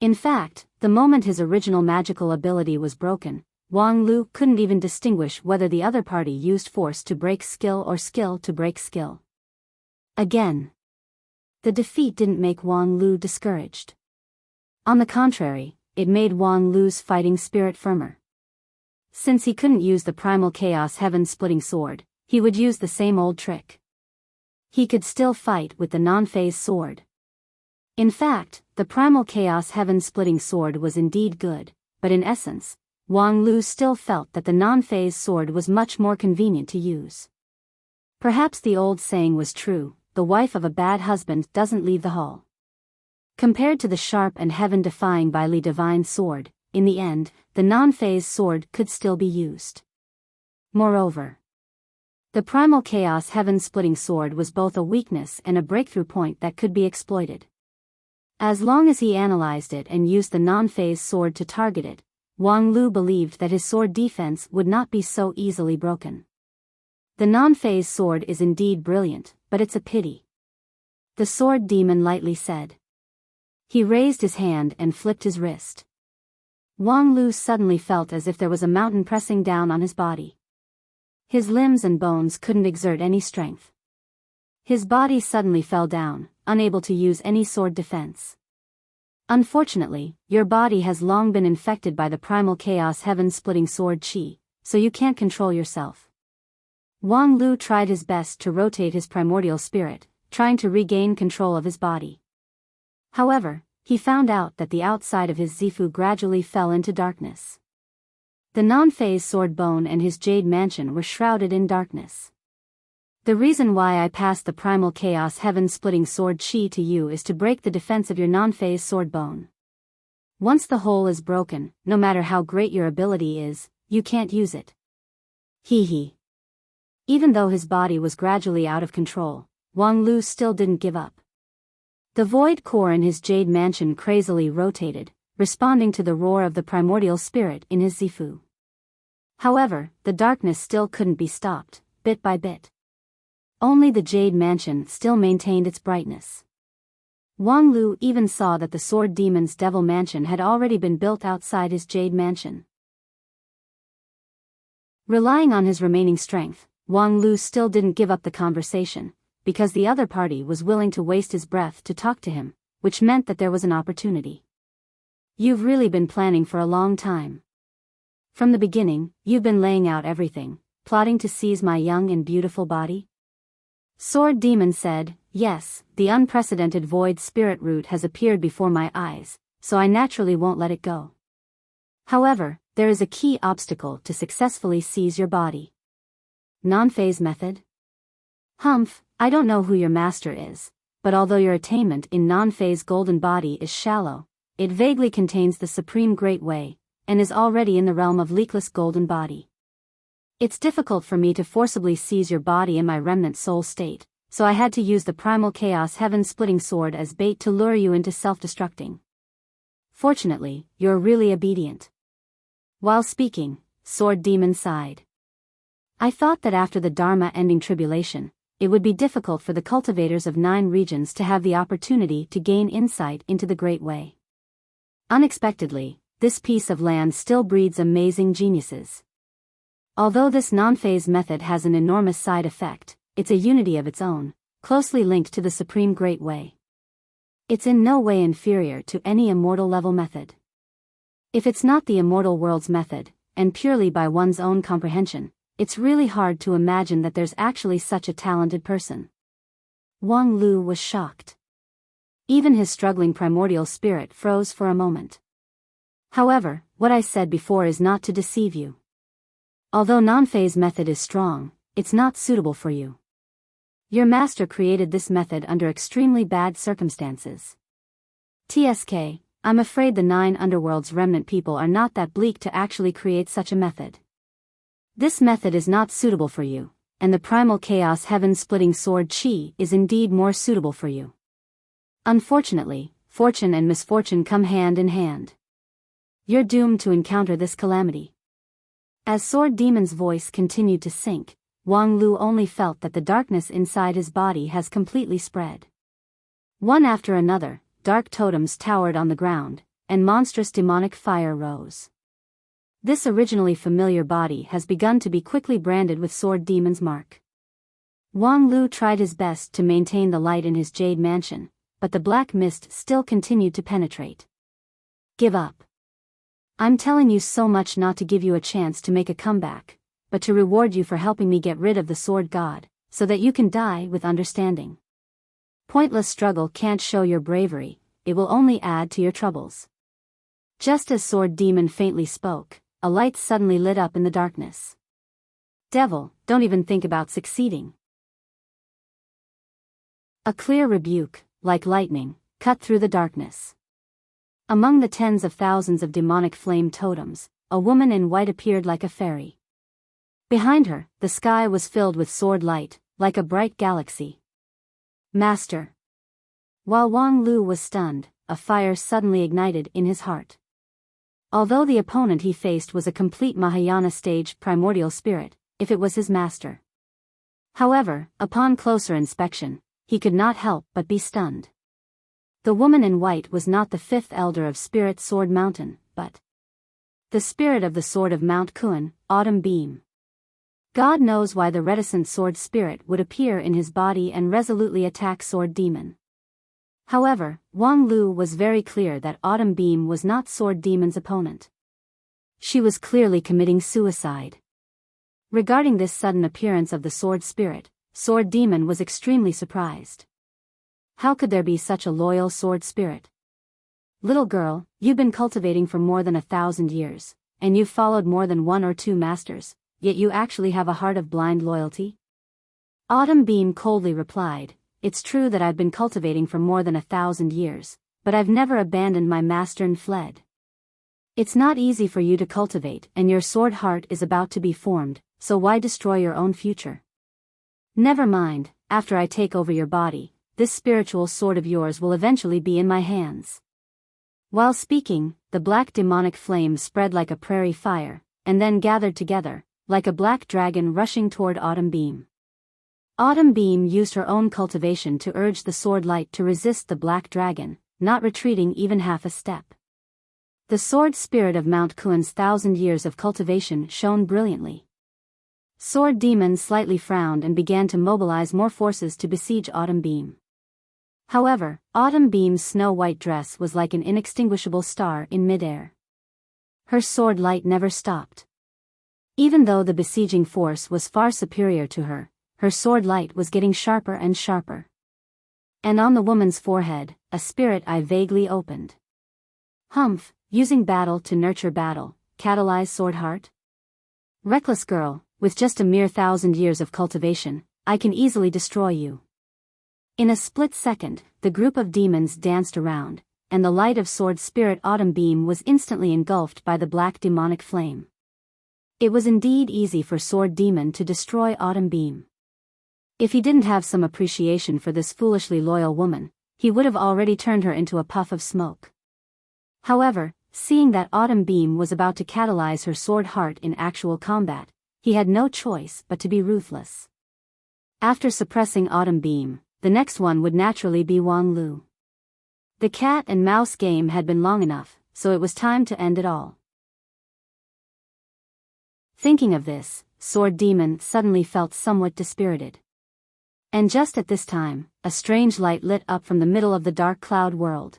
In fact, the moment his original magical ability was broken, Wang Lu couldn't even distinguish whether the other party used force to break skill or skill to break skill. Again, the defeat didn't make Wang Lu discouraged. On the contrary, it made Wang Lu's fighting spirit firmer. Since he couldn't use the primal chaos heaven-splitting sword, he would use the same old trick. He could still fight with the non-phase sword. In fact, the primal chaos heaven-splitting sword was indeed good, but in essence, Wang Lu still felt that the non-phase sword was much more convenient to use. Perhaps the old saying was true, the wife of a bad husband doesn't leave the hall. Compared to the sharp and heaven-defying Biyao divine sword, in the end, the non-phase sword could still be used. Moreover, the primal chaos heaven-splitting sword was both a weakness and a breakthrough point that could be exploited. As long as he analyzed it and used the non-phase sword to target it, Wang Lu believed that his sword defense would not be so easily broken. The non-phase sword is indeed brilliant, but it's a pity, the sword demon lightly said. He raised his hand and flipped his wrist. Wang Lu suddenly felt as if there was a mountain pressing down on his body. His limbs and bones couldn't exert any strength. His body suddenly fell down, unable to use any sword defense. Unfortunately, your body has long been infected by the primal chaos heaven-splitting sword qi, so you can't control yourself. Wang Lu tried his best to rotate his primordial spirit, trying to regain control of his body. However, he found out that the outside of his Zifu gradually fell into darkness. The non-phase sword bone and his jade mansion were shrouded in darkness. The reason why I passed the primal chaos heaven-splitting sword qi to you is to break the defense of your non-phase sword bone. Once the hole is broken, no matter how great your ability is, you can't use it. Hee. Even though his body was gradually out of control, Wang Lu still didn't give up. The void core in his jade mansion crazily rotated, responding to the roar of the primordial spirit in his Zifu. However, the darkness still couldn't be stopped, bit by bit. Only the jade mansion still maintained its brightness. Wang Lu even saw that the sword demon's devil mansion had already been built outside his jade mansion. Relying on his remaining strength, Wang Lu still didn't give up the conversation, because the other party was willing to waste his breath to talk to him, which meant that there was an opportunity. You've really been planning for a long time. From the beginning, you've been laying out everything, plotting to seize my young and beautiful body? Sword Demon said, yes, the unprecedented void spirit root has appeared before my eyes, so I naturally won't let it go. However, there is a key obstacle to successfully seize your body. Non-phase method? Humph, I don't know who your master is, but although your attainment in non-phase golden body is shallow, it vaguely contains the supreme great way, and is already in the realm of leakless golden body. It's difficult for me to forcibly seize your body in my remnant soul state, so I had to use the primal chaos heaven-splitting sword as bait to lure you into self-destructing. Fortunately, you're really obedient. While speaking, Sword Demon sighed. I thought that after the Dharma-ending tribulation, it would be difficult for the cultivators of 9 regions to have the opportunity to gain insight into the Great Way. Unexpectedly, this piece of land still breeds amazing geniuses. Although this non-phase method has an enormous side effect, it's a unity of its own, closely linked to the Supreme Great Way. It's in no way inferior to any immortal level method. If it's not the immortal world's method, and purely by one's own comprehension, it's really hard to imagine that there's actually such a talented person. Wang Lu was shocked. Even his struggling primordial spirit froze for a moment. However, what I said before is not to deceive you. Although non-phase method is strong, it's not suitable for you. Your master created this method under extremely bad circumstances. TSK, I'm afraid the 9 underworld's remnant people are not that bleak to actually create such a method. This method is not suitable for you, and the primal chaos heaven-splitting sword chi is indeed more suitable for you. Unfortunately, fortune and misfortune come hand in hand. You're doomed to encounter this calamity. As Sword Demon's voice continued to sink, Wang Lu only felt that the darkness inside his body has completely spread. One after another, dark totems towered on the ground, and monstrous demonic fire rose. This originally familiar body has begun to be quickly branded with Sword Demon's mark. Wang Lu tried his best to maintain the light in his jade mansion, but the black mist still continued to penetrate. Give up. I'm telling you so much not to give you a chance to make a comeback, but to reward you for helping me get rid of the sword god, so that you can die with understanding. Pointless struggle can't show your bravery, it will only add to your troubles. Just as Sword Demon faintly spoke, a light suddenly lit up in the darkness. Devil, don't even think about succeeding. A clear rebuke, like lightning, cut through the darkness. Among the tens of thousands of demonic flame totems, a woman in white appeared like a fairy. Behind her, the sky was filled with sword light, like a bright galaxy. Master. While Wang Lu was stunned, a fire suddenly ignited in his heart. Although the opponent he faced was a complete Mahayana stage primordial spirit, if it was his master. However, upon closer inspection, he could not help but be stunned. The woman in white was not the 5th elder of Spirit Sword Mountain, but the spirit of the sword of Mount Kuan, Autumn Beam. God knows why the reticent sword spirit would appear in his body and resolutely attack Sword Demon. However, Wang Lu was very clear that Autumn Beam was not Sword Demon's opponent. She was clearly committing suicide. Regarding this sudden appearance of the sword spirit, Sword Demon was extremely surprised. How could there be such a loyal sword spirit? Little girl, you've been cultivating for more than 1,000 years, and you've followed more than 1 or 2 masters, yet you actually have a heart of blind loyalty? Autumn Beam coldly replied, it's true that I've been cultivating for more than 1,000 years, but I've never abandoned my master and fled. It's not easy for you to cultivate, and your sword heart is about to be formed, so why destroy your own future? Never mind, after I take over your body, this spiritual sword of yours will eventually be in my hands. While speaking, the black demonic flame spread like a prairie fire, and then gathered together, like a black dragon rushing toward Autumn Beam. Autumn Beam used her own cultivation to urge the sword light to resist the black dragon, not retreating even half a step. The sword spirit of Mount Kuan's 1,000 years of cultivation shone brilliantly. Sword Demon slightly frowned and began to mobilize more forces to besiege Autumn Beam. However, Autumn Beam's snow-white dress was like an inextinguishable star in midair. Her sword light never stopped. Even though the besieging force was far superior to her, her sword light was getting sharper and sharper. And on the woman's forehead, a spirit eye vaguely opened. Humph, using battle to nurture battle, catalyze sword heart? Reckless girl, with just a mere 1,000 years of cultivation, I can easily destroy you. In a split second, the group of demons danced around, and the light of sword spirit Autumn Beam was instantly engulfed by the black demonic flame. It was indeed easy for Sword Demon to destroy Autumn Beam. If he didn't have some appreciation for this foolishly loyal woman, he would have already turned her into a puff of smoke. However, seeing that Autumn Beam was about to catalyze her sword heart in actual combat, he had no choice but to be ruthless. After suppressing Autumn Beam, the next one would naturally be Wang Lu. The cat and mouse game had been long enough, so it was time to end it all. Thinking of this, Sword Demon suddenly felt somewhat dispirited. And just at this time, a strange light lit up from the middle of the dark cloud world.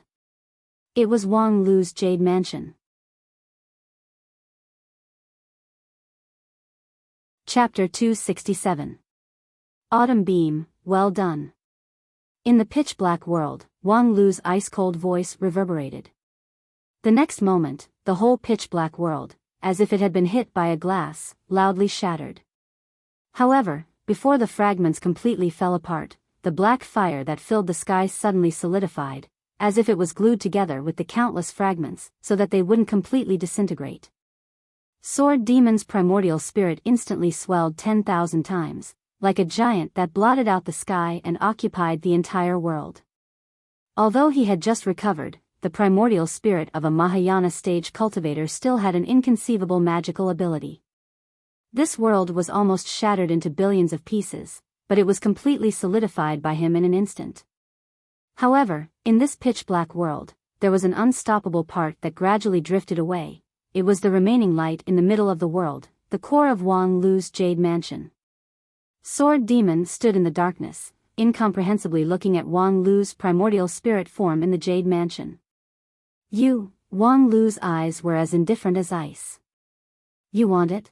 It was Wang Lu's Jade Mansion. Chapter 267. Autumn Beam, well done. In the pitch-black world, Wang Lu's ice-cold voice reverberated. The next moment, the whole pitch-black world, as if it had been hit by a glass, loudly shattered. However, before the fragments completely fell apart, the black fire that filled the sky suddenly solidified, as if it was glued together with the countless fragments, so that they wouldn't completely disintegrate. Sword Demon's primordial spirit instantly swelled 10,000 times, like a giant that blotted out the sky and occupied the entire world. Although he had just recovered, the primordial spirit of a Mahayana stage cultivator still had an inconceivable magical ability. This world was almost shattered into billions of pieces, but it was completely solidified by him in an instant. However, in this pitch-black world, there was an unstoppable part that gradually drifted away. It was the remaining light in the middle of the world, the core of Wang Lu's Jade Mansion. Sword Demon stood in the darkness, incomprehensibly looking at Wang Lu's primordial spirit form in the Jade Mansion. Wang Lu's eyes were as indifferent as ice. You want it?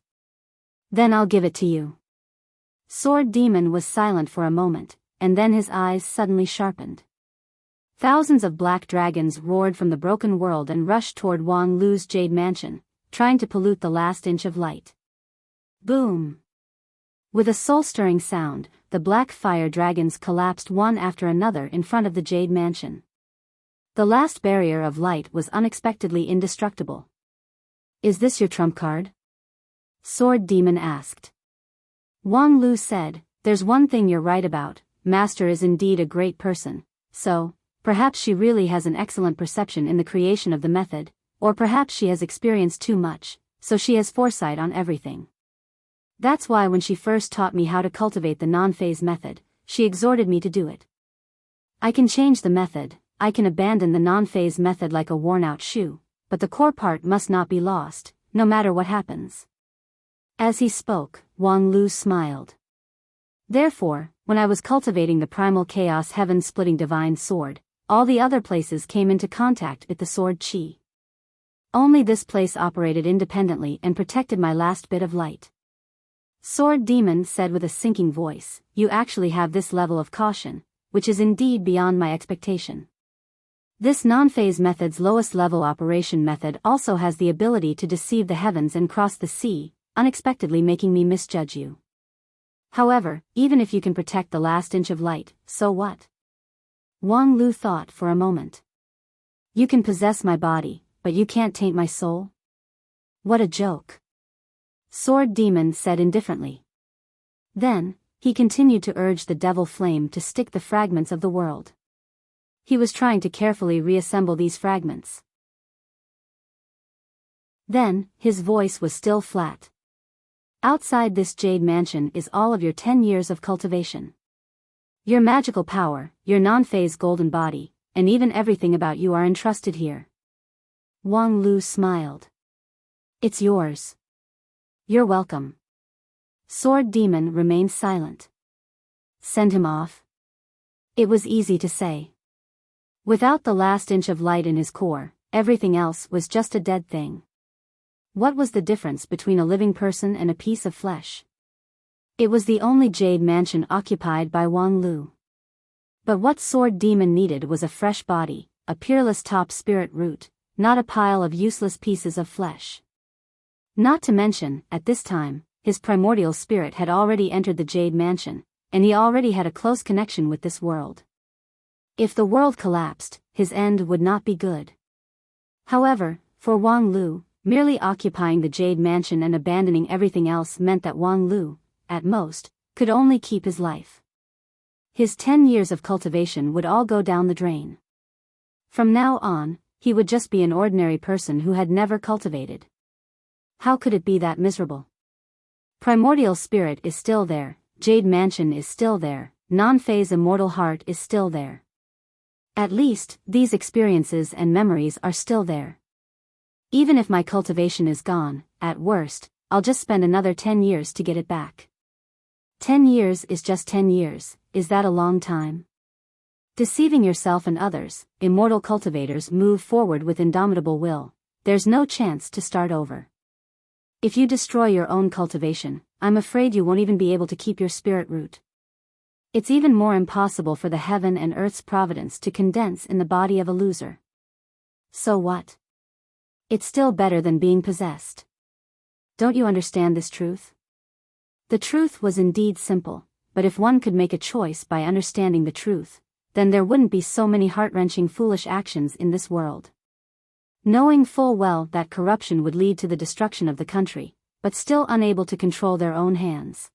Then I'll give it to you. Sword Demon was silent for a moment, and then his eyes suddenly sharpened. Thousands of black dragons roared from the broken world and rushed toward Wang Lu's Jade Mansion, trying to pollute the last inch of light. Boom! With a soul-stirring sound, the black fire dragons collapsed one after another in front of the Jade Mansion. The last barrier of light was unexpectedly indestructible. Is this your trump card? Sword Demon asked. Wang Lu said, there's one thing you're right about, Master is indeed a great person, so, perhaps she really has an excellent perception in the creation of the method, or perhaps she has experienced too much, so she has foresight on everything. That's why when she first taught me how to cultivate the non-phase method, she exhorted me to do it. I can change the method, I can abandon the non-phase method like a worn-out shoe, but the core part must not be lost, no matter what happens. As he spoke, Wang Lu smiled. Therefore, when I was cultivating the primal chaos heaven-splitting divine sword, all the other places came into contact with the sword chi. Only this place operated independently and protected my last bit of light. Sword Demon said with a sinking voice, you actually have this level of caution, which is indeed beyond my expectation. This non-phase method's lowest level operation method also has the ability to deceive the heavens and cross the sea, unexpectedly making me misjudge you. However, even if you can protect the last inch of light, so what? Wang Lu thought for a moment. You can possess my body, but you can't taint my soul? What a joke. Sword Demon said indifferently. Then, he continued to urge the devil flame to stick the fragments of the world. He was trying to carefully reassemble these fragments. Then, his voice was still flat. Outside this Jade Mansion is all of your 10 years of cultivation. Your magical power, your non-phase golden body, and even everything about you are entrusted here. Wang Lu smiled. It's yours. You're welcome. Sword Demon remained silent. Send him off? It was easy to say. Without the last inch of light in his core, everything else was just a dead thing. What was the difference between a living person and a piece of flesh? It was the only jade mansion occupied by Wang Lu. But what Sword Demon needed was a fresh body, a peerless top spirit root, not a pile of useless pieces of flesh. Not to mention, at this time, his primordial spirit had already entered the Jade Mansion, and he already had a close connection with this world. If the world collapsed, his end would not be good. However, for Wang Lu, merely occupying the Jade Mansion and abandoning everything else meant that Wang Lu, at most, could only keep his life. His 10 years of cultivation would all go down the drain. From now on, he would just be an ordinary person who had never cultivated. How could it be that miserable? Primordial spirit is still there, Jade Mansion is still there, non-phase immortal heart is still there. At least, these experiences and memories are still there. Even if my cultivation is gone, at worst, I'll just spend another 10 years to get it back. 10 years is just 10 years, is that a long time? Deceiving yourself and others, immortal cultivators move forward with indomitable will. There's no chance to start over. If you destroy your own cultivation, I'm afraid you won't even be able to keep your spirit root. It's even more impossible for the heaven and earth's providence to condense in the body of a loser. So what? It's still better than being possessed. Don't you understand this truth? The truth was indeed simple, but if one could make a choice by understanding the truth, then there wouldn't be so many heart-wrenching foolish actions in this world. Knowing full well that corruption would lead to the destruction of the country, but still unable to control their own hands.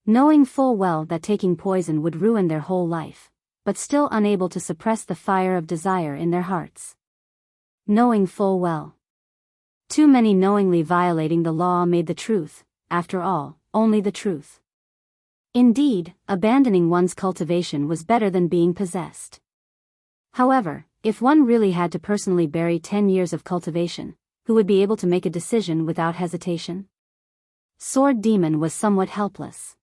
Knowing full well that taking poison would ruin their whole life, but still unable to suppress the fire of desire in their hearts. Knowing full well. Too many knowingly violating the law made the truth, after all, only the truth. Indeed, abandoning one's cultivation was better than being possessed. However, if one really had to personally bury 10 years of cultivation, who would be able to make a decision without hesitation? Sword Demon was somewhat helpless.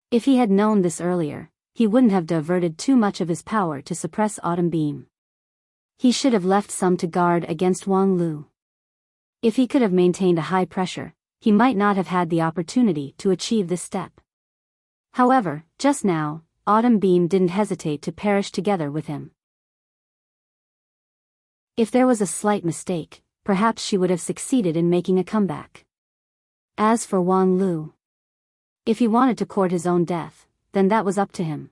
If he had known this earlier, he wouldn't have diverted too much of his power to suppress Autumn Beam. He should have left some to guard against Wang Lu. If he could have maintained a high pressure, he might not have had the opportunity to achieve this step. However, just now, Autumn Beam didn't hesitate to perish together with him. If there was a slight mistake, perhaps she would have succeeded in making a comeback. As for Wang Lu, if he wanted to court his own death, then that was up to him.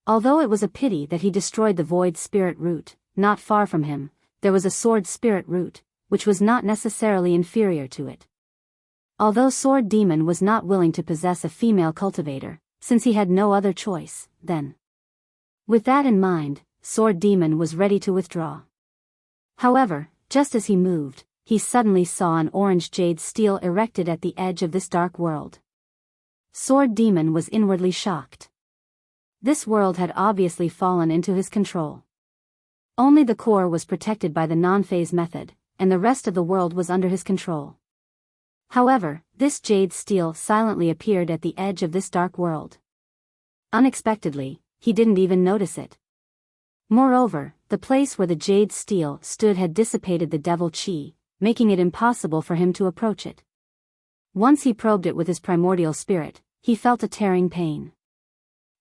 Although it was a pity that he destroyed the Void Spirit Root, not far from him, there was a Sword Spirit Root, which was not necessarily inferior to it. Although Sword Demon was not willing to possess a female cultivator, since he had no other choice, then. With that in mind, Sword Demon was ready to withdraw. However, just as he moved, he suddenly saw an orange jade stele erected at the edge of this dark world. Sword Demon was inwardly shocked. This world had obviously fallen into his control. Only the core was protected by the non-phase method, and the rest of the world was under his control. However, this jade stele silently appeared at the edge of this dark world. Unexpectedly, he didn't even notice it. Moreover, the place where the jade stele stood had dissipated the devil chi, making it impossible for him to approach it. Once he probed it with his primordial spirit, he felt a tearing pain.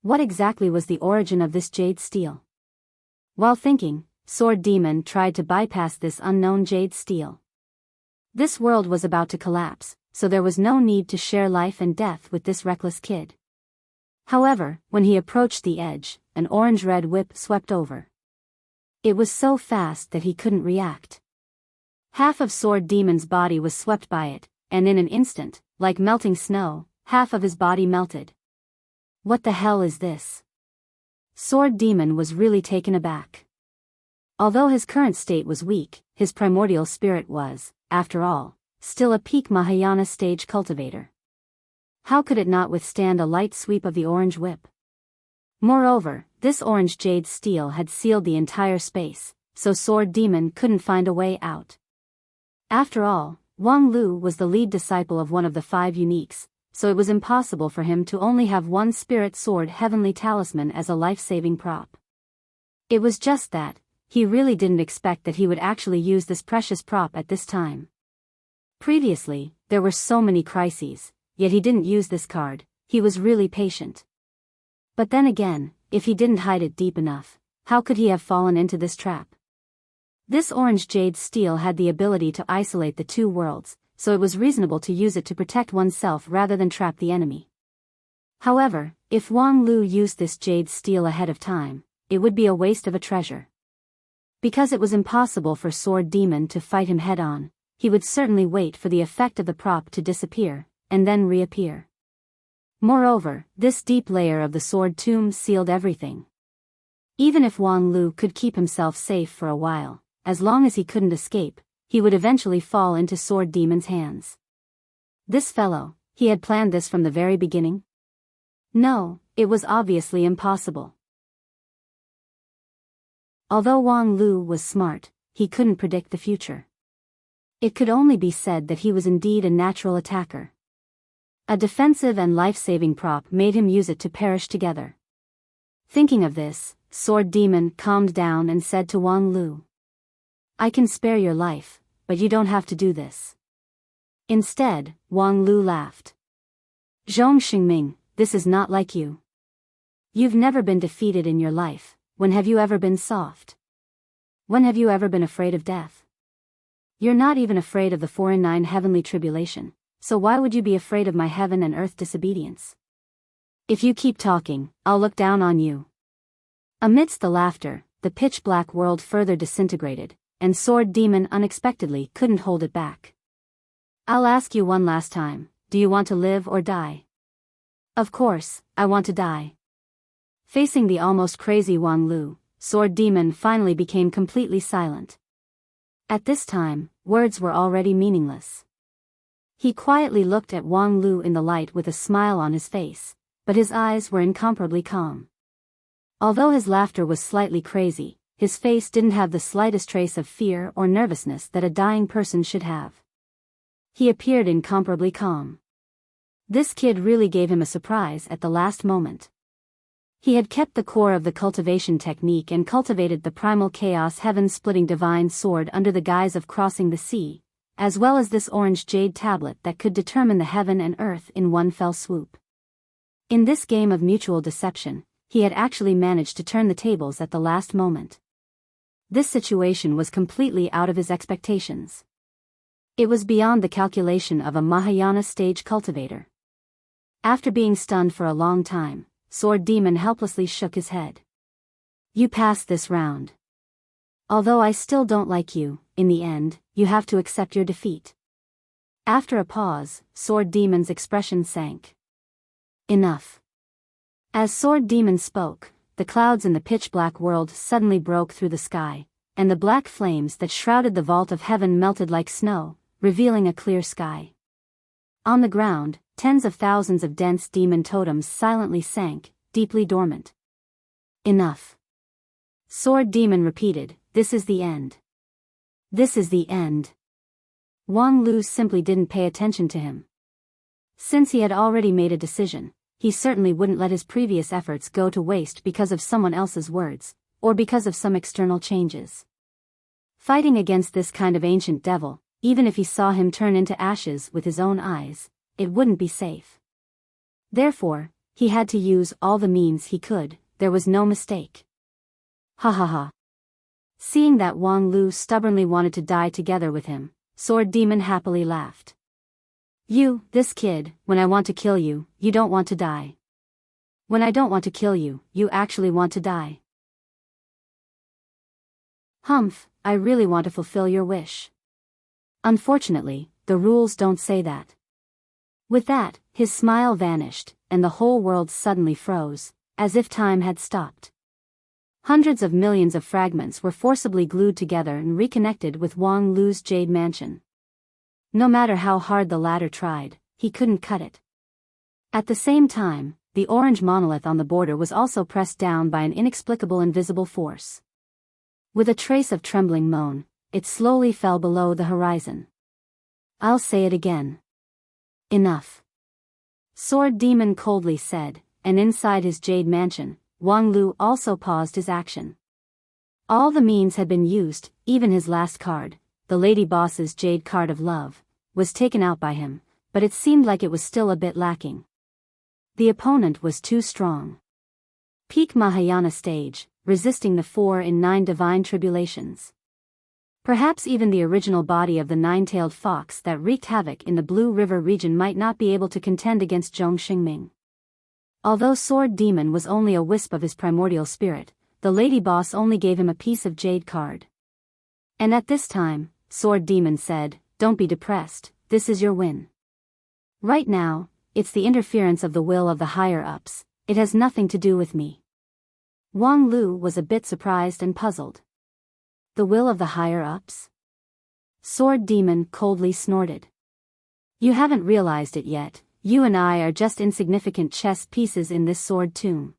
What exactly was the origin of this jade stele? While thinking, Sword Demon tried to bypass this unknown jade stele. This world was about to collapse, so there was no need to share life and death with this reckless kid. However, when he approached the edge, an orange-red whip swept over. It was so fast that he couldn't react. Half of Sword Demon's body was swept by it, and in an instant, like melting snow, half of his body melted. What the hell is this? Sword Demon was really taken aback. Although his current state was weak, his primordial spirit was, after all, still a peak Mahayana stage cultivator. How could it not withstand a light sweep of the orange whip? Moreover, this orange jade stele had sealed the entire space, so Sword Demon couldn't find a way out. After all, Wang Lu was the lead disciple of one of the 5 uniques, so it was impossible for him to only have one spirit sword heavenly talisman as a life-saving prop. It was just that, he really didn't expect that he would actually use this precious prop at this time. Previously, there were so many crises, yet he didn't use this card. He was really patient. But then again, if he didn't hide it deep enough, how could he have fallen into this trap? This orange jade steel had the ability to isolate the two worlds, so it was reasonable to use it to protect oneself rather than trap the enemy. However, if Wang Lu used this jade steel ahead of time, it would be a waste of a treasure. Because it was impossible for Sword Demon to fight him head-on, he would certainly wait for the effect of the prop to disappear, and then reappear. Moreover, this deep layer of the sword tomb sealed everything. Even if Wang Lu could keep himself safe for a while, as long as he couldn't escape, he would eventually fall into Sword Demon's hands. This fellow, he had planned this from the very beginning? No, it was obviously impossible. Although Wang Lu was smart, he couldn't predict the future. It could only be said that he was indeed a natural attacker. A defensive and life-saving prop made him use it to perish together. Thinking of this, Sword Demon calmed down and said to Wang Lu, "I can spare your life, but you don't have to do this." Instead, Wang Lu laughed. "Zhong Xingming, this is not like you. You've never been defeated in your life. When have you ever been soft? When have you ever been afraid of death? You're not even afraid of the 4 and 9 heavenly tribulation. So why would you be afraid of my heaven and earth disobedience? If you keep talking, I'll look down on you." Amidst the laughter, the pitch-black world further disintegrated, and Sword Demon unexpectedly couldn't hold it back. "I'll ask you one last time, do you want to live or die?" "Of course, I want to die." Facing the almost crazy Wang Lu, Sword Demon finally became completely silent. At this time, words were already meaningless. He quietly looked at Wang Lu in the light with a smile on his face, but his eyes were incomparably calm. Although his laughter was slightly crazy, his face didn't have the slightest trace of fear or nervousness that a dying person should have. He appeared incomparably calm. This kid really gave him a surprise at the last moment. He had kept the core of the cultivation technique and cultivated the primal chaos heaven-splitting divine sword under the guise of crossing the sea, as well as this orange jade tablet that could determine the heaven and earth in one fell swoop. In this game of mutual deception, he had actually managed to turn the tables at the last moment. This situation was completely out of his expectations. It was beyond the calculation of a Mahayana stage cultivator. After being stunned for a long time, Sword Demon helplessly shook his head. "You passed this round. Although I still don't like you, in the end, you have to accept your defeat." After a pause, Sword Demon's expression sank. "Enough." As Sword Demon spoke, the clouds in the pitch-black world suddenly broke through the sky, and the black flames that shrouded the vault of heaven melted like snow, revealing a clear sky. On the ground, tens of thousands of dense demon totems silently sank, deeply dormant. "Enough." Sword Demon repeated, "This is the end. This is the end." Wang Lu simply didn't pay attention to him. Since he had already made a decision, he certainly wouldn't let his previous efforts go to waste because of someone else's words, or because of some external changes. Fighting against this kind of ancient devil, even if he saw him turn into ashes with his own eyes, it wouldn't be safe. Therefore, he had to use all the means he could. There was no mistake. Ha ha ha. Seeing that Wang Lu stubbornly wanted to die together with him, Sword Demon happily laughed. "You, this kid, when I want to kill you, you don't want to die. When I don't want to kill you, you actually want to die. Humph, I really want to fulfill your wish. Unfortunately, the rules don't say that." With that, his smile vanished, and the whole world suddenly froze, as if time had stopped. Hundreds of millions of fragments were forcibly glued together and reconnected with Wang Lu's jade mansion. No matter how hard the latter tried, he couldn't cut it. At the same time, the orange monolith on the border was also pressed down by an inexplicable invisible force. With a trace of trembling moan, it slowly fell below the horizon. "I'll say it again. Enough." Sword Demon coldly said, and inside his jade mansion, Wang Lu also paused his action. All the means had been used, even his last card, the lady boss's jade card of love, was taken out by him, but it seemed like it was still a bit lacking. The opponent was too strong. Peak Mahayana stage, resisting the 4 in 9 divine tribulations. Perhaps even the original body of the nine-tailed fox that wreaked havoc in the Blue River region might not be able to contend against Zhong Xingming. Although Sword Demon was only a wisp of his primordial spirit, the lady boss only gave him a piece of jade card. And at this time, Sword Demon said, "Don't be depressed, this is your win. Right now, it's the interference of the will of the higher-ups, it has nothing to do with me." Wang Lu was a bit surprised and puzzled. The will of the higher-ups? Sword Demon coldly snorted. "You haven't realized it yet, you and I are just insignificant chess pieces in this sword tomb."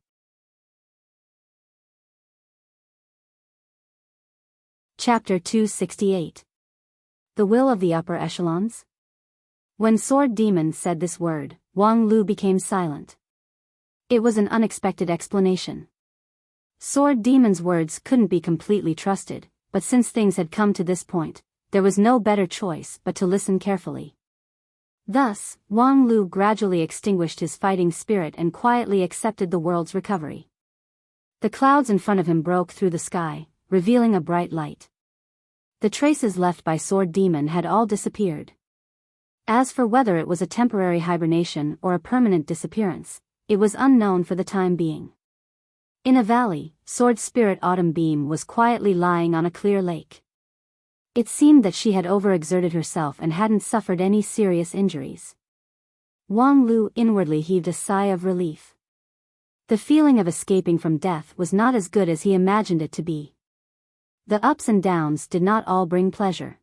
Chapter 268. The Will of the Upper Echelons? When Sword Demon said this word, Wang Lu became silent. It was an unexpected explanation. Sword Demon's words couldn't be completely trusted, but since things had come to this point, there was no better choice but to listen carefully. Thus, Wang Lu gradually extinguished his fighting spirit and quietly accepted the world's recovery. The clouds in front of him broke through the sky, revealing a bright light. The traces left by Sword Demon had all disappeared. As for whether it was a temporary hibernation or a permanent disappearance, it was unknown for the time being. In a valley, Sword Spirit Autumn Beam was quietly lying on a clear lake. It seemed that she had overexerted herself and hadn't suffered any serious injuries. Wang Lu inwardly heaved a sigh of relief. The feeling of escaping from death was not as good as he imagined it to be. The ups and downs did not all bring pleasure.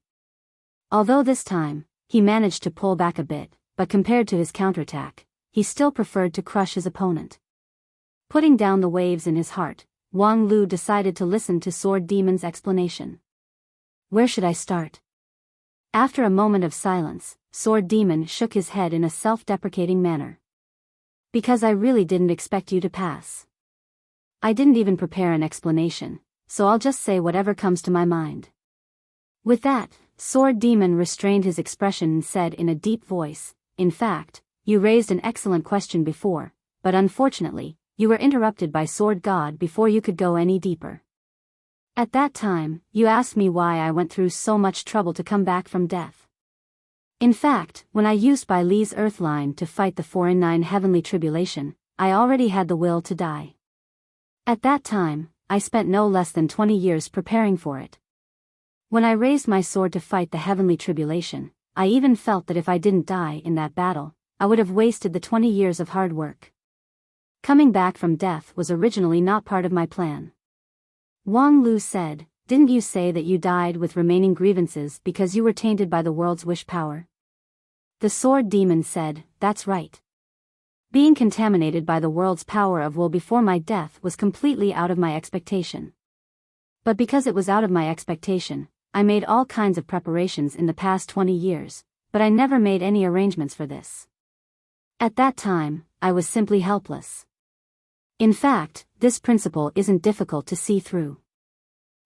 Although this time, he managed to pull back a bit, but compared to his counterattack, he still preferred to crush his opponent. Putting down the waves in his heart, Wang Lu decided to listen to Sword Demon's explanation. "Where should I start?" After a moment of silence, Sword Demon shook his head in a self-deprecating manner. "Because I really didn't expect you to pass. I didn't even prepare an explanation, so I'll just say whatever comes to my mind." With that, Sword Demon restrained his expression and said in a deep voice, "In fact, you raised an excellent question before, but unfortunately, you were interrupted by Sword God before you could go any deeper. At that time, you asked me why I went through so much trouble to come back from death. In fact, when I used Bai Li's Earthline to fight the 4 in 9 heavenly tribulation, I already had the will to die. At that time, I spent no less than 20 years preparing for it. When I raised my sword to fight the heavenly tribulation, I even felt that if I didn't die in that battle, I would have wasted the 20 years of hard work. Coming back from death was originally not part of my plan." Wang Lu said, "Didn't you say that you died with remaining grievances because you were tainted by the world's wish power?" The Sword Demon said, "That's right. Being contaminated by the world's power of will before my death was completely out of my expectation. But because it was out of my expectation, I made all kinds of preparations in the past 20 years, but I never made any arrangements for this. At that time, I was simply helpless. In fact, this principle isn't difficult to see through.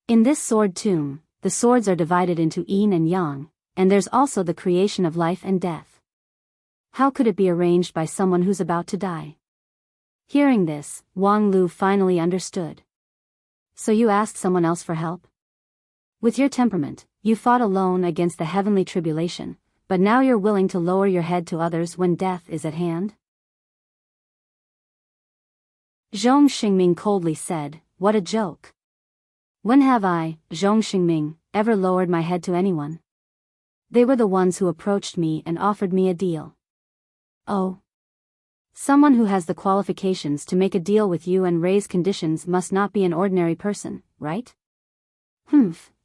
In this sword tomb, the swords are divided into yin and yang, and there's also the creation of life and death. How could it be arranged by someone who's about to die?" Hearing this, Wang Lu finally understood. "So you asked someone else for help? With your temperament, you fought alone against the heavenly tribulation, but now you're willing to lower your head to others when death is at hand?" Zhong Xingming coldly said, "What a joke. When have I, Zhong Xingming, ever lowered my head to anyone? They were the ones who approached me and offered me a deal." "Oh. Someone who has the qualifications to make a deal with you and raise conditions must not be an ordinary person, right?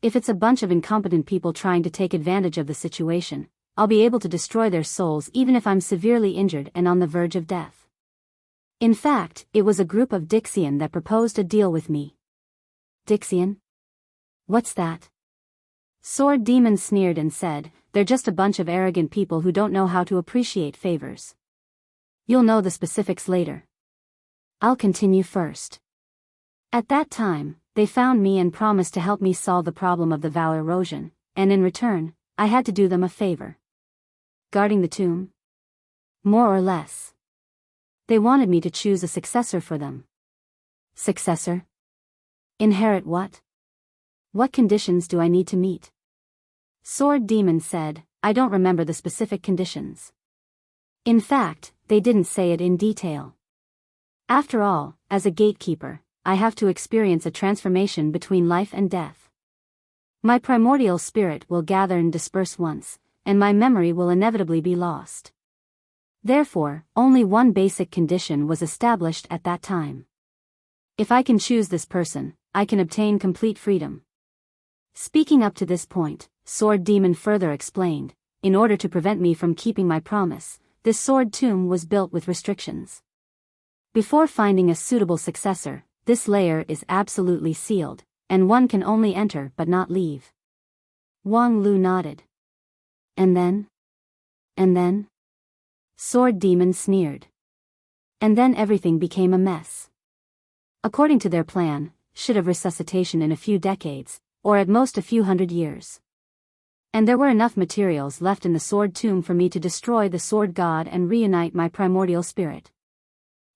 If it's a bunch of incompetent people trying to take advantage of the situation, I'll be able to destroy their souls even if I'm severely injured and on the verge of death. In fact, it was a group of Dixian that proposed a deal with me." "Dixian? What's that?" Sword Demon sneered and said, "They're just a bunch of arrogant people who don't know how to appreciate favors. You'll know the specifics later. I'll continue first. At that time, they found me and promised to help me solve the problem of the vow erosion, and in return, I had to do them a favor. Guarding the tomb? More or less. They wanted me to choose a successor for them. Successor? Inherit what? What conditions do I need to meet? Sword Demon said, I don't remember the specific conditions. In fact, they didn't say it in detail. After all, as a gatekeeper, I have to experience a transformation between life and death. My primordial spirit will gather and disperse once, and my memory will inevitably be lost. Therefore, only one basic condition was established at that time. If I can choose this person, I can obtain complete freedom. Speaking up to this point, Sword Demon further explained, in order to prevent me from keeping my promise, this sword tomb was built with restrictions. Before finding a suitable successor, this layer is absolutely sealed, and one can only enter but not leave. Wang Lu nodded. And then? And then? Sword Demon sneered. And then everything became a mess. According to their plan, should have resuscitation in a few decades, or at most a few hundred years. And there were enough materials left in the sword tomb for me to destroy the sword god and reunite my primordial spirit.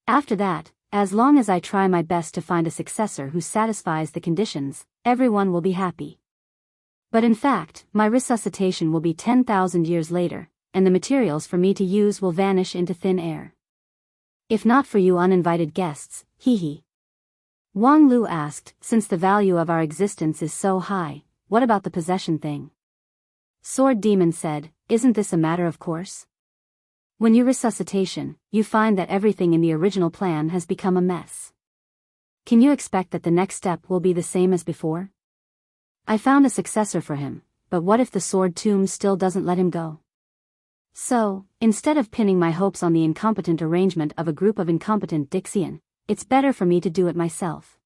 After that, as long as I try my best to find a successor who satisfies the conditions, everyone will be happy. But in fact, my resuscitation will be 10,000 years later, and the materials for me to use will vanish into thin air. If not for you uninvited guests, hee. Wang Lu asked, since the value of our existence is so high, what about the possession thing? Sword Demon said, isn't this a matter of course? When you resuscitation, you find that everything in the original plan has become a mess. Can you expect that the next step will be the same as before? I found a successor for him, but what if the sword tomb still doesn't let him go? So, instead of pinning my hopes on the incompetent arrangement of a group of incompetent Dixian, it's better for me to do it myself.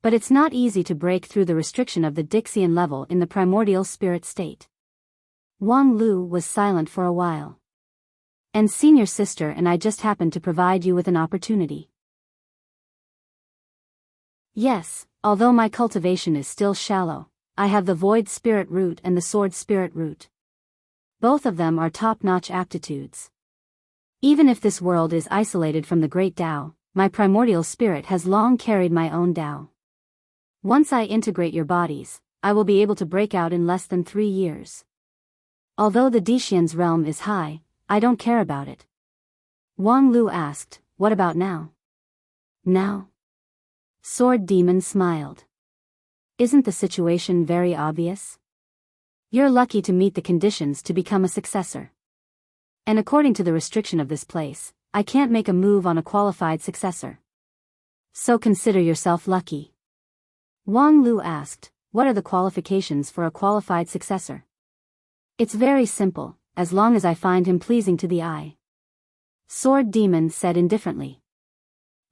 But it's not easy to break through the restriction of the Dixian level in the primordial spirit state. Wang Lu was silent for a while. And senior sister and I just happened to provide you with an opportunity. Yes, although my cultivation is still shallow, I have the void spirit root and the sword spirit root. Both of them are top-notch aptitudes. Even if this world is isolated from the great Tao, my primordial spirit has long carried my own Tao. Once I integrate your bodies, I will be able to break out in less than 3 years. Although the Dixian's realm is high, I don't care about it. Wang Lu asked, what about now? Now? Sword Demon smiled. Isn't the situation very obvious? You're lucky to meet the conditions to become a successor. And according to the restriction of this place, I can't make a move on a qualified successor. So consider yourself lucky. Wang Lu asked, what are the qualifications for a qualified successor? It's very simple, as long as I find him pleasing to the eye. Sword Demon said indifferently.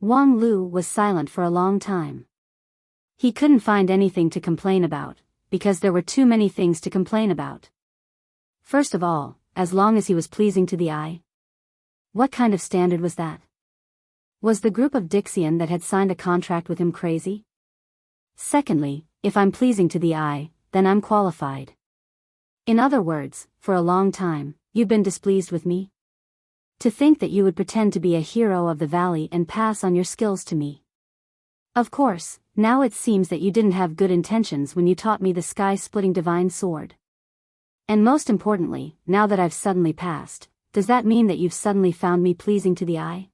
Wang Lu was silent for a long time. He couldn't find anything to complain about, because there were too many things to complain about. First of all, as long as he was pleasing to the eye. What kind of standard was that? Was the group of Dixian that had signed a contract with him crazy? Secondly, if I'm pleasing to the eye, then I'm qualified. In other words, for a long time, you've been displeased with me? To think that you would pretend to be a hero of the valley and pass on your skills to me. Of course, now it seems that you didn't have good intentions when you taught me the sky-splitting divine sword. And most importantly, now that I've suddenly passed, does that mean that you've suddenly found me pleasing to the eye?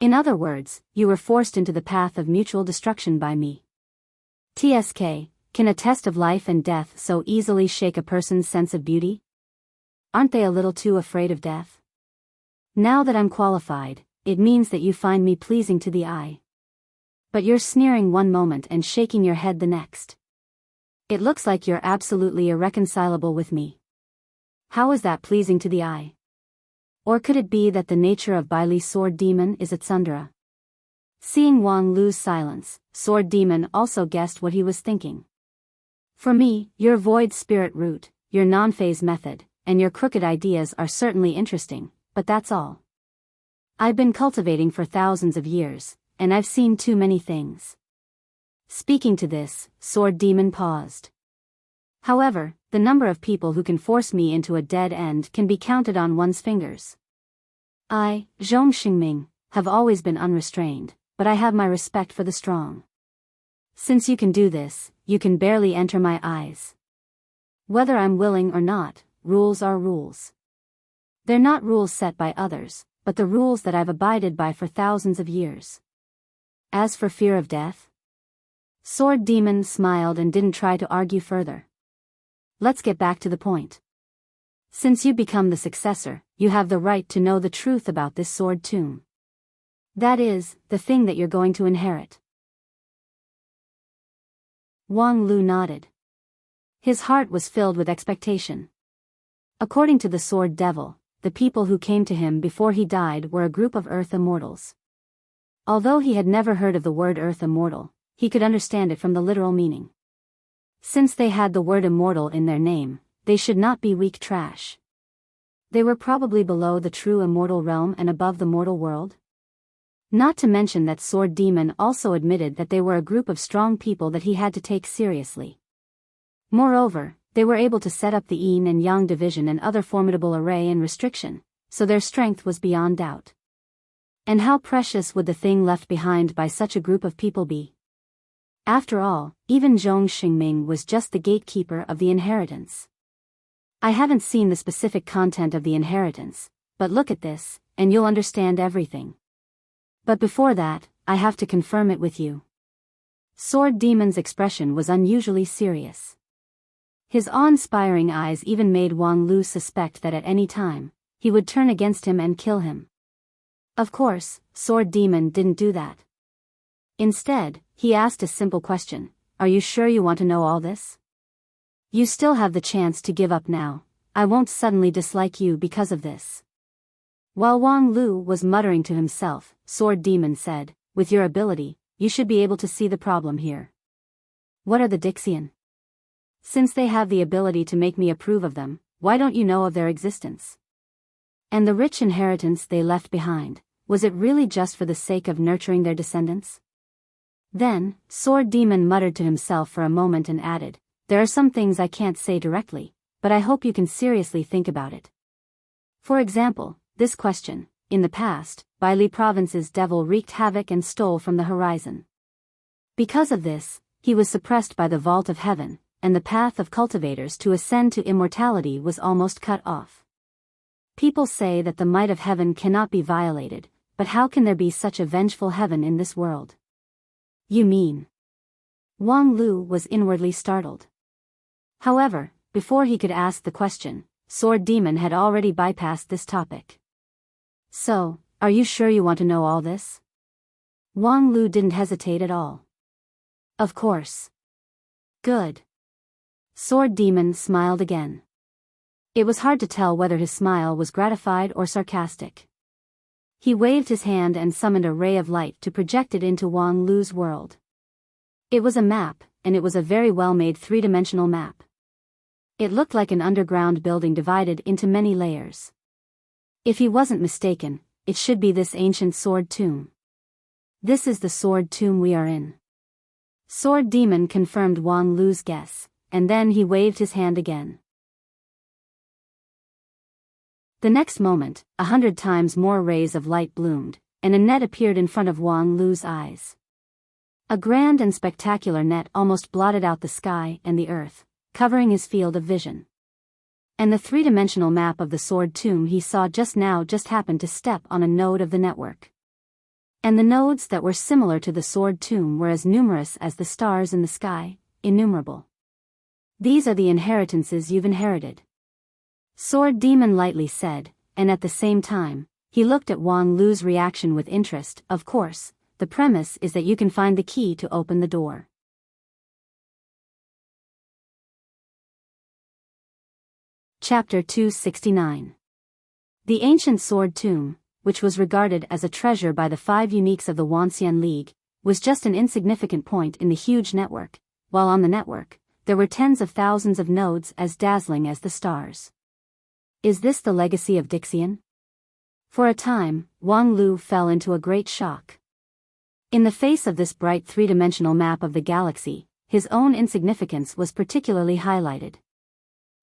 In other words, you were forced into the path of mutual destruction by me. TSK, can a test of life and death so easily shake a person's sense of beauty? Aren't they a little too afraid of death? Now that I'm qualified, it means that you find me pleasing to the eye. But you're sneering one moment and shaking your head the next. It looks like you're absolutely irreconcilable with me. How is that pleasing to the eye? Or could it be that the nature of Biyao Sword Demon is a tsundere? Seeing Wang Lu's silence, Sword Demon also guessed what he was thinking. For me, your void spirit root, your non-phase method, and your crooked ideas are certainly interesting, but that's all. I've been cultivating for thousands of years, and I've seen too many things. Speaking to this, Sword Demon paused. However, the number of people who can force me into a dead end can be counted on one's fingers. I, Zhong Xingming, have always been unrestrained, but I have my respect for the strong. Since you can do this, you can barely enter my eyes. Whether I'm willing or not, rules are rules. They're not rules set by others, but the rules that I've abided by for thousands of years. As for fear of death? Sword Demon smiled and didn't try to argue further. Let's get back to the point. Since you become the successor, you have the right to know the truth about this sword tomb. That is, the thing that you're going to inherit. Wang Lu nodded. His heart was filled with expectation. According to the Sword Devil, the people who came to him before he died were a group of Earth Immortals. Although he had never heard of the word Earth Immortal, he could understand it from the literal meaning. Since they had the word immortal in their name, they should not be weak trash. They were probably below the true immortal realm and above the mortal world. Not to mention that Sword Demon also admitted that they were a group of strong people that he had to take seriously. Moreover, they were able to set up the Yin and Yang division and other formidable array and restriction, so their strength was beyond doubt. And how precious would the thing left behind by such a group of people be? After all, even Zhong Xingming was just the gatekeeper of the inheritance. I haven't seen the specific content of the inheritance, but look at this, and you'll understand everything. But before that, I have to confirm it with you. Sword Demon's expression was unusually serious. His awe-inspiring eyes even made Wang Lu suspect that at any time, he would turn against him and kill him. Of course, Sword Demon didn't do that. Instead, he asked a simple question: are you sure you want to know all this? You still have the chance to give up now. I won't suddenly dislike you because of this. While Wang Lu was muttering to himself, Sword Demon said, with your ability, you should be able to see the problem here. What are the Dixian? Since they have the ability to make me approve of them, why don't you know of their existence? And the rich inheritance they left behind, was it really just for the sake of nurturing their descendants? Then, Sword Demon muttered to himself for a moment and added, there are some things I can't say directly, but I hope you can seriously think about it. For example, this question: in the past, Biyao province's devil wreaked havoc and stole from the horizon. Because of this, he was suppressed by the vault of heaven, and the path of cultivators to ascend to immortality was almost cut off. People say that the might of heaven cannot be violated, but how can there be such a vengeful heaven in this world? You mean? Wang Lu was inwardly startled. However, before he could ask the question, Sword Demon had already bypassed this topic. So, are you sure you want to know all this? Wang Lu didn't hesitate at all. Of course. Good. Sword Demon smiled again. It was hard to tell whether his smile was gratified or sarcastic. He waved his hand and summoned a ray of light to project it into Wang Lu's world. It was a map, and it was a very well-made three-dimensional map. It looked like an underground building divided into many layers. If he wasn't mistaken, it should be this ancient sword tomb. This is the sword tomb we are in. Sword Demon confirmed Wang Lu's guess, and then he waved his hand again. The next moment, 100 times more rays of light bloomed, and a net appeared in front of Wang Lu's eyes. A grand and spectacular net almost blotted out the sky and the earth, covering his field of vision. And the three-dimensional map of the sword tomb he saw just now just happened to step on a node of the network. And the nodes that were similar to the sword tomb were as numerous as the stars in the sky, innumerable. These are the inheritances you've inherited. Sword Demon lightly said, and at the same time, he looked at Wang Lu's reaction with interest. Of course, the premise is that you can find the key to open the door. Chapter 269. The ancient sword tomb, which was regarded as a treasure by the 5 uniques of the Wanxian League, was just an insignificant point in the huge network, while on the network, there were tens of thousands of nodes as dazzling as the stars. Is this the legacy of Dixian? For a time, Wang Lu fell into a great shock. In the face of this bright three-dimensional map of the galaxy, his own insignificance was particularly highlighted.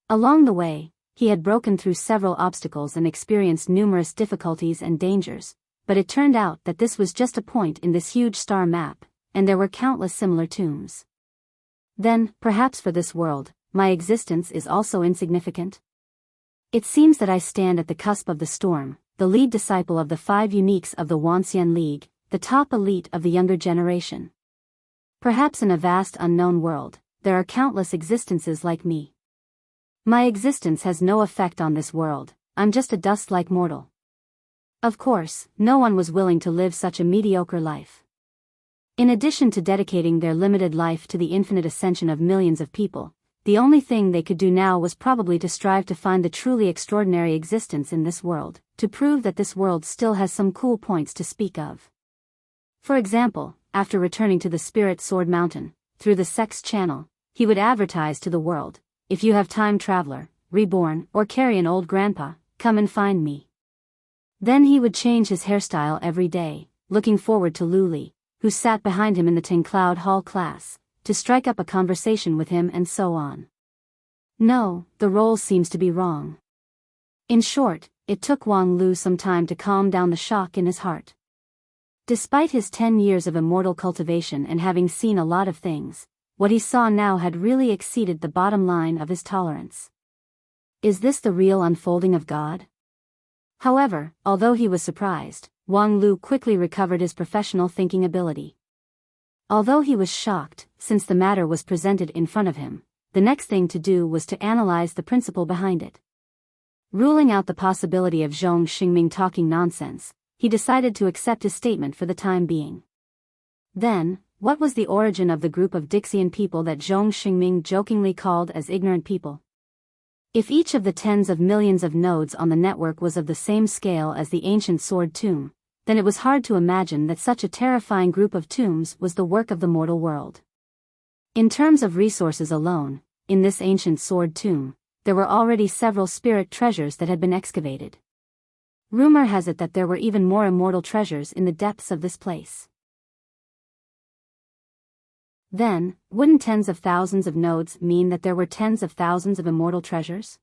Along the way, he had broken through several obstacles and experienced numerous difficulties and dangers, but it turned out that this was just a point in this huge star map, and there were countless similar tombs. Then, perhaps for this world, my existence is also insignificant? It seems that I stand at the cusp of the storm, the lead disciple of the 5 uniques of the Wanxian League, the top elite of the younger generation. Perhaps in a vast unknown world, there are countless existences like me. My existence has no effect on this world, I'm just a dust-like mortal. Of course, no one was willing to live such a mediocre life. In addition to dedicating their limited life to the infinite ascension of millions of people, the only thing they could do now was probably to strive to find the truly extraordinary existence in this world, to prove that this world still has some cool points to speak of. For example, after returning to the Spirit Sword Mountain, through the Sex Channel, he would advertise to the world, "If you have time traveler, reborn, or carry an old grandpa, come and find me." Then he would change his hairstyle every day, looking forward to Luli, who sat behind him in the Tin Cloud Hall class, to strike up a conversation with him and so on. No, the role seems to be wrong. In short, it took Wang Lu some time to calm down the shock in his heart. Despite his 10 years of immortal cultivation and having seen a lot of things, what he saw now had really exceeded the bottom line of his tolerance. Is this the real unfolding of God? However, although he was surprised, Wang Lu quickly recovered his professional thinking ability. Although he was shocked, since the matter was presented in front of him, the next thing to do was to analyze the principle behind it. Ruling out the possibility of Zhong Xingming talking nonsense, he decided to accept his statement for the time being. Then, what was the origin of the group of Dixian people that Zhong Xingming jokingly called as ignorant people? If each of the tens of millions of nodes on the network was of the same scale as the ancient sword tomb, then it was hard to imagine that such a terrifying group of tombs was the work of the mortal world. In terms of resources alone, in this ancient sword tomb, there were already several spirit treasures that had been excavated. Rumor has it that there were even more immortal treasures in the depths of this place. Then, wouldn't tens of thousands of nodes mean that there were tens of thousands of immortal treasures?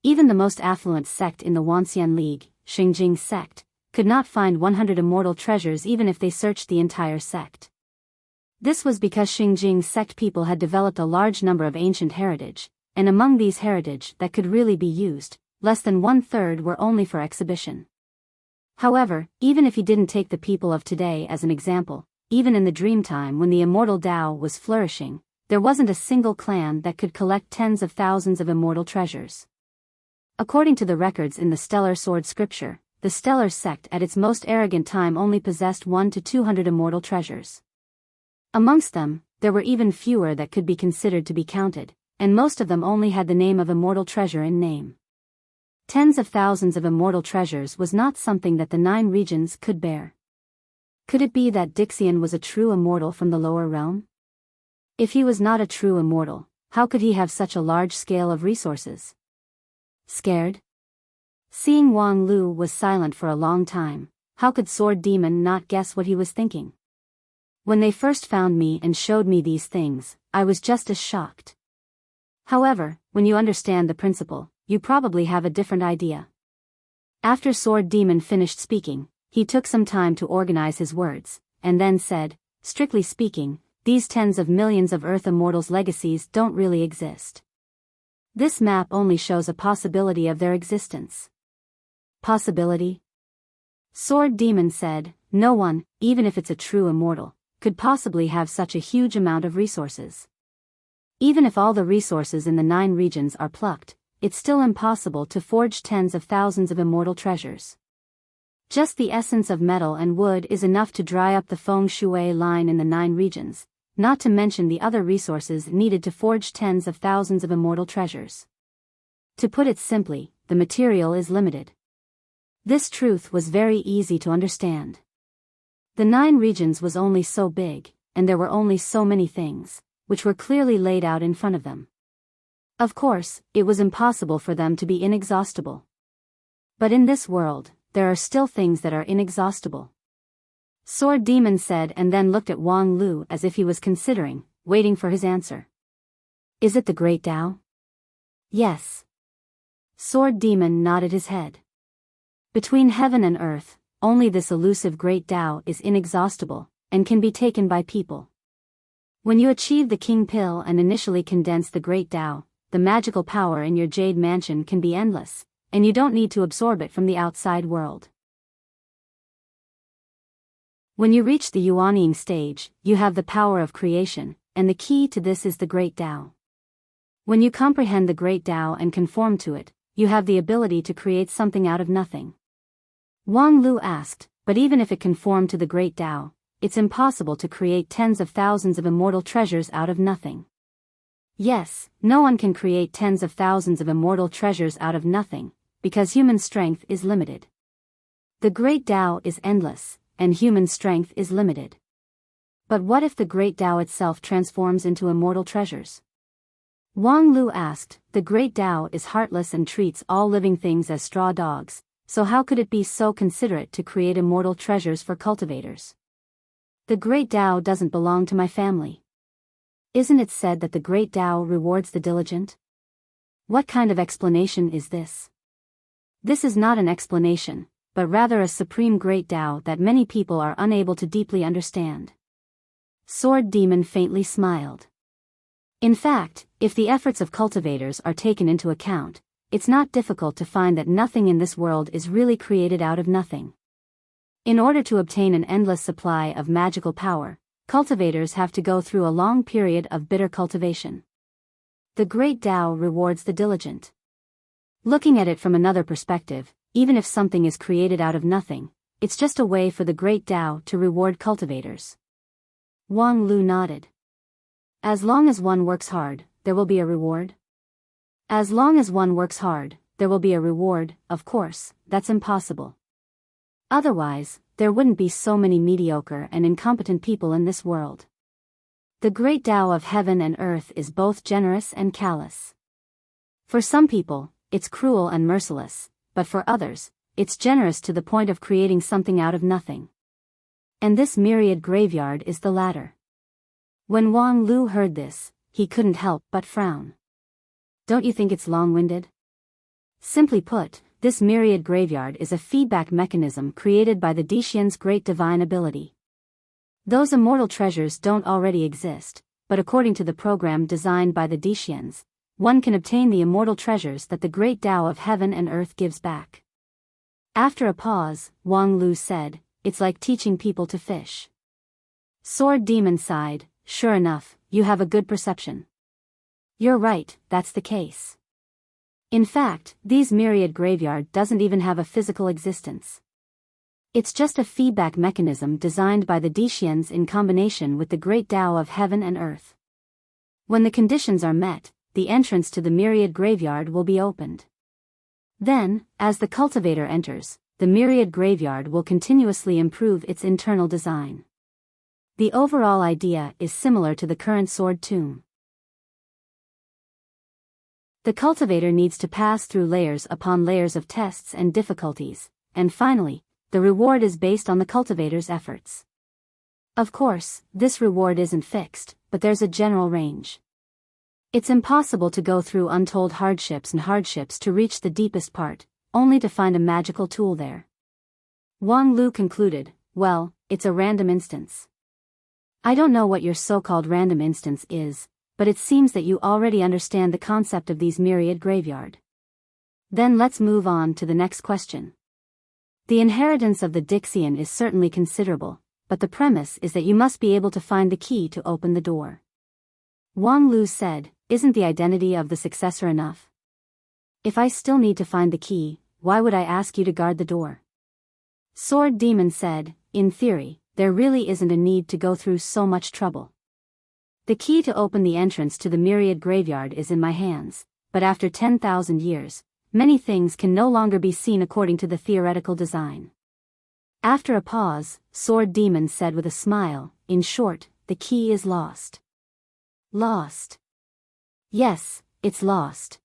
Even the most affluent sect in the Wanxian League, Xingjing sect, could not find 100 immortal treasures even if they searched the entire sect. This was because Xingjing sect people had developed a large number of ancient heritage, and among these heritage that could really be used, less than 1/3 were only for exhibition. However, even if he didn't take the people of today as an example, even in the dream time when the immortal Tao was flourishing, there wasn't a single clan that could collect tens of thousands of immortal treasures. According to the records in the Stellar Sword scripture, the Stellar sect at its most arrogant time only possessed 100 to 200 immortal treasures. Amongst them, there were even fewer that could be considered to be counted, and most of them only had the name of immortal treasure in name. Tens of thousands of immortal treasures was not something that the 9 regions could bear. Could it be that Dixian was a true immortal from the lower realm? If he was not a true immortal, how could he have such a large scale of resources? Scared? Seeing Wang Lu was silent for a long time, how could Sword Demon not guess what he was thinking? When they first found me and showed me these things, I was just as shocked. However, when you understand the principle, you probably have a different idea. After Sword Demon finished speaking, he took some time to organize his words, and then said, "Strictly speaking, these tens of millions of Earth immortals' legacies don't really exist. This map only shows a possibility of their existence." Possibility? Sword Demon said, "No one, even if it's a true immortal, could possibly have such a huge amount of resources. Even if all the resources in the 9 regions are plucked, it's still impossible to forge tens of thousands of immortal treasures. Just the essence of metal and wood is enough to dry up the feng shui line in the 9 regions, not to mention the other resources needed to forge tens of thousands of immortal treasures. To put it simply, the material is limited." This truth was very easy to understand. The 9 regions was only so big, and there were only so many things, which were clearly laid out in front of them. Of course, it was impossible for them to be inexhaustible. But in this world, there are still things that are inexhaustible. Sword Demon said, and then looked at Wang Lu as if he was considering, waiting for his answer. Is it the Great Tao? Yes. Sword Demon nodded his head. Between heaven and earth, only this elusive Great Tao is inexhaustible, and can be taken by people. When you achieve the King Pill and initially condense the Great Tao, the magical power in your Jade Mansion can be endless, and you don't need to absorb it from the outside world. When you reach the Yuanying stage, you have the power of creation, and the key to this is the Great Tao. When you comprehend the Great Tao and conform to it, you have the ability to create something out of nothing. Wang Lu asked, but even if it conformed to the Great Tao, it's impossible to create tens of thousands of immortal treasures out of nothing. Yes, no one can create tens of thousands of immortal treasures out of nothing, because human strength is limited. The Great Tao is endless, and human strength is limited. But what if the Great Tao itself transforms into immortal treasures? Wang Lu asked. The Great Tao is heartless and treats all living things as straw dogs, so how could it be so considerate to create immortal treasures for cultivators? The Great Tao doesn't belong to my family. Isn't it said that the Great Tao rewards the diligent? What kind of explanation is this? This is not an explanation, but rather a supreme Great Tao that many people are unable to deeply understand. Sword Demon faintly smiled. In fact, if the efforts of cultivators are taken into account, it's not difficult to find that nothing in this world is really created out of nothing. In order to obtain an endless supply of magical power, cultivators have to go through a long period of bitter cultivation. The Great Tao rewards the diligent. Looking at it from another perspective, even if something is created out of nothing, it's just a way for the Great Tao to reward cultivators. Wang Lu nodded. As long as one works hard, there will be a reward? As long as one works hard, there will be a reward. Of course, that's impossible. Otherwise, there wouldn't be so many mediocre and incompetent people in this world. The Great Tao of heaven and earth is both generous and callous. For some people, it's cruel and merciless, but for others, it's generous to the point of creating something out of nothing. And this myriad graveyard is the latter. When Wang Lu heard this, he couldn't help but frown. Don't you think it's long-winded? Simply put, this myriad graveyard is a feedback mechanism created by the Dixian's great divine ability. Those immortal treasures don't already exist, but according to the program designed by the Dixians, one can obtain the immortal treasures that the Great Tao of heaven and earth gives back. After a pause, Wang Lu said, it's like teaching people to fish. Sword Demon sighed. Sure enough, you have a good perception. You're right, that's the case. In fact, these myriad graveyard doesn't even have a physical existence. It's just a feedback mechanism designed by the Dixians in combination with the Great Tao of heaven and earth. When the conditions are met, the entrance to the myriad graveyard will be opened. Then, as the cultivator enters, the myriad graveyard will continuously improve its internal design. The overall idea is similar to the current sword tomb. The cultivator needs to pass through layers upon layers of tests and difficulties, and finally, the reward is based on the cultivator's efforts. Of course, this reward isn't fixed, but there's a general range. It's impossible to go through untold hardships to reach the deepest part, only to find a magical tool there. Wang Lu concluded, well, it's a random instance. I don't know what your so-called random instance is, but it seems that you already understand the concept of these myriad graveyard. Then let's move on to the next question. The inheritance of the Dixian is certainly considerable, but the premise is that you must be able to find the key to open the door. Wang Lu said, isn't the identity of the successor enough? If I still need to find the key, why would I ask you to guard the door? Sword Demon said, in theory, there really isn't a need to go through so much trouble. The key to open the entrance to the myriad graveyard is in my hands, but after 10,000 years, many things can no longer be seen according to the theoretical design. After a pause, Sword Demon said with a smile, in short, the key is lost. Lost. Yes, it's lost.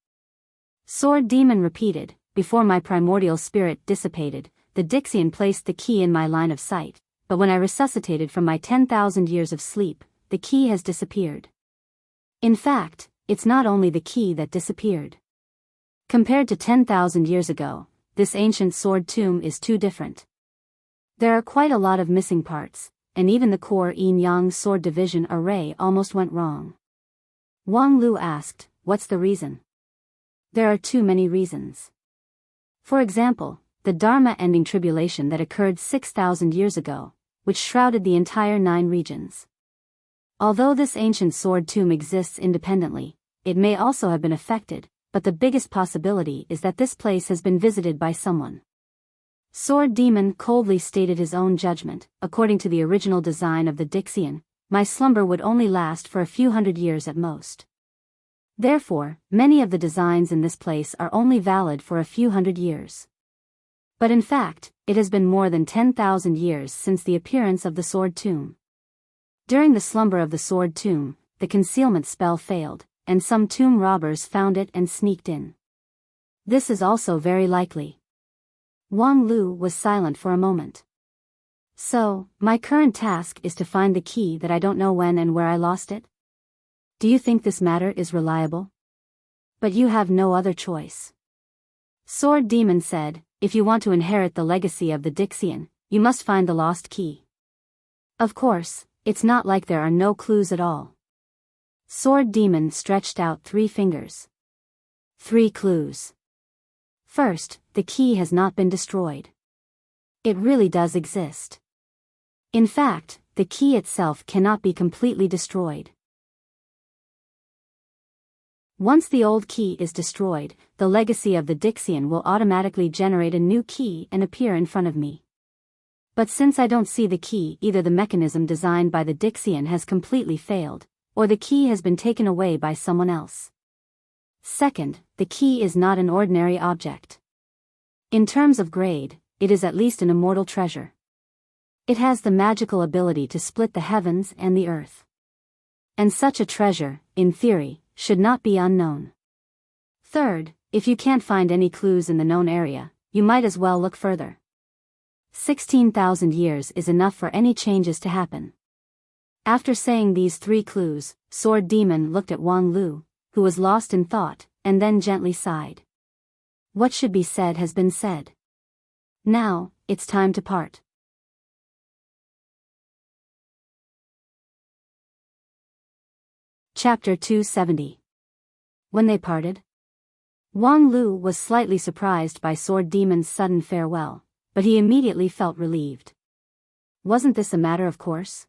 Sword Demon repeated, before my primordial spirit dissipated, the Dixian placed the key in my line of sight, but when I resuscitated from my 10,000 years of sleep, the key has disappeared. In fact, it's not only the key that disappeared. Compared to 10,000 years ago, this ancient sword tomb is too different. There are quite a lot of missing parts, and even the core yin-yang sword division array almost went wrong. Wang Lu asked, "What's the reason?" There are too many reasons. For example, the Dharma-ending tribulation that occurred 6,000 years ago, which shrouded the entire 9 regions. Although this ancient sword tomb exists independently, it may also have been affected, but the biggest possibility is that this place has been visited by someone. Sword Demon coldly stated his own judgment. According to the original design of the Dixian, my slumber would only last for a few hundred years at most. Therefore, many of the designs in this place are only valid for a few hundred years. But in fact, it has been more than 10,000 years since the appearance of the sword tomb. During the slumber of the sword tomb, the concealment spell failed, and some tomb robbers found it and sneaked in. This is also very likely. Wang Lu was silent for a moment. So, my current task is to find the key that I don't know when and where I lost it? Do you think this matter is reliable? But you have no other choice. Sword Demon said, "If you want to inherit the legacy of the Dixian, you must find the lost key." Of course, it's not like there are no clues at all. Sword Demon stretched out 3 fingers. 3 clues. First, the key has not been destroyed. It really does exist. In fact, the key itself cannot be completely destroyed. Once the old key is destroyed, the legacy of the Dixian will automatically generate a new key and appear in front of me. But since I don't see the key, either the mechanism designed by the Dixian has completely failed, or the key has been taken away by someone else. Second, the key is not an ordinary object. In terms of grade, it is at least an immortal treasure. It has the magical ability to split the heavens and the earth. And such a treasure, in theory, should not be unknown. Third, if you can't find any clues in the known area, you might as well look further. 16,000 years is enough for any changes to happen. After saying these 3 clues, Sword Demon looked at Wang Lu, who was lost in thought, and then gently sighed. What should be said has been said. Now, it's time to part. Chapter 270. When they parted, Wang Lu was slightly surprised by Sword Demon's sudden farewell, but he immediately felt relieved. Wasn't this a matter of course?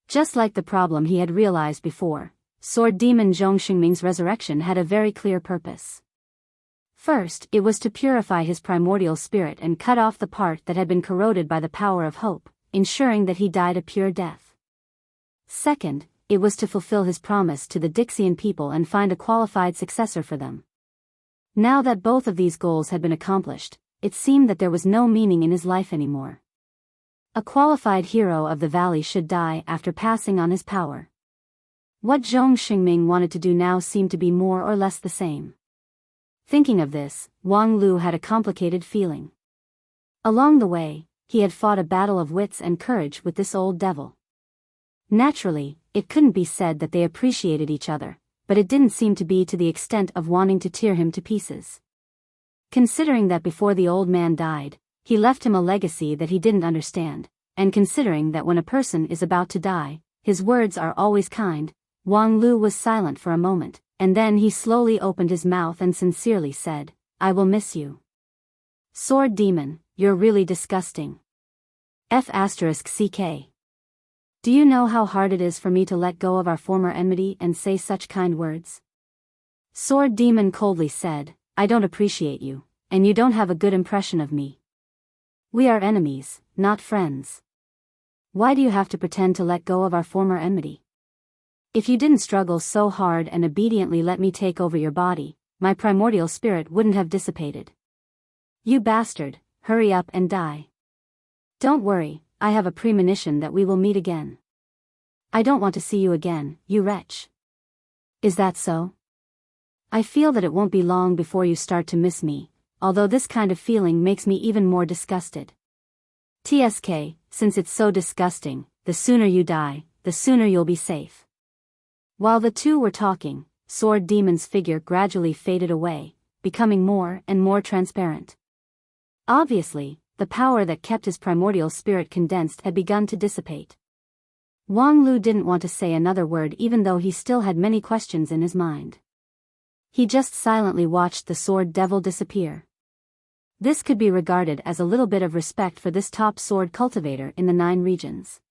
Just like the problem he had realized before, Sword Demon Zhong Xingming's resurrection had a very clear purpose. First, it was to purify his primordial spirit and cut off the part that had been corroded by the power of hope, ensuring that he died a pure death. Second, it was to fulfill his promise to the Dixian people and find a qualified successor for them. Now that both of these goals had been accomplished, it seemed that there was no meaning in his life anymore. A qualified hero of the valley should die after passing on his power. What Zhong Xingming wanted to do now seemed to be more or less the same. Thinking of this, Wang Lu had a complicated feeling. Along the way, he had fought a battle of wits and courage with this old devil. Naturally, it couldn't be said that they appreciated each other, but it didn't seem to be to the extent of wanting to tear him to pieces. Considering that before the old man died, he left him a legacy that he didn't understand, and considering that when a person is about to die, his words are always kind, Wang Lu was silent for a moment, and then he slowly opened his mouth and sincerely said, "I will miss you. Sword Demon, you're really disgusting. F***ck. Do you know how hard it is for me to let go of our former enmity and say such kind words?" Sword Demon coldly said, "I don't appreciate you, and you don't have a good impression of me. We are enemies, not friends. Why do you have to pretend to let go of our former enmity? If you didn't struggle so hard and obediently let me take over your body, my primordial spirit wouldn't have dissipated. You bastard, hurry up and die. Don't worry, I have a premonition that we will meet again. I don't want to see you again, you wretch." "Is that so? I feel that it won't be long before you start to miss me, although this kind of feeling makes me even more disgusted. TSK, since it's so disgusting, the sooner you die, the sooner you'll be safe." While the two were talking, Sword Demon's figure gradually faded away, becoming more and more transparent. Obviously, the power that kept his primordial spirit condensed had begun to dissipate. Wang Lu didn't want to say another word even though he still had many questions in his mind. He just silently watched the sword devil disappear. This could be regarded as a little bit of respect for this top sword cultivator in the 9 regions.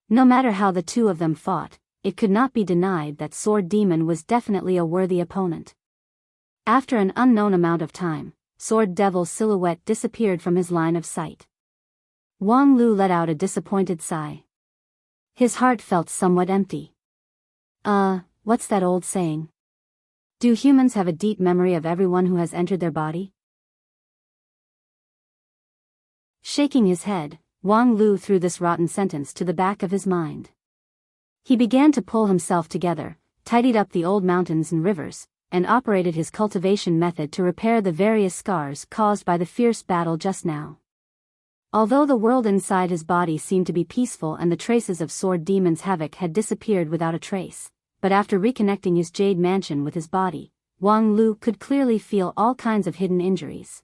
No matter how the two of them fought, it could not be denied that Sword Demon was definitely a worthy opponent. After an unknown amount of time, Sword Devil's silhouette disappeared from his line of sight. Wang Lu let out a disappointed sigh. His heart felt somewhat empty. What's that old saying? Do humans have a deep memory of everyone who has entered their body? Shaking his head, Wang Lu threw this rotten sentence to the back of his mind. He began to pull himself together, tidied up the old mountains and rivers, and operated his cultivation method to repair the various scars caused by the fierce battle just now. Although the world inside his body seemed to be peaceful and the traces of Sword Demon's havoc had disappeared without a trace, but after reconnecting his jade mansion with his body, Wang Lu could clearly feel all kinds of hidden injuries.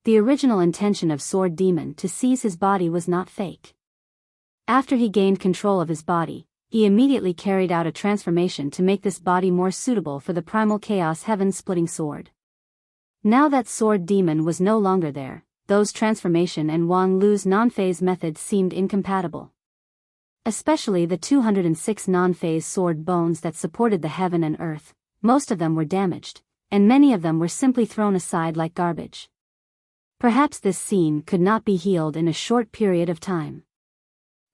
The original intention of Sword Demon to seize his body was not fake. After he gained control of his body, he immediately carried out a transformation to make this body more suitable for the primal chaos heaven-splitting sword. Now that Sword Demon was no longer there, those transformation and Wang Lu's non-phase methods seemed incompatible. Especially the 206 non-phase sword bones that supported the heaven and earth, most of them were damaged, and many of them were simply thrown aside like garbage. Perhaps this scene could not be healed in a short period of time.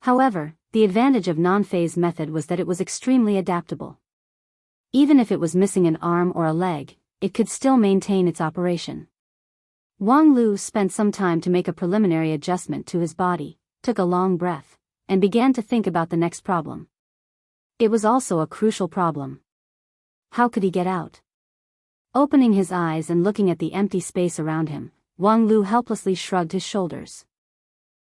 However, the advantage of non-phase method was that it was extremely adaptable. Even if it was missing an arm or a leg, it could still maintain its operation. Wang Lu spent some time to make a preliminary adjustment to his body, took a long breath, and began to think about the next problem. It was also a crucial problem. How could he get out? Opening his eyes and looking at the empty space around him, Wang Lu helplessly shrugged his shoulders.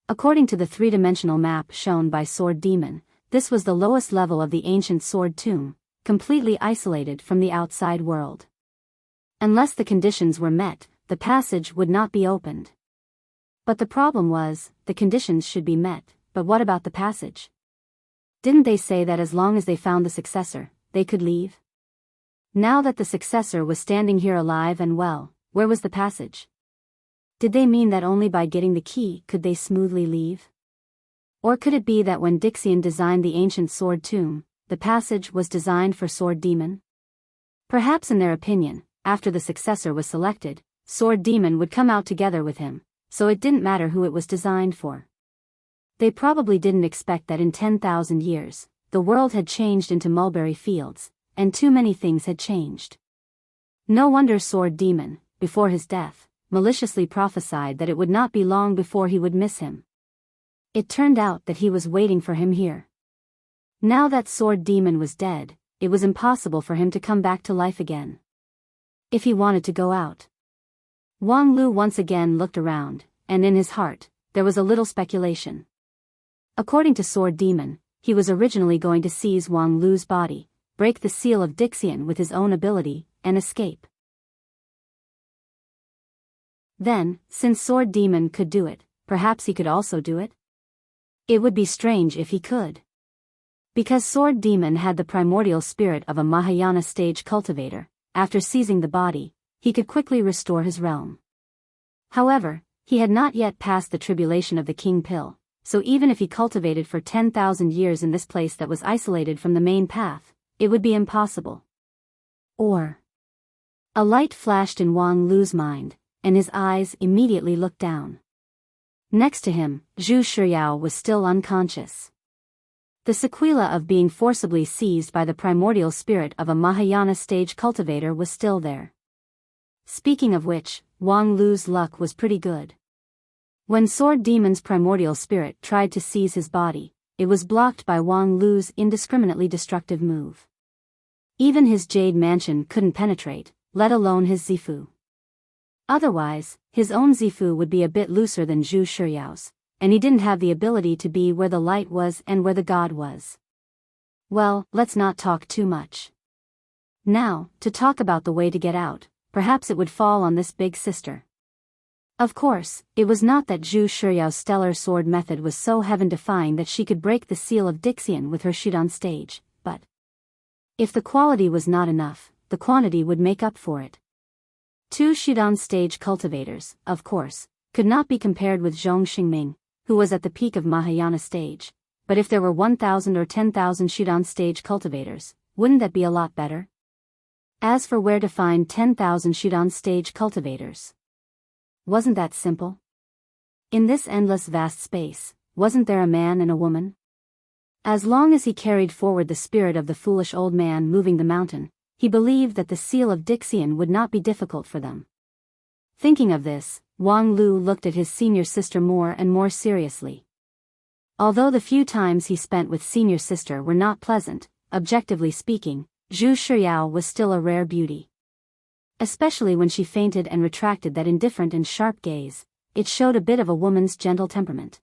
According to the 3-dimensional map shown by Sword Demon, this was the lowest level of the ancient sword tomb, completely isolated from the outside world. Unless the conditions were met, the passage would not be opened. But the problem was, the conditions should be met, but what about the passage? Didn't they say that as long as they found the successor, they could leave? Now that the successor was standing here alive and well, where was the passage? Did they mean that only by getting the key could they smoothly leave? Or could it be that when Dixian designed the ancient sword tomb, the passage was designed for Sword Demon? Perhaps in their opinion, after the successor was selected, Sword Demon would come out together with him, so it didn't matter who it was designed for. They probably didn't expect that in 10,000 years, the world had changed into mulberry fields, and too many things had changed. No wonder Sword Demon, before his death, maliciously prophesied that it would not be long before he would miss him. It turned out that he was waiting for him here. Now that Sword Demon was dead, it was impossible for him to come back to life again. If he wanted to go out. Wang Lu once again looked around, and in his heart, there was a little speculation. According to Sword Demon, he was originally going to seize Wang Lu's body, break the seal of Dixian with his own ability, and escape. Then, since Sword Demon could do it, perhaps he could also do it? It would be strange if he could. Because Sword Demon had the primordial spirit of a Mahayana stage cultivator, after seizing the body, he could quickly restore his realm. However, he had not yet passed the tribulation of the King Pill, so even if he cultivated for 10,000 years in this place that was isolated from the main path, it would be impossible. Or... A light flashed in Wang Lu's mind, and his eyes immediately looked down. Next to him, Zhu Shiyao was still unconscious. The sequela of being forcibly seized by the primordial spirit of a Mahayana stage cultivator was still there. Speaking of which, Wang Lu's luck was pretty good. When Sword Demon's primordial spirit tried to seize his body, it was blocked by Wang Lu's indiscriminately destructive move. Even his jade mansion couldn't penetrate, let alone his Zifu. Otherwise, his own Zifu would be a bit looser than Zhu Shiyao's, and he didn't have the ability to be where the light was and where the god was. Well, let's not talk too much. Now, to talk about the way to get out, perhaps it would fall on this big sister. Of course, it was not that Zhu Shiyao's stellar sword method was so heaven-defying that she could break the seal of Dixian with her shoot on stage, but if the quality was not enough, the quantity would make up for it. 2 shoot-on stage cultivators, of course, could not be compared with Zhong Xingming, who was at the peak of Mahayana stage, but if there were 1,000 or 10,000 shoot-on stage cultivators, wouldn't that be a lot better? As for where to find 10,000 shoot-on stage cultivators, wasn't that simple? In this endless vast space, wasn't there a man and a woman? As long as he carried forward the spirit of the foolish old man moving the mountain, he believed that the seal of Dixian would not be difficult for them. Thinking of this, Wang Lu looked at his senior sister more and more seriously. Although the few times he spent with senior sister were not pleasant, objectively speaking, Zhu Shiyao was still a rare beauty. Especially when she fainted and retracted that indifferent and sharp gaze, it showed a bit of a woman's gentle temperament.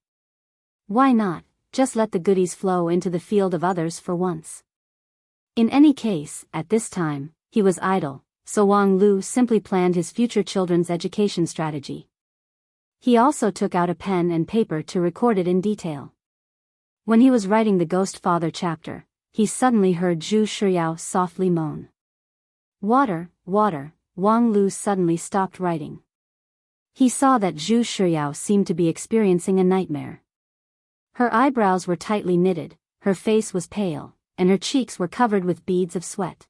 Why not, just let the goodies flow into the field of others for once? In any case, at this time, he was idle, so Wang Lu simply planned his future children's education strategy. He also took out a pen and paper to record it in detail. When he was writing the Ghost Father chapter, he suddenly heard Zhu Shiyao softly moan. Water, water. Wang Lu suddenly stopped writing. He saw that Zhu Shiyao seemed to be experiencing a nightmare. Her eyebrows were tightly knitted, her face was pale, and her cheeks were covered with beads of sweat.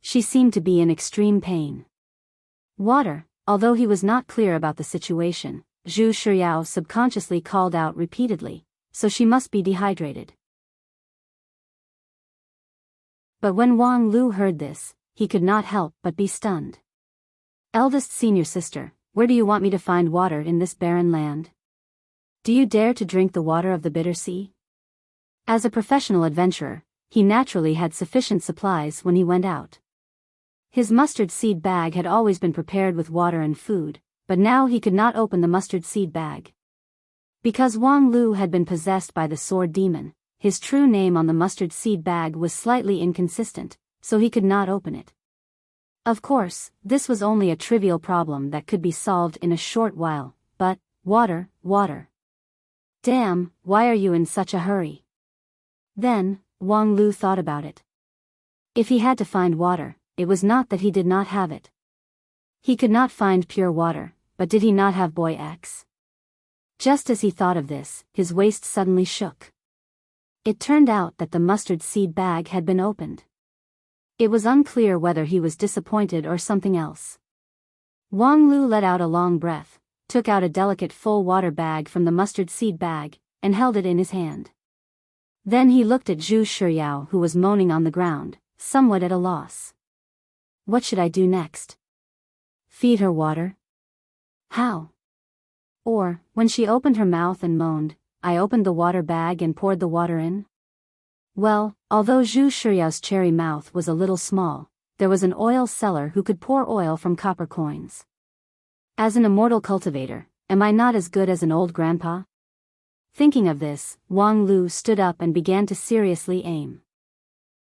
She seemed to be in extreme pain. Water, although he was not clear about the situation, Zhu Shiyao subconsciously called out repeatedly, so she must be dehydrated. But when Wang Lu heard this, he could not help but be stunned. Eldest senior sister, where do you want me to find water in this barren land? Do you dare to drink the water of the bitter sea? As a professional adventurer, he naturally had sufficient supplies when he went out. His mustard seed bag had always been prepared with water and food, but now he could not open the mustard seed bag. Because Wang Lu had been possessed by the sword demon, his true name on the mustard seed bag was slightly inconsistent, so he could not open it. Of course, this was only a trivial problem that could be solved in a short while, but, water, water. Damn, why are you in such a hurry? Then, Wang Lu thought about it. If he had to find water, it was not that he did not have it. He could not find pure water, but did he not have Boy X? Just as he thought of this, his waist suddenly shook. It turned out that the mustard seed bag had been opened. It was unclear whether he was disappointed or something else. Wang Lu let out a long breath, took out a delicate full water bag from the mustard seed bag, and held it in his hand. Then he looked at Zhu Shiyao, who was moaning on the ground, somewhat at a loss. What should I do next? Feed her water? How? Or, when she opened her mouth and moaned, I opened the water bag and poured the water in? Well, although Zhu Shiyao's cherry mouth was a little small, there was an oil seller who could pour oil from copper coins. As an immortal cultivator, am I not as good as an old grandpa? Thinking of this, Wang Lu stood up and began to seriously aim.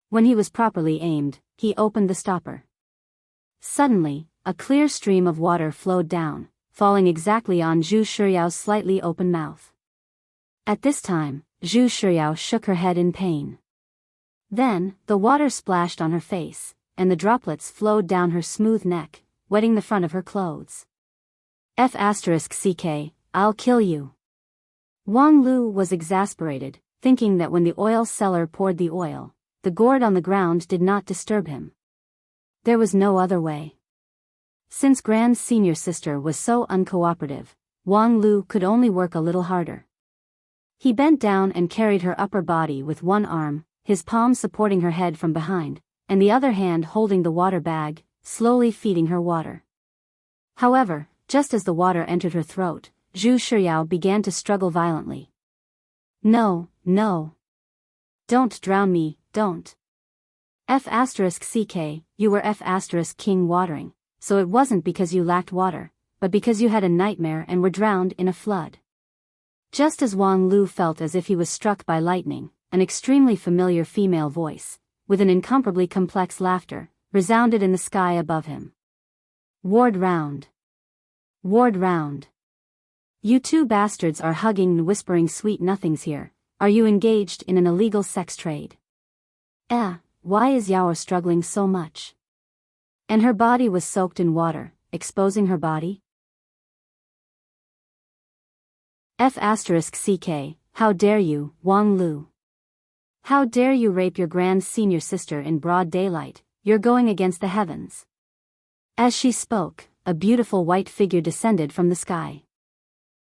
When he was properly aimed, he opened the stopper. Suddenly, a clear stream of water flowed down, falling exactly on Zhu Shiyao's slightly open mouth. At this time, Zhu Shiyao shook her head in pain. Then, the water splashed on her face, and the droplets flowed down her smooth neck, wetting the front of her clothes. F***ck, I'll kill you. Wang Lu was exasperated, thinking that when the oil seller poured the oil, the gourd on the ground did not disturb him. There was no other way. Since Grand Senior Sister was so uncooperative, Wang Lu could only work a little harder. He bent down and carried her upper body with one arm, his palm supporting her head from behind, and the other hand holding the water bag, slowly feeding her water. However, just as the water entered her throat, Zhu Shiyao began to struggle violently. No, no. Don't drown me, don't. F***ck, you were F***king watering, so it wasn't because you lacked water, but because you had a nightmare and were drowned in a flood. Just as Wang Lu felt as if he was struck by lightning, an extremely familiar female voice, with an incomparably complex laughter, resounded in the sky above him. Ward round. Ward round. You two bastards are hugging and whispering sweet nothings here. Are you engaged in an illegal sex trade? Why is Yao struggling so much? And her body was soaked in water, exposing her body? F***ck, how dare you, Wang Lu? How dare you rape your grand senior sister in broad daylight? You're going against the heavens. As she spoke, a beautiful white figure descended from the sky.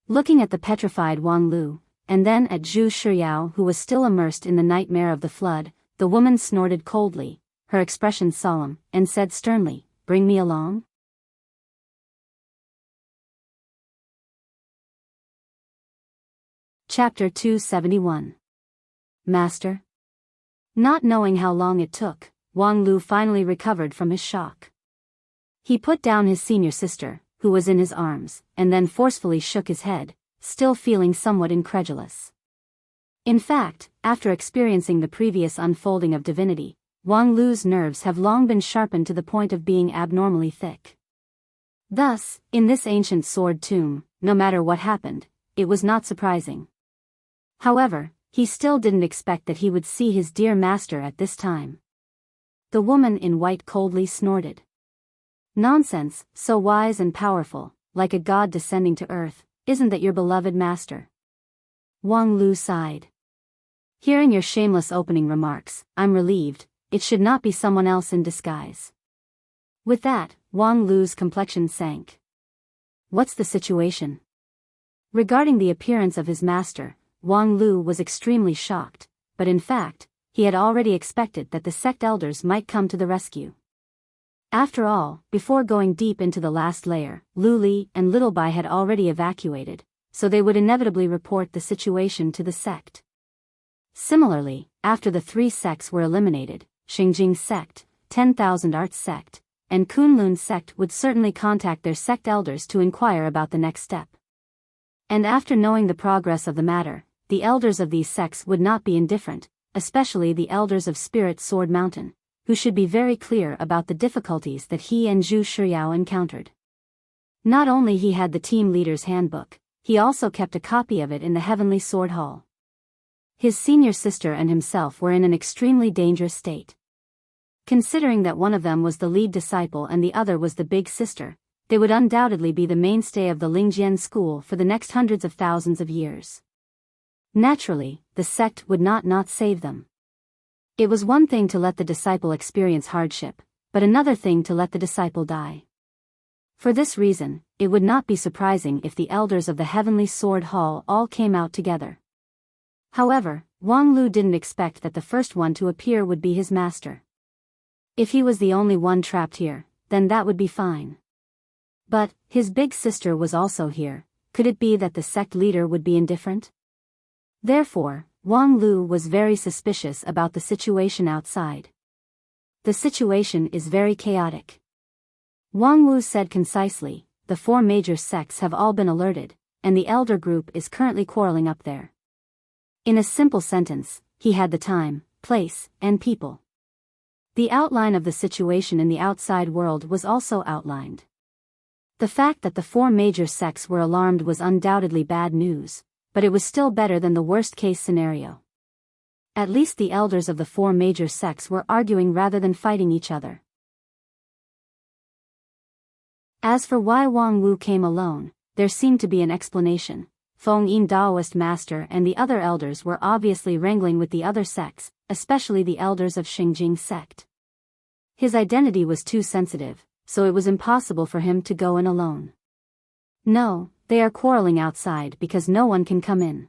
Looking at the petrified Wang Lu, and then at Zhu Shiyao who was still immersed in the nightmare of the flood, the woman snorted coldly, her expression solemn, and said sternly, "Bring me along?" Chapter 271. Master? Not knowing how long it took, Wang Lu finally recovered from his shock. He put down his senior sister, who was in his arms, and then forcefully shook his head, still feeling somewhat incredulous. In fact, after experiencing the previous unfolding of divinity, Wang Lu's nerves have long been sharpened to the point of being abnormally thick. Thus, in this ancient sword tomb, no matter what happened, it was not surprising. However, he still didn't expect that he would see his dear master at this time. The woman in white coldly snorted. Nonsense, so wise and powerful, like a god descending to earth, isn't that your beloved master? Wang Lu sighed. Hearing your shameless opening remarks, I'm relieved, it should not be someone else in disguise. With that, Wang Lu's complexion sank. What's the situation? Regarding the appearance of his master, Wang Lu was extremely shocked, but in fact, he had already expected that the sect elders might come to the rescue. After all, before going deep into the last layer, Lu Li and Little Bai had already evacuated, so they would inevitably report the situation to the sect. Similarly, after the three sects were eliminated, Xingjing sect, 10,000 Arts sect, and Kunlun sect would certainly contact their sect elders to inquire about the next step. And after knowing the progress of the matter, the elders of these sects would not be indifferent, especially the elders of Spirit Sword Mountain, who should be very clear about the difficulties that he and Zhu Shiyao encountered. Not only he had the team leader's handbook, he also kept a copy of it in the Heavenly Sword Hall. His senior sister and himself were in an extremely dangerous state. Considering that one of them was the lead disciple and the other was the big sister, they would undoubtedly be the mainstay of the Lingjian school for the next hundreds of thousands of years. Naturally, the sect would not save them. It was one thing to let the disciple experience hardship, but another thing to let the disciple die. For this reason, it would not be surprising if the elders of the Heavenly Sword Hall all came out together. However, Wang Lu didn't expect that the first one to appear would be his master. If he was the only one trapped here, then that would be fine. But, his big sister was also here, could it be that the sect leader would be indifferent? Therefore, Wang Lu was very suspicious about the situation outside. The situation is very chaotic. Wang Wu said concisely, the four major sects have all been alerted, and the elder group is currently quarreling up there. In a simple sentence, he had the time, place, and people. The outline of the situation in the outside world was also outlined. The fact that the four major sects were alarmed was undoubtedly bad news, but it was still better than the worst-case scenario. At least the elders of the four major sects were arguing rather than fighting each other. As for why Wang Wu came alone, there seemed to be an explanation. Feng Yin Daoist master and the other elders were obviously wrangling with the other sects, especially the elders of Xingjing sect. His identity was too sensitive, so it was impossible for him to go in alone. No, they are quarreling outside because no one can come in.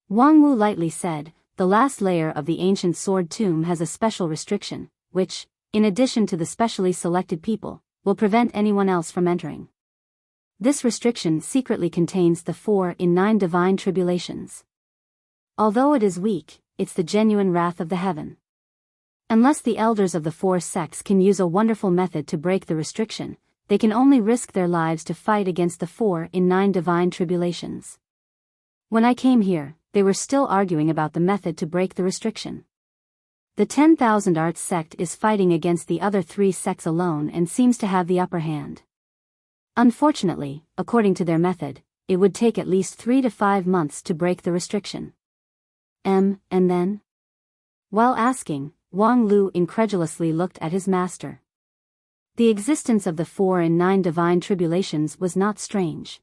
Wang Wu lightly said, the last layer of the ancient sword tomb has a special restriction, which, in addition to the specially selected people, will prevent anyone else from entering. This restriction secretly contains the 4 in 9 divine tribulations. Although it is weak, it's the genuine wrath of the heaven. Unless the elders of the 4 sects can use a wonderful method to break the restriction, they can only risk their lives to fight against the 4 in 9 divine tribulations. When I came here, they were still arguing about the method to break the restriction. The 10,000 Arts sect is fighting against the other 3 sects alone and seems to have the upper hand. Unfortunately, according to their method, it would take at least 3 to 5 months to break the restriction. And then? While asking, Wang Lu incredulously looked at his master. The existence of the 4 and 9 divine tribulations was not strange.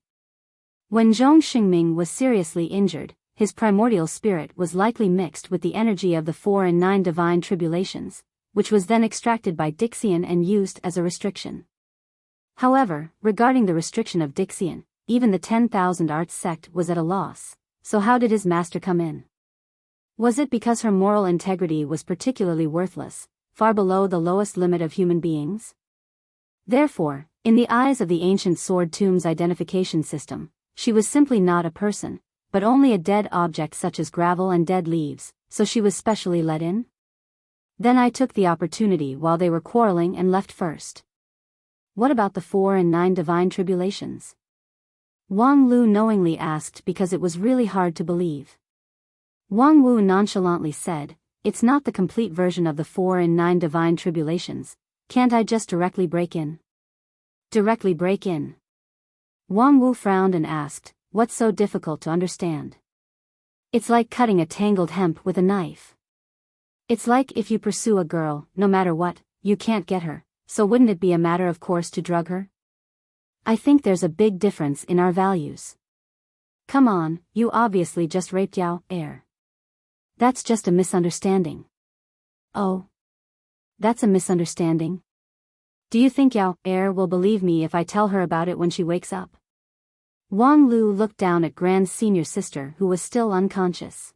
When Zhong Xingming was seriously injured, his primordial spirit was likely mixed with the energy of the 4 and 9 divine tribulations, which was then extracted by Dixian and used as a restriction. However, regarding the restriction of Dixian, even the 10,000 Arts sect was at a loss, so how did his master come in? Was it because her moral integrity was particularly worthless, far below the lowest limit of human beings? Therefore, in the eyes of the ancient sword tomb's identification system, she was simply not a person, but only a dead object such as gravel and dead leaves, so she was specially let in? Then I took the opportunity while they were quarreling and left first. What about the 4 and 9 divine tribulations? Wang Lu knowingly asked because it was really hard to believe. Wang Wu nonchalantly said, "It's not the complete version of the 4 and 9 divine tribulations. Can't I just directly break in?" Directly break in? Wang Wu frowned and asked, "What's so difficult to understand?" "It's like cutting a tangled hemp with a knife. It's like if you pursue a girl, no matter what, you can't get her, so wouldn't it be a matter of course to drug her? I think there's a big difference in our values. Come on, you obviously just raped Yao Er. That's just a misunderstanding." "Oh? That's a misunderstanding? Do you think Yao Er will believe me if I tell her about it when she wakes up?" Wang Lu looked down at Grand Senior Sister who was still unconscious.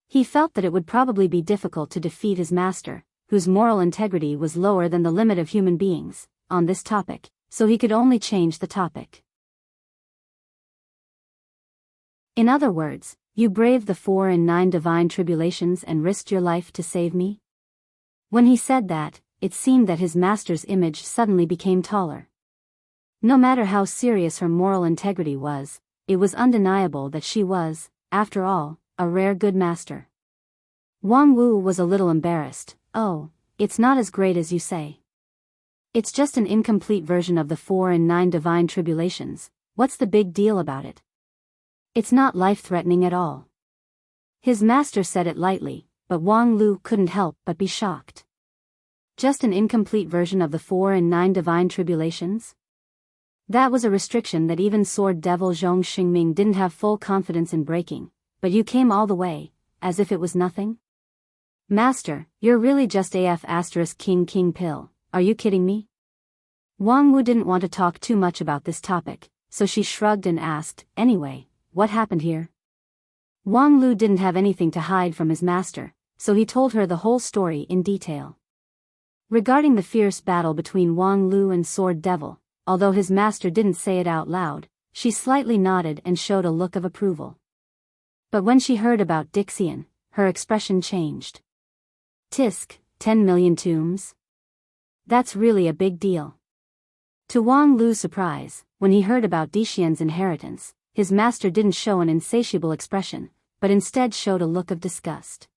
He felt that it would probably be difficult to defeat his master, whose moral integrity was lower than the limit of human beings, on this topic, so he could only change the topic. "In other words, you braved the 4 and 9 divine tribulations and risked your life to save me?" When he said that, it seemed that his master's image suddenly became taller. No matter how serious her moral integrity was, it was undeniable that she was, after all, a rare good master. Wang Wu was a little embarrassed. "Oh, it's not as great as you say. It's just an incomplete version of the 4 and 9 divine tribulations. What's the big deal about it? It's not life-threatening at all." His master said it lightly, but Wang Lu couldn't help but be shocked. Just an incomplete version of the 4 and 9 divine tribulations? That was a restriction that even Sword Devil Zhong Xingming didn't have full confidence in breaking, but you came all the way, as if it was nothing? "Master, you're really just AF *King pill, are you kidding me?" Wang Wu didn't want to talk too much about this topic, so she shrugged and asked, "Anyway, what happened here?" Wang Lu didn't have anything to hide from his master, so he told her the whole story in detail. Regarding the fierce battle between Wang Lu and Sword Devil, although his master didn't say it out loud, she slightly nodded and showed a look of approval. But when she heard about Dixian, her expression changed. "Tisk, 10 million tombs? That's really a big deal." To Wang Lu's surprise, when he heard about Dixian's inheritance, his master didn't show an insatiable expression, but instead showed a look of disgust.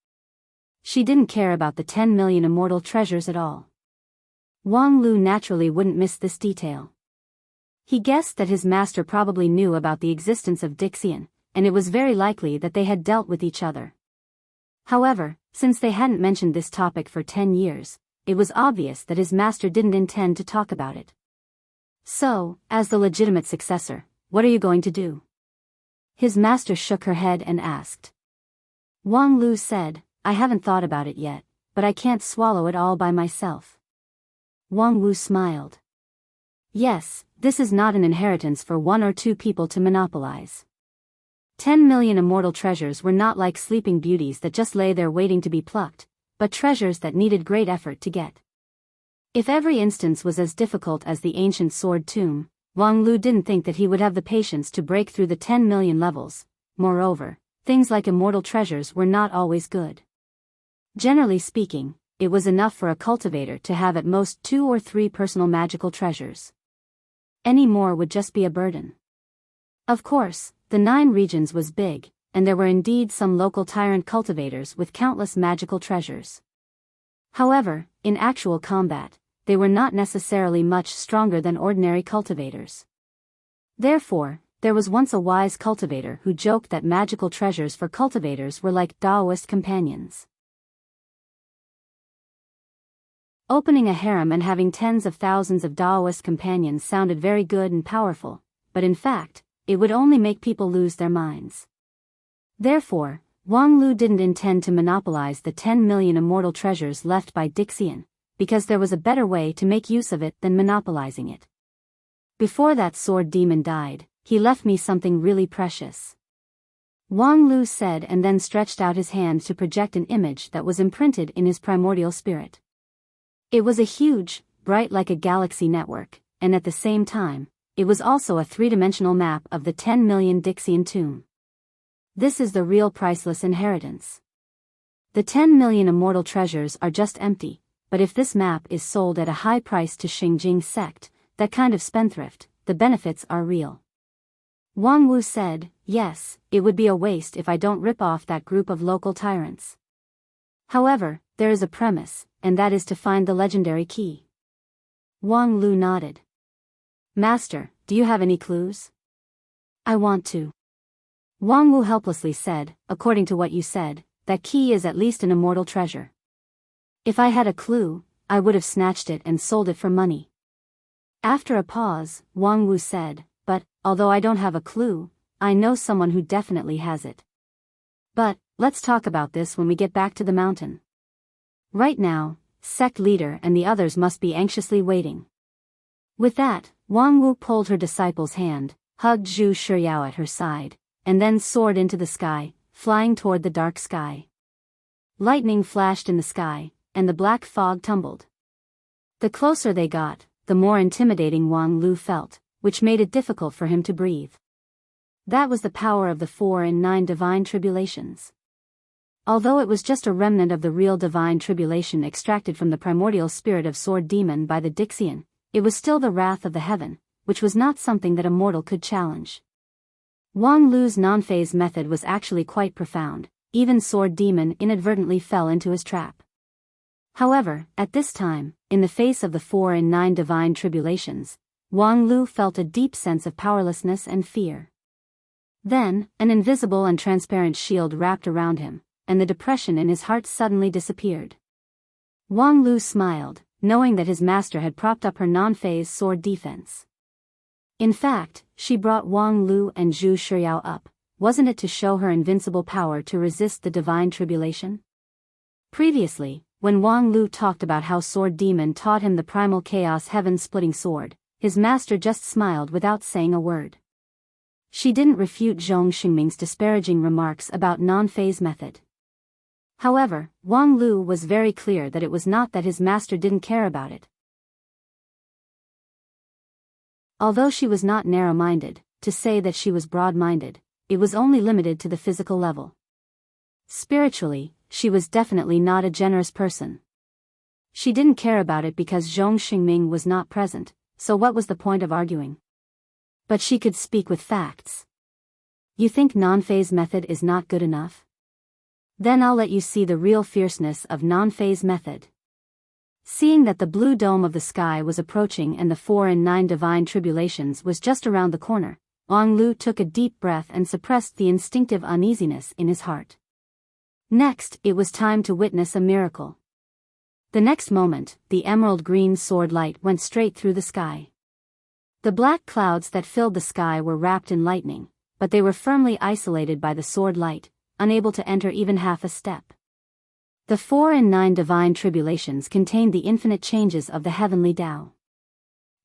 She didn't care about the 10 million immortal treasures at all. Wang Lu naturally wouldn't miss this detail. He guessed that his master probably knew about the existence of Dixian, and it was very likely that they had dealt with each other. However, since they hadn't mentioned this topic for 10 years, it was obvious that his master didn't intend to talk about it. "So, as the legitimate successor, what are you going to do?" His master shook her head and asked. Wang Lu said, "I haven't thought about it yet, but I can't swallow it all by myself." Wang Wu smiled. "Yes, this is not an inheritance for 1 or 2 people to monopolize. 10 million immortal treasures were not like sleeping beauties that just lay there waiting to be plucked, but treasures that needed great effort to get. If every instance was as difficult as the ancient sword tomb, Wang Lu didn't think that he would have the patience to break through the 10 million levels. Moreover, things like immortal treasures were not always good. Generally speaking, it was enough for a cultivator to have at most 2 or 3 personal magical treasures. Any more would just be a burden. Of course, The 9 regions was big, and there were indeed some local tyrant cultivators with countless magical treasures. However, in actual combat, they were not necessarily much stronger than ordinary cultivators. Therefore, there was once a wise cultivator who joked that magical treasures for cultivators were like Taoist companions. Opening a harem and having tens of thousands of Taoist companions sounded very good and powerful, but in fact, it would only make people lose their minds. Therefore, Wang Lu didn't intend to monopolize the 10 million immortal treasures left by Dixian, because there was a better way to make use of it than monopolizing it. Before that sword demon died, he left me something really precious. Wang Lu said, and then stretched out his hand to project an image that was imprinted in his primordial spirit. It was a huge, bright like a galaxy network, and at the same time, it was also a 3-dimensional map of the 10 million Dixian tomb. This is the real priceless inheritance. The 10 million immortal treasures are just empty, but if this map is sold at a high price to Xingjing sect, that kind of spendthrift, the benefits are real. Wang Wu said, yes, it would be a waste if I don't rip off that group of local tyrants. However, there is a premise, and that is to find the legendary key. Wang Lu nodded. Master, do you have any clues? I want to. Wang Wu helplessly said, according to what you said, that key is at least an immortal treasure. If I had a clue, I would have snatched it and sold it for money. After a pause, Wang Wu said, but, although I don't have a clue, I know someone who definitely has it. But, let's talk about this when we get back to the mountain. Right now, sect leader and the others must be anxiously waiting. With that, Wang Wu pulled her disciple's hand, hugged Zhu Shiyao at her side, and then soared into the sky, flying toward the dark sky. Lightning flashed in the sky, and the black fog tumbled. The closer they got, the more intimidating Wang Lu felt, which made it difficult for him to breathe. That was the power of the 4 and 9 divine tribulations. Although it was just a remnant of the real divine tribulation extracted from the primordial spirit of sword demon by the Dixian, it was still the wrath of the heaven, which was not something that a mortal could challenge. Wang Lu's non-phase method was actually quite profound, even sword demon inadvertently fell into his trap. However, at this time, in the face of the 4 and 9 divine tribulations, Wang Lu felt a deep sense of powerlessness and fear. Then, an invisible and transparent shield wrapped around him, and the depression in his heart suddenly disappeared. Wang Lu smiled, knowing that his master had propped up her non-phase sword defense. In fact, she brought Wang Lu and Zhu Shiyao up, wasn't it to show her invincible power to resist the divine tribulation? Previously, when Wang Lu talked about how Sword Demon taught him the primal chaos heaven-splitting sword, his master just smiled without saying a word. She didn't refute Zhong Xingming's disparaging remarks about non-phase method. However, Wang Lu was very clear that it was not that his master didn't care about it. Although she was not narrow-minded, to say that she was broad-minded, it was only limited to the physical level. Spiritually, she was definitely not a generous person. She didn't care about it because Zhong Xingming was not present, so what was the point of arguing? But she could speak with facts. You think non-phase method is not good enough? Then I'll let you see the real fierceness of non-phase method. Seeing that the blue dome of the sky was approaching and the 4 and 9 divine tribulations was just around the corner, Wang Lu took a deep breath and suppressed the instinctive uneasiness in his heart. Next, it was time to witness a miracle. The next moment, the emerald green sword light went straight through the sky. The black clouds that filled the sky were wrapped in lightning, but they were firmly isolated by the sword light, unable to enter even half a step. The 4 and 9 divine tribulations contained the infinite changes of the heavenly Tao.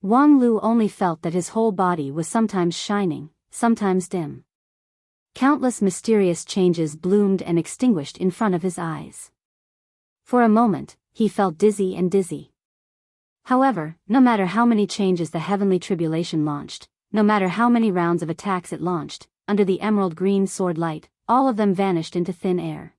Wang Lu only felt that his whole body was sometimes shining, sometimes dim. Countless mysterious changes bloomed and extinguished in front of his eyes. For a moment, he felt dizzy and dizzy. However, no matter how many changes the heavenly tribulation launched, no matter how many rounds of attacks it launched, under the emerald green sword light, all of them vanished into thin air.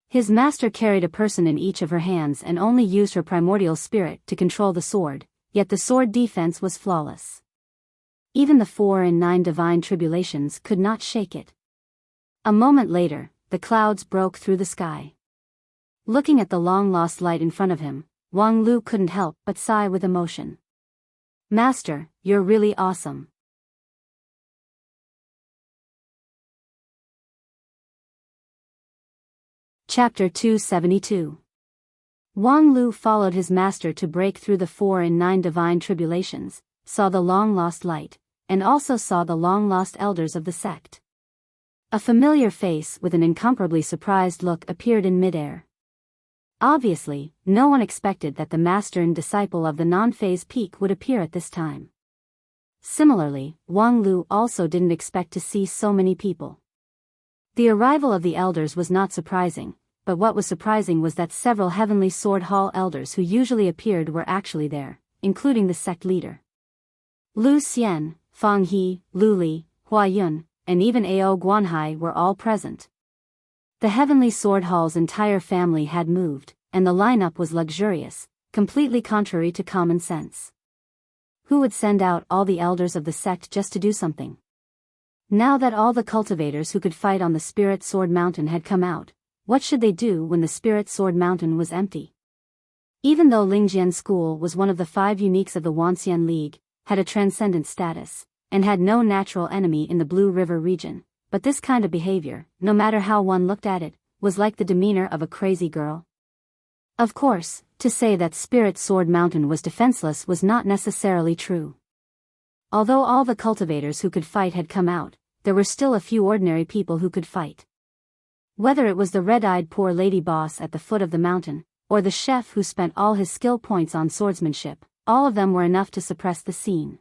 His master carried a person in each of her hands and only used her primordial spirit to control the sword, yet the sword defense was flawless. Even the 4 and 9 divine tribulations could not shake it. A moment later, the clouds broke through the sky. Looking at the long-lost light in front of him, Wang Lu couldn't help but sigh with emotion. Master, you're really awesome. Chapter 272. Wang Lu followed his master to break through the 4 and 9 divine tribulations, saw the long-lost light, and also saw the long-lost elders of the sect. A familiar face with an incomparably surprised look appeared in midair. Obviously, no one expected that the master and disciple of the non-phase peak would appear at this time. Similarly, Wang Lu also didn't expect to see so many people. The arrival of the elders was not surprising, but what was surprising was that several Heavenly Sword Hall elders who usually appeared were actually there, including the sect leader. Lu Xian, Fang He, Lu Li, Hua Yun, and even Ao Guanhai were all present. The Heavenly Sword Hall's entire family had moved, and the lineup was luxurious, completely contrary to common sense. Who would send out all the elders of the sect just to do something? Now that all the cultivators who could fight on the Spirit Sword Mountain had come out, what should they do when the Spirit Sword Mountain was empty? Even though Lingjian School was one of the 5 uniques of the Wanxian League, had a transcendent status, and had no natural enemy in the Blue River region, but this kind of behavior, no matter how one looked at it, was like the demeanor of a crazy girl. Of course, to say that Spirit Sword Mountain was defenseless was not necessarily true. Although all the cultivators who could fight had come out, there were still a few ordinary people who could fight. Whether it was the red-eyed poor lady boss at the foot of the mountain, or the chef who spent all his skill points on swordsmanship, all of them were enough to suppress the scene.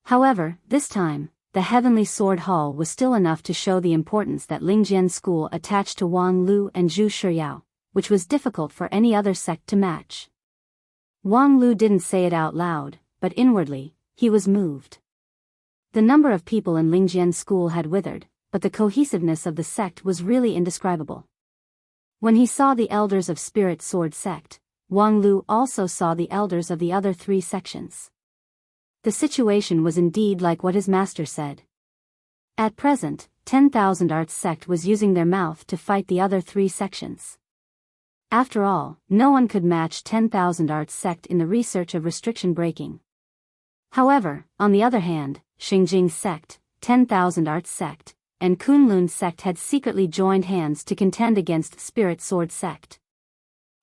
However, this time, the Heavenly Sword Hall was still enough to show the importance that Lingjian School attached to Wang Lu and Zhu Shiyao, which was difficult for any other sect to match. Wang Lu didn't say it out loud, but inwardly, he was moved. The number of people in Lingjian School had withered, but the cohesiveness of the sect was really indescribable. When he saw the elders of Spirit Sword Sect, Wang Lu also saw the elders of the other 3 sections. The situation was indeed like what his master said. At present, 10,000 Arts Sect was using their mouth to fight the other 3 sections. After all, no one could match 10,000 Arts Sect in the research of restriction breaking. However, on the other hand, Xingjing Sect, 10,000 Arts Sect, and Kunlun Sect had secretly joined hands to contend against Spirit Sword Sect.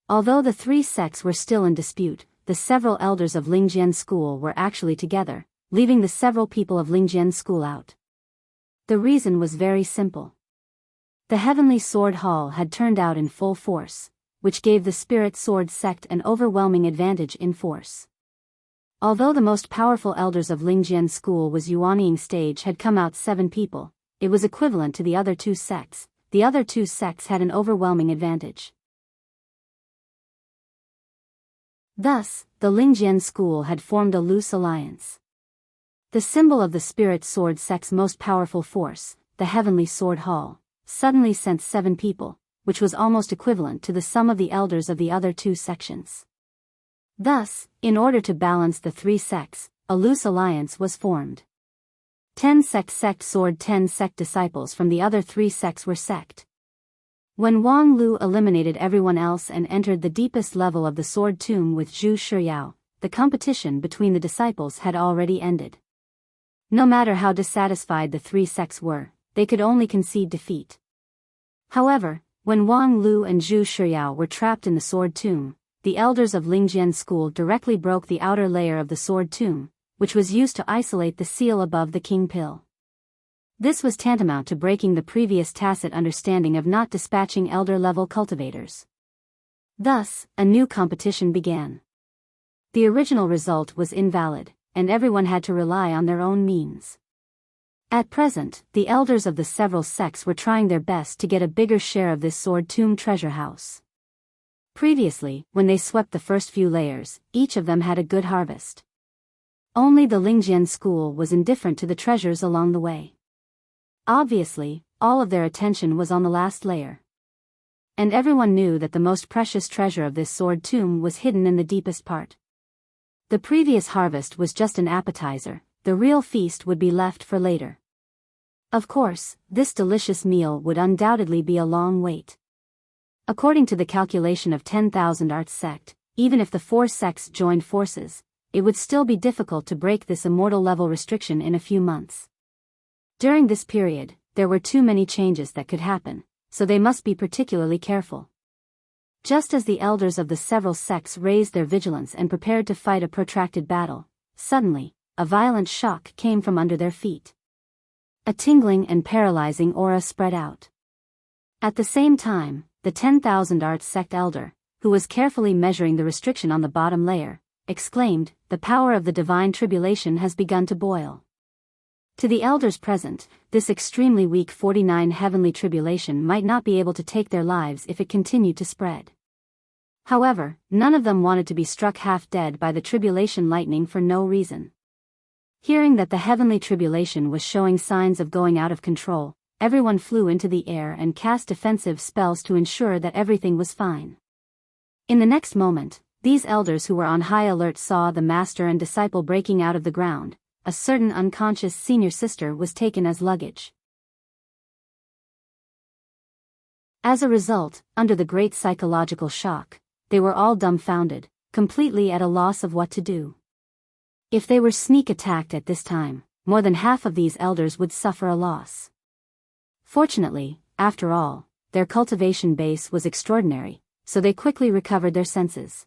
Although the 3 sects were still in dispute, the several elders of Lingjian School were actually together, leaving the several people of Lingjian School out. The reason was very simple. The Heavenly Sword Hall had turned out in full force, which gave the Spirit Sword Sect an overwhelming advantage in force. Although the most powerful elders of Lingjian School was Yuanying stage had come out 7 people, it was equivalent to the other 2 sects. The other 2 sects had an overwhelming advantage. Thus, the Lingjian School had formed a loose alliance. The symbol of the Spirit Sword Sect's most powerful force, the Heavenly Sword Hall, suddenly sent 7 people, which was almost equivalent to the sum of the elders of the other 2 sections. Thus, in order to balance the 3 sects, a loose alliance was formed. 10 sect sword 10 sect disciples from the other 3 sects were sect. When Wang Lu eliminated everyone else and entered the deepest level of the sword tomb with Zhu Shiyao, the competition between the disciples had already ended. No matter how dissatisfied the 3 sects were, they could only concede defeat. However, when Wang Lu and Zhu Shiyao were trapped in the sword tomb, the elders of Lingjian School directly broke the outer layer of the sword tomb, which was used to isolate the seal above the king pill. This was tantamount to breaking the previous tacit understanding of not dispatching elder-level cultivators. Thus, a new competition began. The original result was invalid, and everyone had to rely on their own means. At present, the elders of the several sects were trying their best to get a bigger share of this sword tomb treasure house. Previously, when they swept the first few layers, each of them had a good harvest. Only the Lingjian School was indifferent to the treasures along the way. Obviously, all of their attention was on the last layer. And everyone knew that the most precious treasure of this sword tomb was hidden in the deepest part. The previous harvest was just an appetizer, the real feast would be left for later. Of course, this delicious meal would undoubtedly be a long wait. According to the calculation of 10,000 arts sect, even if the 4 sects joined forces, it would still be difficult to break this immortal level restriction in a few months. During this period, there were too many changes that could happen, so they must be particularly careful. Just as the elders of the several sects raised their vigilance and prepared to fight a protracted battle, suddenly, a violent shock came from under their feet. A tingling and paralyzing aura spread out. At the same time, the 10,000 arts sect elder, who was carefully measuring the restriction on the bottom layer, exclaimed, "The power of the divine tribulation has begun to boil." To the elders present, this extremely weak 49 heavenly tribulation might not be able to take their lives if it continued to spread. However, none of them wanted to be struck half dead by the tribulation lightning for no reason. Hearing that the heavenly tribulation was showing signs of going out of control, everyone flew into the air and cast defensive spells to ensure that everything was fine. In the next moment, these elders who were on high alert saw the master and disciple breaking out of the ground. A certain unconscious senior sister was taken as luggage. As a result, under the great psychological shock, they were all dumbfounded, completely at a loss of what to do. If they were sneak attacked at this time, more than half of these elders would suffer a loss. Fortunately, after all, their cultivation base was extraordinary, so they quickly recovered their senses.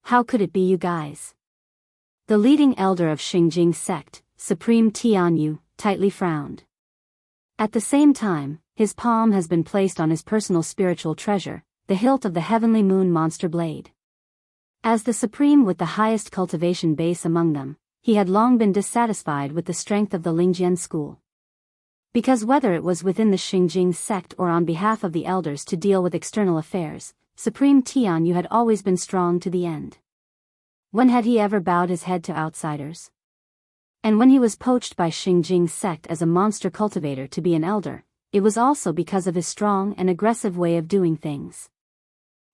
"How could it be you guys?" The leading elder of Xingjing sect, Supreme Tianyu, tightly frowned. At the same time, his palm has been placed on his personal spiritual treasure, the hilt of the heavenly moon monster blade. As the supreme with the highest cultivation base among them, he had long been dissatisfied with the strength of the Lingjian school. Because whether it was within the Xingjing sect or on behalf of the elders to deal with external affairs, Supreme Tianyu had always been strong to the end. When had he ever bowed his head to outsiders? And when he was poached by Xingjing sect as a monster cultivator to be an elder, it was also because of his strong and aggressive way of doing things.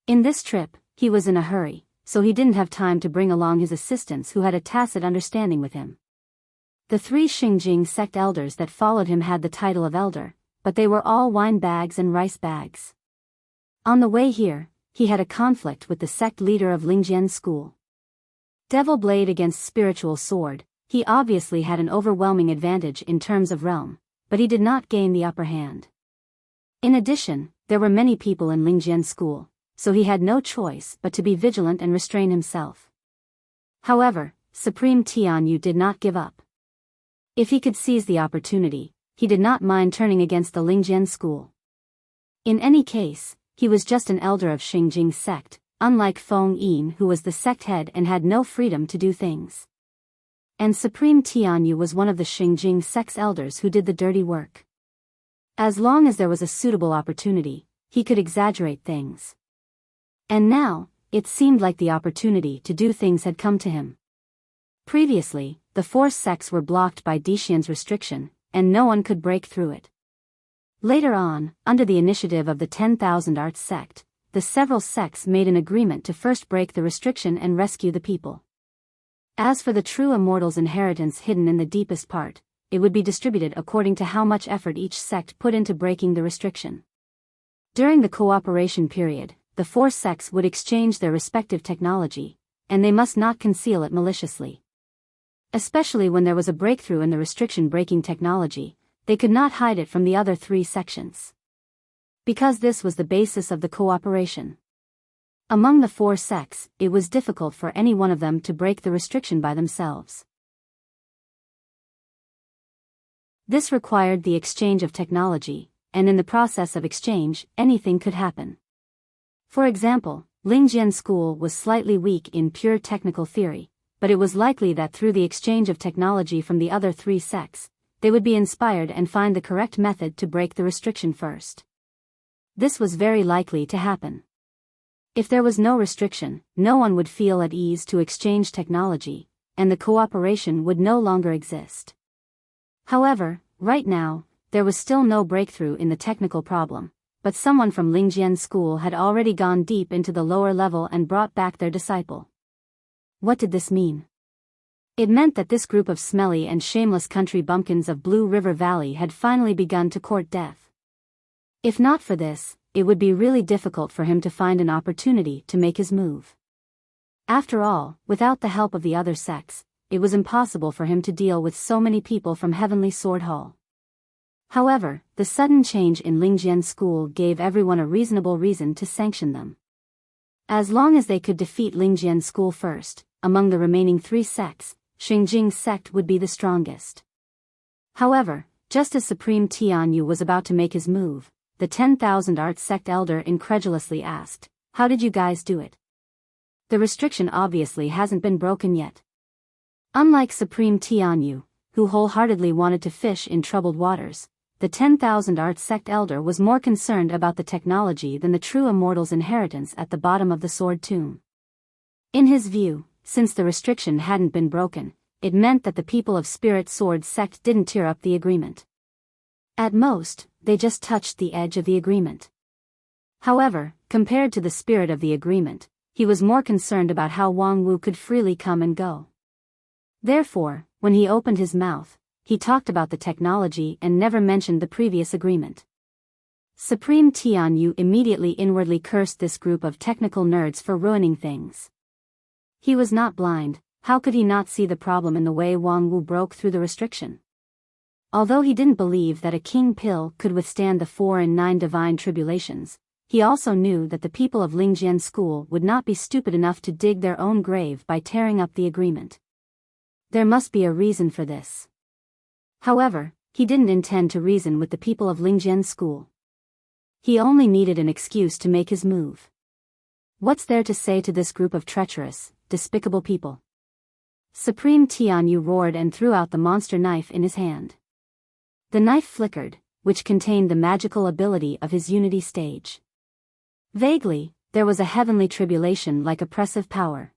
In this trip, he was in a hurry, so he didn't have time to bring along his assistants who had a tacit understanding with him. The 3 Xingjing sect elders that followed him had the title of elder, but they were all wine bags and rice bags. On the way here, he had a conflict with the sect leader of Lingjian school. Devil blade against spiritual sword, he obviously had an overwhelming advantage in terms of realm, but he did not gain the upper hand. In addition, there were many people in Lingjian school, so he had no choice but to be vigilant and restrain himself. However, Supreme Tianyu did not give up. If he could seize the opportunity, he did not mind turning against the Lingjian school. In any case, he was just an elder of Xingjing sect, unlike Feng Yin who was the sect head and had no freedom to do things. And Supreme Tianyu was one of the Xingjing sect's elders who did the dirty work. As long as there was a suitable opportunity, he could exaggerate things. And now, it seemed like the opportunity to do things had come to him. Previously, the 4 sects were blocked by Dixian's restriction, and no one could break through it. Later on, under the initiative of the 10,000 arts sect, the several sects made an agreement to first break the restriction and rescue the people. As for the true immortal's inheritance hidden in the deepest part, it would be distributed according to how much effort each sect put into breaking the restriction. During the cooperation period, the 4 sects would exchange their respective technology, and they must not conceal it maliciously. Especially when there was a breakthrough in the restriction-breaking technology, they could not hide it from the other 3 sections. Because this was the basis of the cooperation. Among the 4 sects, it was difficult for any one of them to break the restriction by themselves. This required the exchange of technology, and in the process of exchange, anything could happen. For example, Lingjian school was slightly weak in pure technical theory, but it was likely that through the exchange of technology from the other 3 sects, they would be inspired and find the correct method to break the restriction first. This was very likely to happen. If there was no restriction, no one would feel at ease to exchange technology, and the cooperation would no longer exist. However, right now, there was still no breakthrough in the technical problem, but someone from Lingjian school had already gone deep into the lower level and brought back their disciple. What did this mean? It meant that this group of smelly and shameless country bumpkins of Blue River Valley had finally begun to court death. If not for this, it would be really difficult for him to find an opportunity to make his move. After all, without the help of the other sects, it was impossible for him to deal with so many people from Heavenly Sword Hall. However, the sudden change in Lingjian School gave everyone a reasonable reason to sanction them. As long as they could defeat Lingjian School first, among the remaining 3 sects, Xingjing's sect would be the strongest. However, just as Supreme Tianyu was about to make his move, the 10,000 Arts sect elder incredulously asked, "How did you guys do it? The restriction obviously hasn't been broken yet." Unlike Supreme Tianyu, who wholeheartedly wanted to fish in troubled waters, the 10,000 Arts sect elder was more concerned about the technology than the true immortal's inheritance at the bottom of the sword tomb. In his view, since the restriction hadn't been broken, it meant that the people of Spirit Sword sect didn't tear up the agreement. At most, they just touched the edge of the agreement. However, compared to the spirit of the agreement, he was more concerned about how Wang Wu could freely come and go. Therefore, when he opened his mouth, he talked about the technology and never mentioned the previous agreement. Supreme Tianyu immediately inwardly cursed this group of technical nerds for ruining things. He was not blind. How could he not see the problem in the way Wang Wu broke through the restriction? Although he didn't believe that a king pill could withstand the 4 and 9 divine tribulations, he also knew that the people of Lingjian School would not be stupid enough to dig their own grave by tearing up the agreement. There must be a reason for this. However, he didn't intend to reason with the people of Lingjian School. He only needed an excuse to make his move. What's there to say to this group of treacherous, despicable people? Supreme Tianyu roared and threw out the monster knife in his hand. The knife flickered, which contained the magical ability of his unity stage. Vaguely, there was a heavenly tribulation like oppressive power.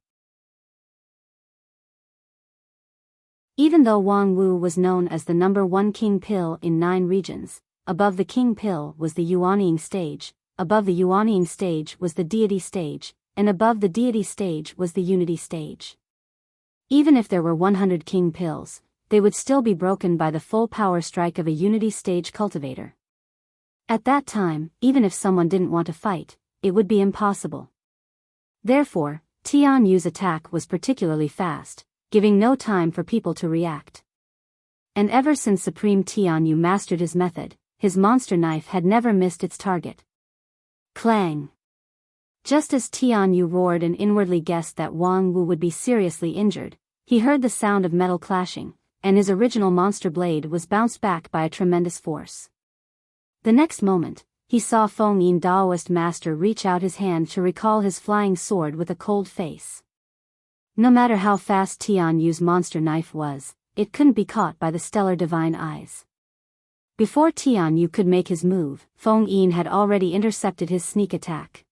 Even though Wang Wu was known as the #1 king pill in 9 regions, above the king pill was the Yuanying stage, above the Yuanying stage was the deity stage, and above the deity stage was the unity stage. Even if there were 100 king pills, they would still be broken by the full power strike of a unity stage cultivator. At that time, even if someone didn't want to fight, it would be impossible. Therefore, Tianyu's attack was particularly fast, giving no time for people to react. And ever since Supreme Tianyu mastered his method, his monster knife had never missed its target. Clang! Just as Tianyu roared and inwardly guessed that Wang Wu would be seriously injured, he heard the sound of metal clashing, and his original monster blade was bounced back by a tremendous force. The next moment, he saw Feng Yin Daoist master reach out his hand to recall his flying sword with a cold face. No matter how fast Tianyu's monster knife was, it couldn't be caught by the stellar divine eyes. Before Tianyu could make his move, Feng Yin had already intercepted his sneak attack.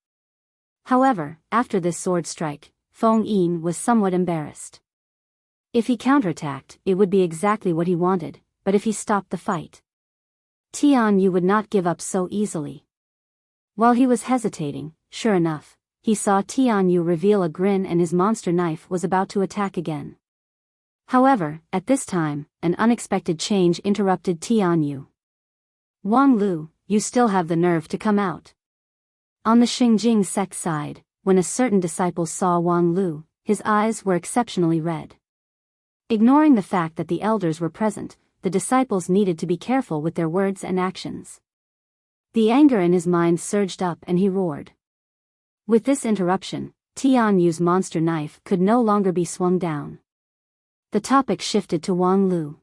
However, after this sword strike, Feng Yin was somewhat embarrassed. If he counterattacked, it would be exactly what he wanted, but if he stopped the fight, Tianyu would not give up so easily. While he was hesitating, sure enough, he saw Tianyu reveal a grin and his monster knife was about to attack again. However, at this time, an unexpected change interrupted Tianyu. "Wang Lu, you still have the nerve to come out." On the Xingjing sect side, when a certain disciple saw Wang Lu, his eyes were exceptionally red. Ignoring the fact that the elders were present, the disciples needed to be careful with their words and actions. The anger in his mind surged up and he roared. With this interruption, Tianyu's monster knife could no longer be swung down. The topic shifted to Wang Lu.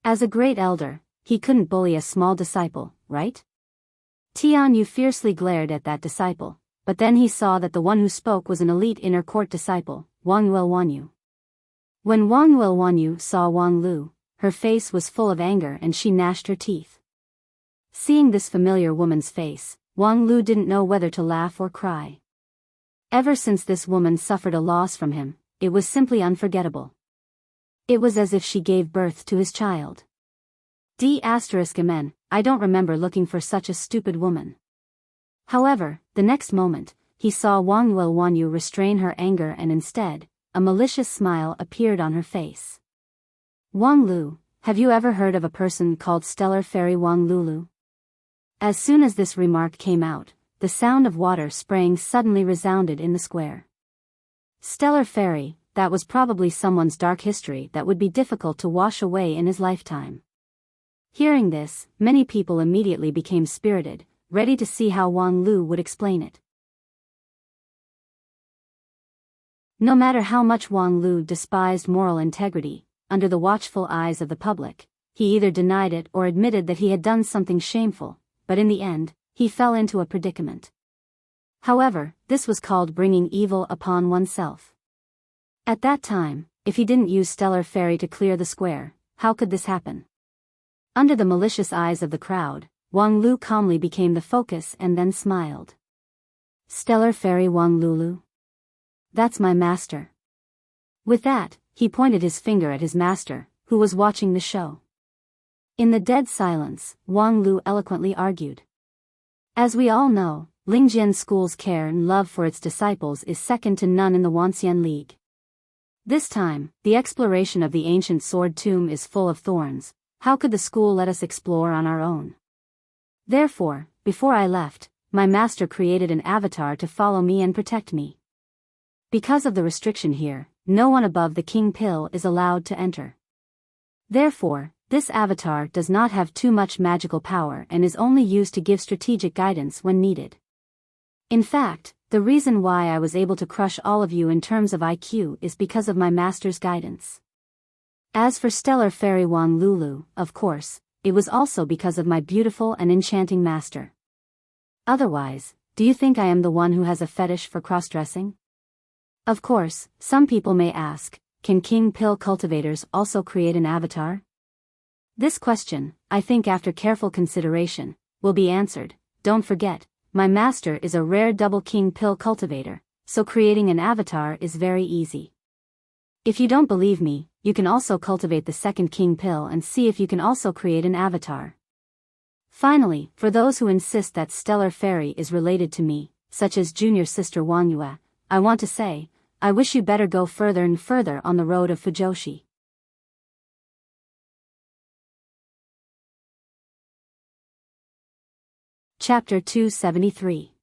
As a great elder, he couldn't bully a small disciple, right? Tianyu fiercely glared at that disciple, but then he saw that the one who spoke was an elite inner court disciple, Wang Yuelwanyu. When Wang Yuelwanyu saw Wang Lu, her face was full of anger and she gnashed her teeth. Seeing this familiar woman's face, Wang Lu didn't know whether to laugh or cry. Ever since this woman suffered a loss from him, it was simply unforgettable. It was as if she gave birth to his child. ****, I don't remember looking for such a stupid woman. However, the next moment, he saw Wang Yuelwanyu restrain her anger and instead, a malicious smile appeared on her face. Wang Lu, have you ever heard of a person called Stellar Fairy Wang Lulu? As soon as this remark came out, the sound of water spraying suddenly resounded in the square. Stellar Fairy, that was probably someone's dark history that would be difficult to wash away in his lifetime. Hearing this, many people immediately became spirited, ready to see how Wang Lu would explain it. No matter how much Wang Lu despised moral integrity, under the watchful eyes of the public, he either denied it or admitted that he had done something shameful, but in the end, he fell into a predicament. However, this was called bringing evil upon oneself. At that time, if he didn't use Stellar Fairy to clear the square, how could this happen? Under the malicious eyes of the crowd, Wang Lu calmly became the focus and then smiled. Stellar Fairy Wang Lulu? That's my master. With that, he pointed his finger at his master, who was watching the show. In the dead silence, Wang Lu eloquently argued. As we all know, Lingjian School's care and love for its disciples is second to none in the Wanxian League. This time, the exploration of the ancient sword tomb is full of thorns. How could the school let us explore on our own? Therefore, before I left, my master created an avatar to follow me and protect me. Because of the restriction here, no one above the King Pill is allowed to enter. Therefore, this avatar does not have too much magical power and is only used to give strategic guidance when needed. In fact, the reason why I was able to crush all of you in terms of IQ is because of my master's guidance. As for Stellar Fairy Wang Lulu, of course, it was also because of my beautiful and enchanting master. Otherwise, do you think I am the one who has a fetish for cross-dressing? Of course, some people may ask, can King Pill cultivators also create an avatar? This question, I think after careful consideration, will be answered. Don't forget, my master is a rare double King Pill cultivator, so creating an avatar is very easy. If you don't believe me, you can also cultivate the second King Pill and see if you can also create an avatar. Finally, for those who insist that Stellar Fairy is related to me, such as junior sister Wang Yue, I want to say, I wish you better go further and further on the road of Fujoshi. Chapter 273.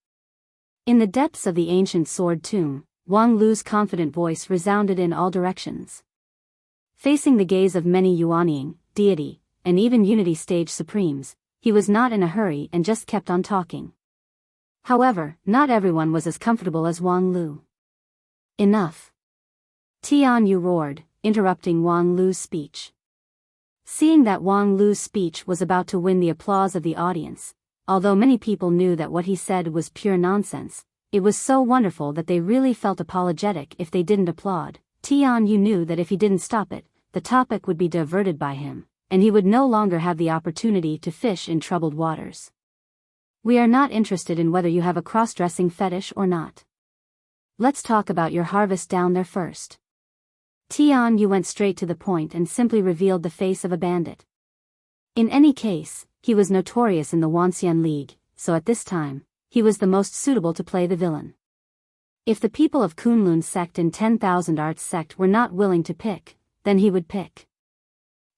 In the depths of the ancient sword tomb, Wang Lu's confident voice resounded in all directions. Facing the gaze of many Yuanying, deity, and even unity stage supremes, he was not in a hurry and just kept on talking. However, not everyone was as comfortable as Wang Lu. Enough! Tian Yu roared, interrupting Wang Lu's speech. Seeing that Wang Lu's speech was about to win the applause of the audience, although many people knew that what he said was pure nonsense, it was so wonderful that they really felt apologetic if they didn't applaud. Tian Yu knew that if he didn't stop it, the topic would be diverted by him, and he would no longer have the opportunity to fish in troubled waters. We are not interested in whether you have a cross-dressing fetish or not. Let's talk about your harvest down there first. Tian Yu went straight to the point and simply revealed the face of a bandit. In any case, he was notorious in the Wanxian League, so at this time, he was the most suitable to play the villain. If the people of Kunlun sect and 10,000 Arts sect were not willing to pick, then he would pick.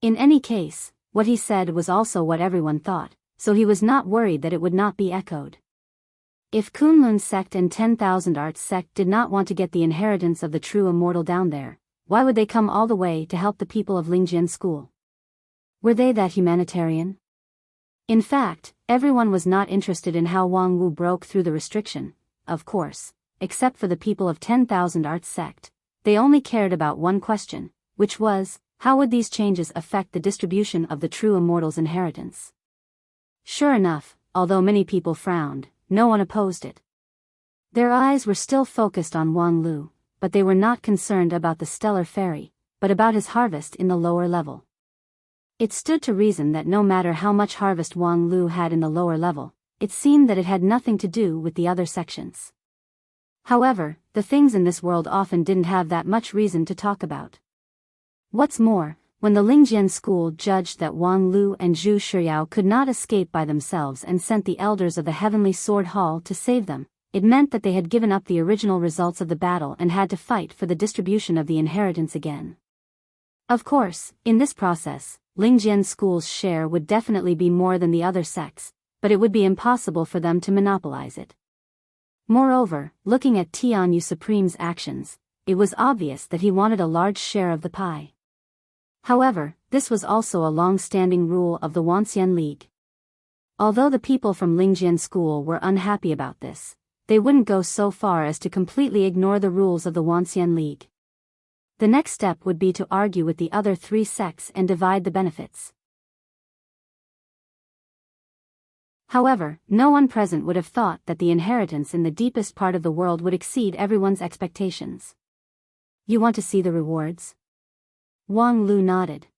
In any case, what he said was also what everyone thought, so he was not worried that it would not be echoed. If Kunlun sect and 10,000 Arts sect did not want to get the inheritance of the true immortal down there, why would they come all the way to help the people of Lingjian School? Were they that humanitarian? In fact, everyone was not interested in how Wang Wu broke through the restriction, of course, except for the people of 10,000 Arts sect. They only cared about one question, which was, how would these changes affect the distribution of the true immortal's inheritance? Sure enough, although many people frowned, no one opposed it. Their eyes were still focused on Wang Lu, but they were not concerned about the Stellar Fairy, but about his harvest in the lower level. It stood to reason that no matter how much harvest Wang Lu had in the lower level, it seemed that it had nothing to do with the other sections. However, the things in this world often didn't have that much reason to talk about. What's more, when the Lingjian school judged that Wang Lu and Zhu Shiyao could not escape by themselves and sent the elders of the Heavenly Sword Hall to save them, it meant that they had given up the original results of the battle and had to fight for the distribution of the inheritance again. Of course, in this process, Lingjian School's share would definitely be more than the other sects, but it would be impossible for them to monopolize it. Moreover, looking at Tianyu Supreme's actions, it was obvious that he wanted a large share of the pie. However, this was also a long-standing rule of the Wanxian League. Although the people from Lingjian School were unhappy about this, they wouldn't go so far as to completely ignore the rules of the Wanxian League. The next step would be to argue with the other three sects and divide the benefits. However, no one present would have thought that the inheritance in the deepest part of the world would exceed everyone's expectations. You want to see the rewards? Wang Lu nodded.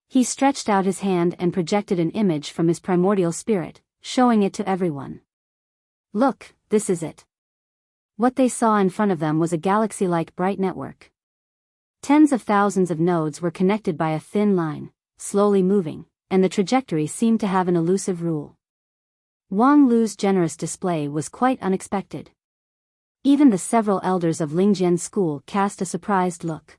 He stretched out his hand and projected an image from his primordial spirit, showing it to everyone. Look, this is it. What they saw in front of them was a galaxy-like bright network. Tens of thousands of nodes were connected by a thin line, slowly moving, and the trajectory seemed to have an elusive rule. Wang Lu's generous display was quite unexpected. Even the several elders of Lingjian School cast a surprised look.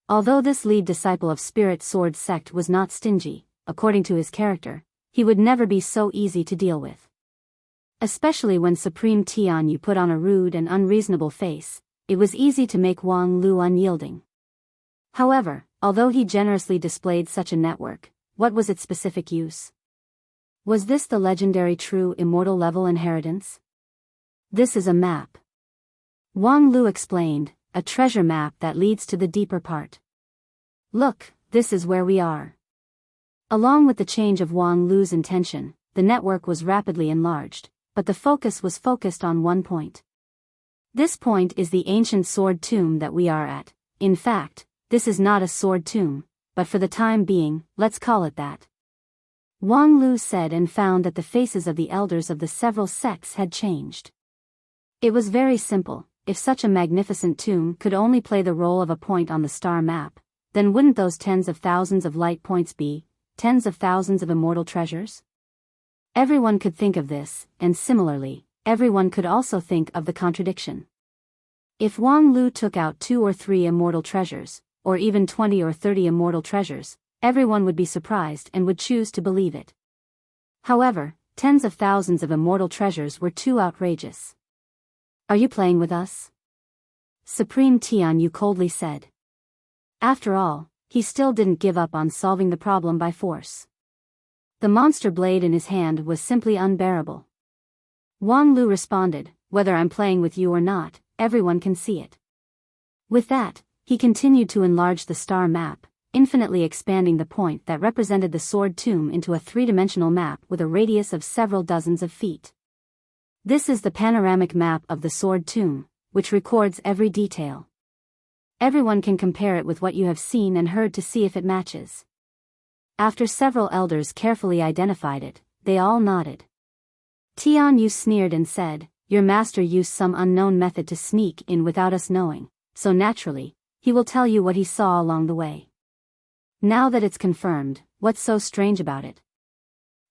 Although this lead disciple of Spirit Sword sect was not stingy, according to his character, he would never be so easy to deal with. Especially when Supreme Tianyu put on a rude and unreasonable face, it was easy to make Wang Lu unyielding. However, although he generously displayed such a network, what was its specific use? Was this the legendary true immortal level inheritance? This is a map. Wang Lu explained, a treasure map that leads to the deeper part. Look, this is where we are. Along with the change of Wang Lu's intention, the network was rapidly enlarged, but the focus was focused on one point. This point is the ancient sword tomb that we are at. In fact, this is not a sword tomb, but for the time being, let's call it that. Wang Lu said and found that the faces of the elders of the several sects had changed. It was very simple. If such a magnificent tomb could only play the role of a point on the star map, then wouldn't those tens of thousands of light points be tens of thousands of immortal treasures? Everyone could think of this, and similarly, everyone could also think of the contradiction. If Wang Lu took out 2 or 3 immortal treasures, or even 20 or 30 immortal treasures, everyone would be surprised and would choose to believe it. However, tens of thousands of immortal treasures were too outrageous. Are you playing with us? Supreme Tianyu coldly said. After all, he still didn't give up on solving the problem by force. The monster blade in his hand was simply unbearable. Wang Lu responded, whether I'm playing with you or not, everyone can see it. With that, he continued to enlarge the star map, infinitely expanding the point that represented the sword tomb into a 3-dimensional map with a radius of several dozens of feet. This is the panoramic map of the sword tomb, which records every detail. Everyone can compare it with what you have seen and heard to see if it matches. After several elders carefully identified it, they all nodded. Tianyu sneered and said, "Your master used some unknown method to sneak in without us knowing, so naturally, he will tell you what he saw along the way. Now that it's confirmed, what's so strange about it?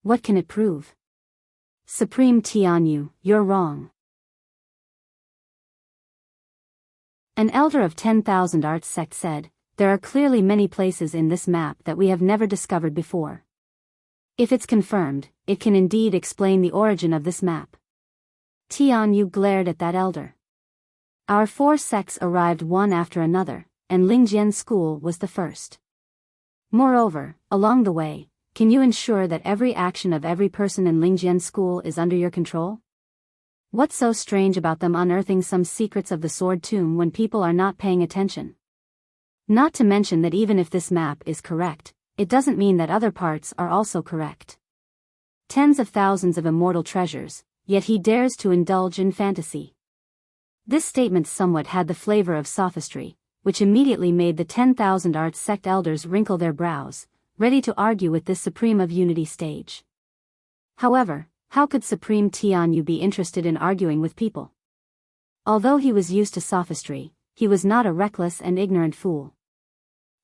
What can it prove?" Supreme Tianyu, you're wrong. An elder of 10,000 Arts sect said, there are clearly many places in this map that we have never discovered before. If it's confirmed, it can indeed explain the origin of this map. Tianyu glared at that elder. Our 4 sects arrived one after another, and Lingjian School was the first. Moreover, along the way, can you ensure that every action of every person in Lingjian School is under your control? What's so strange about them unearthing some secrets of the sword tomb when people are not paying attention? Not to mention that even if this map is correct, it doesn't mean that other parts are also correct. Tens of thousands of immortal treasures, yet he dares to indulge in fantasy. This statement somewhat had the flavor of sophistry, which immediately made the 10,000 Arts sect elders wrinkle their brows, ready to argue with this Supreme of Unity stage. However, how could Supreme Tianyu be interested in arguing with people? Although he was used to sophistry, he was not a reckless and ignorant fool.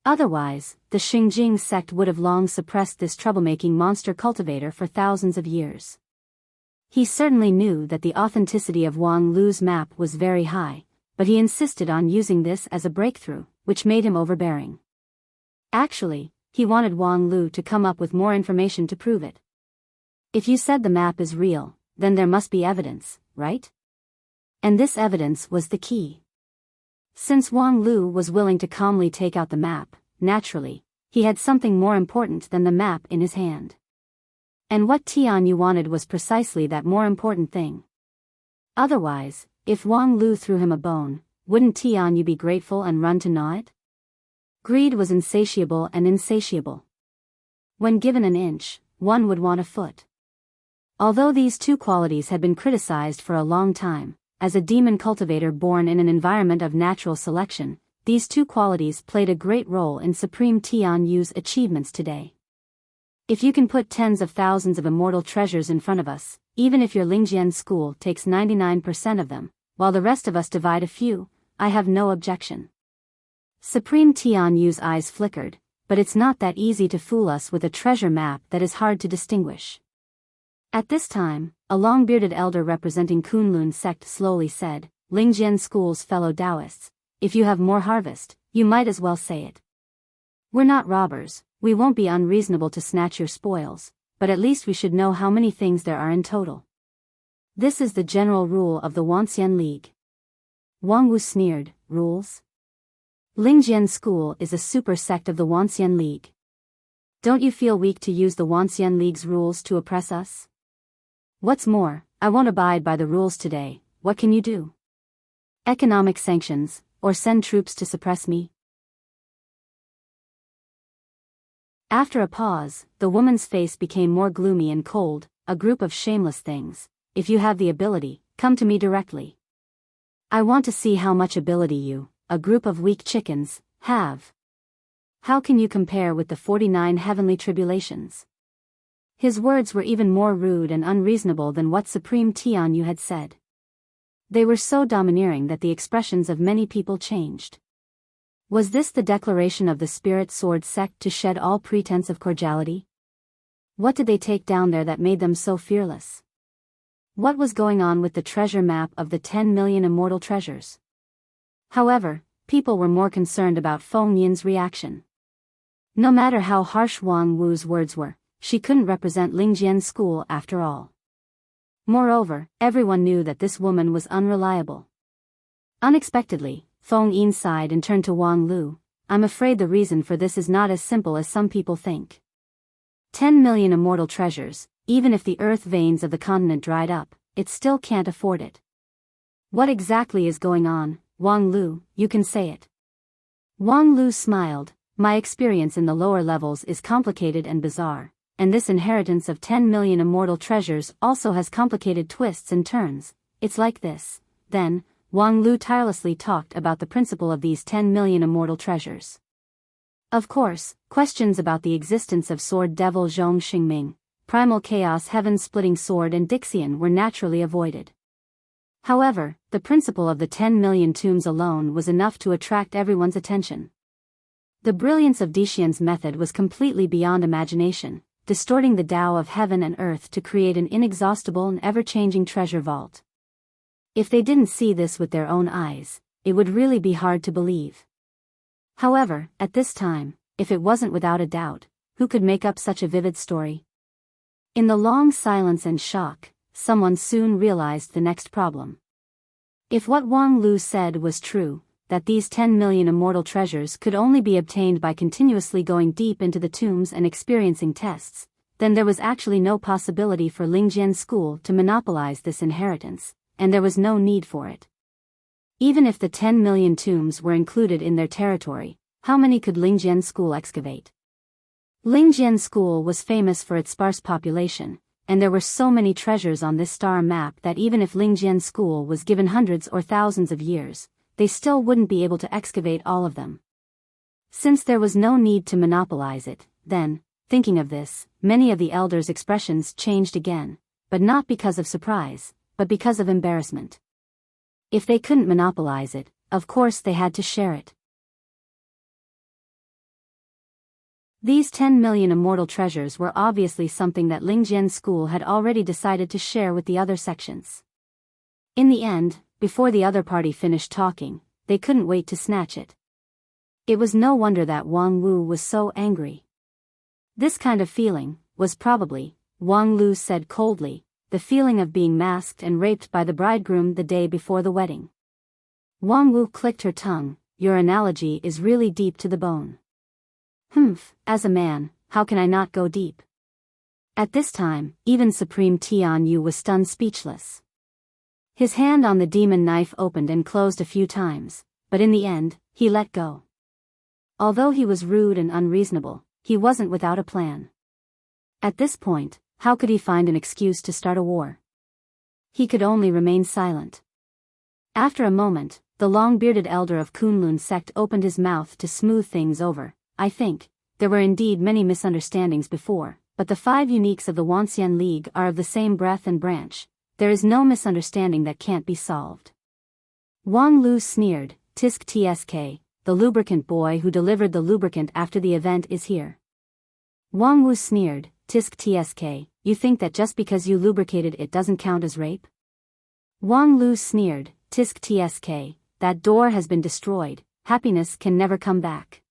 Otherwise, the Xingjing sect would have long suppressed this troublemaking monster cultivator for thousands of years. He certainly knew that the authenticity of Wang Lu's map was very high, but he insisted on using this as a breakthrough, which made him overbearing. Actually, he wanted Wang Lu to come up with more information to prove it. If you said the map is real, then there must be evidence, right? And this evidence was the key. Since Wang Lu was willing to calmly take out the map, naturally, he had something more important than the map in his hand. And what Tianyu wanted was precisely that more important thing. Otherwise, if Wang Lu threw him a bone, wouldn't Tianyu be grateful and run to gnaw it? Greed was insatiable and insatiable. When given an inch, one would want a foot. Although these two qualities had been criticized for a long time, as a demon cultivator born in an environment of natural selection, these two qualities played a great role in Supreme Tianyu's achievements today. If you can put tens of thousands of immortal treasures in front of us, even if your Lingjian school takes 99% of them, while the rest of us divide a few, I have no objection. Supreme Tianyu's eyes flickered, but it's not that easy to fool us with a treasure map that is hard to distinguish. At this time, a long-bearded elder representing Kunlun sect slowly said, Lingjian school's fellow Taoists, if you have more harvest, you might as well say it. We're not robbers, we won't be unreasonable to snatch your spoils, but at least we should know how many things there are in total. This is the general rule of the Wanxian League. Wang Wu sneered, rules? Lingjian school is a super sect of the Wanxian League. Don't you feel weak to use the Wanxian League's rules to oppress us? What's more, I won't abide by the rules today. What can you do? Economic sanctions, or send troops to suppress me? After a pause, the woman's face became more gloomy and cold. A group of shameless things. If you have the ability, come to me directly. I want to see how much ability you, a group of weak chickens, have. How can you compare with the 49 heavenly tribulations? His words were even more rude and unreasonable than what Supreme Tianyu had said. They were so domineering that the expressions of many people changed. Was this the declaration of the Spirit Sword sect to shed all pretense of cordiality? What did they take down there that made them so fearless? What was going on with the treasure map of the 10 million immortal treasures? However, people were more concerned about Feng Yin's reaction. No matter how harsh Wang Wu's words were, she couldn't represent Lingjian school after all. Moreover, everyone knew that this woman was unreliable. Unexpectedly, Feng Yin sighed and turned to Wang Lu. I'm afraid the reason for this is not as simple as some people think. 10 million immortal treasures, even if the earth veins of the continent dried up, it still can't afford it. What exactly is going on, Wang Lu? You can say it. Wang Lu smiled. My experience in the lower levels is complicated and bizarre, and this inheritance of 10 million immortal treasures also has complicated twists and turns. It's like this. Then, Wang Lu tirelessly talked about the principle of these 10 million immortal treasures. Of course, questions about the existence of Sword Devil Zhong Xingming, Primal Chaos Heaven-Splitting Sword and Dixian were naturally avoided. However, the principle of the 10 million tombs alone was enough to attract everyone's attention. The brilliance of Dixian's method was completely beyond imagination, distorting the Tao of heaven and earth to create an inexhaustible and ever-changing treasure vault. If they didn't see this with their own eyes, it would really be hard to believe. However, at this time, if it wasn't without a doubt, who could make up such a vivid story? In the long silence and shock, someone soon realized the next problem. If what Wang Lu said was true, that these 10 million immortal treasures could only be obtained by continuously going deep into the tombs and experiencing tests, then there was actually no possibility for Lingjian school to monopolize this inheritance, and there was no need for it. Even if the 10 million tombs were included in their territory, how many could Lingjian school excavate? Lingjian school was famous for its sparse population, and there were so many treasures on this star map that even if Lingjian school was given hundreds or thousands of years, they still wouldn't be able to excavate all of them. Since there was no need to monopolize it, then, thinking of this, many of the elders' expressions changed again, but not because of surprise, but because of embarrassment. If they couldn't monopolize it, of course they had to share it. These 10 million immortal treasures were obviously something that Lingjian's school had already decided to share with the other sections. In the end, before the other party finished talking, they couldn't wait to snatch it. It was no wonder that Wang Wu was so angry. This kind of feeling was probably, Wang Lu said coldly, the feeling of being masked and raped by the bridegroom the day before the wedding. Wang Wu clicked her tongue. Your analogy is really deep to the bone. Humph, as a man, how can I not go deep? At this time, even Supreme Tian Yu was stunned speechless. His hand on the demon knife opened and closed a few times, but in the end, he let go. Although he was rude and unreasonable, he wasn't without a plan. At this point, how could he find an excuse to start a war? He could only remain silent. After a moment, the long-bearded elder of Kunlun sect opened his mouth to smooth things over. I think, there were indeed many misunderstandings before, but the 5 uniques of the Wanxian League are of the same breath and branch. There is no misunderstanding that can't be solved. Wang Lu sneered, Tisk Tsk, the lubricant boy who delivered the lubricant after the event is here. Wang Wu sneered, Tisk Tsk, you think that just because you lubricated it doesn't count as rape? Wang Lu sneered, Tisk Tsk, that door has been destroyed, happiness can never come back.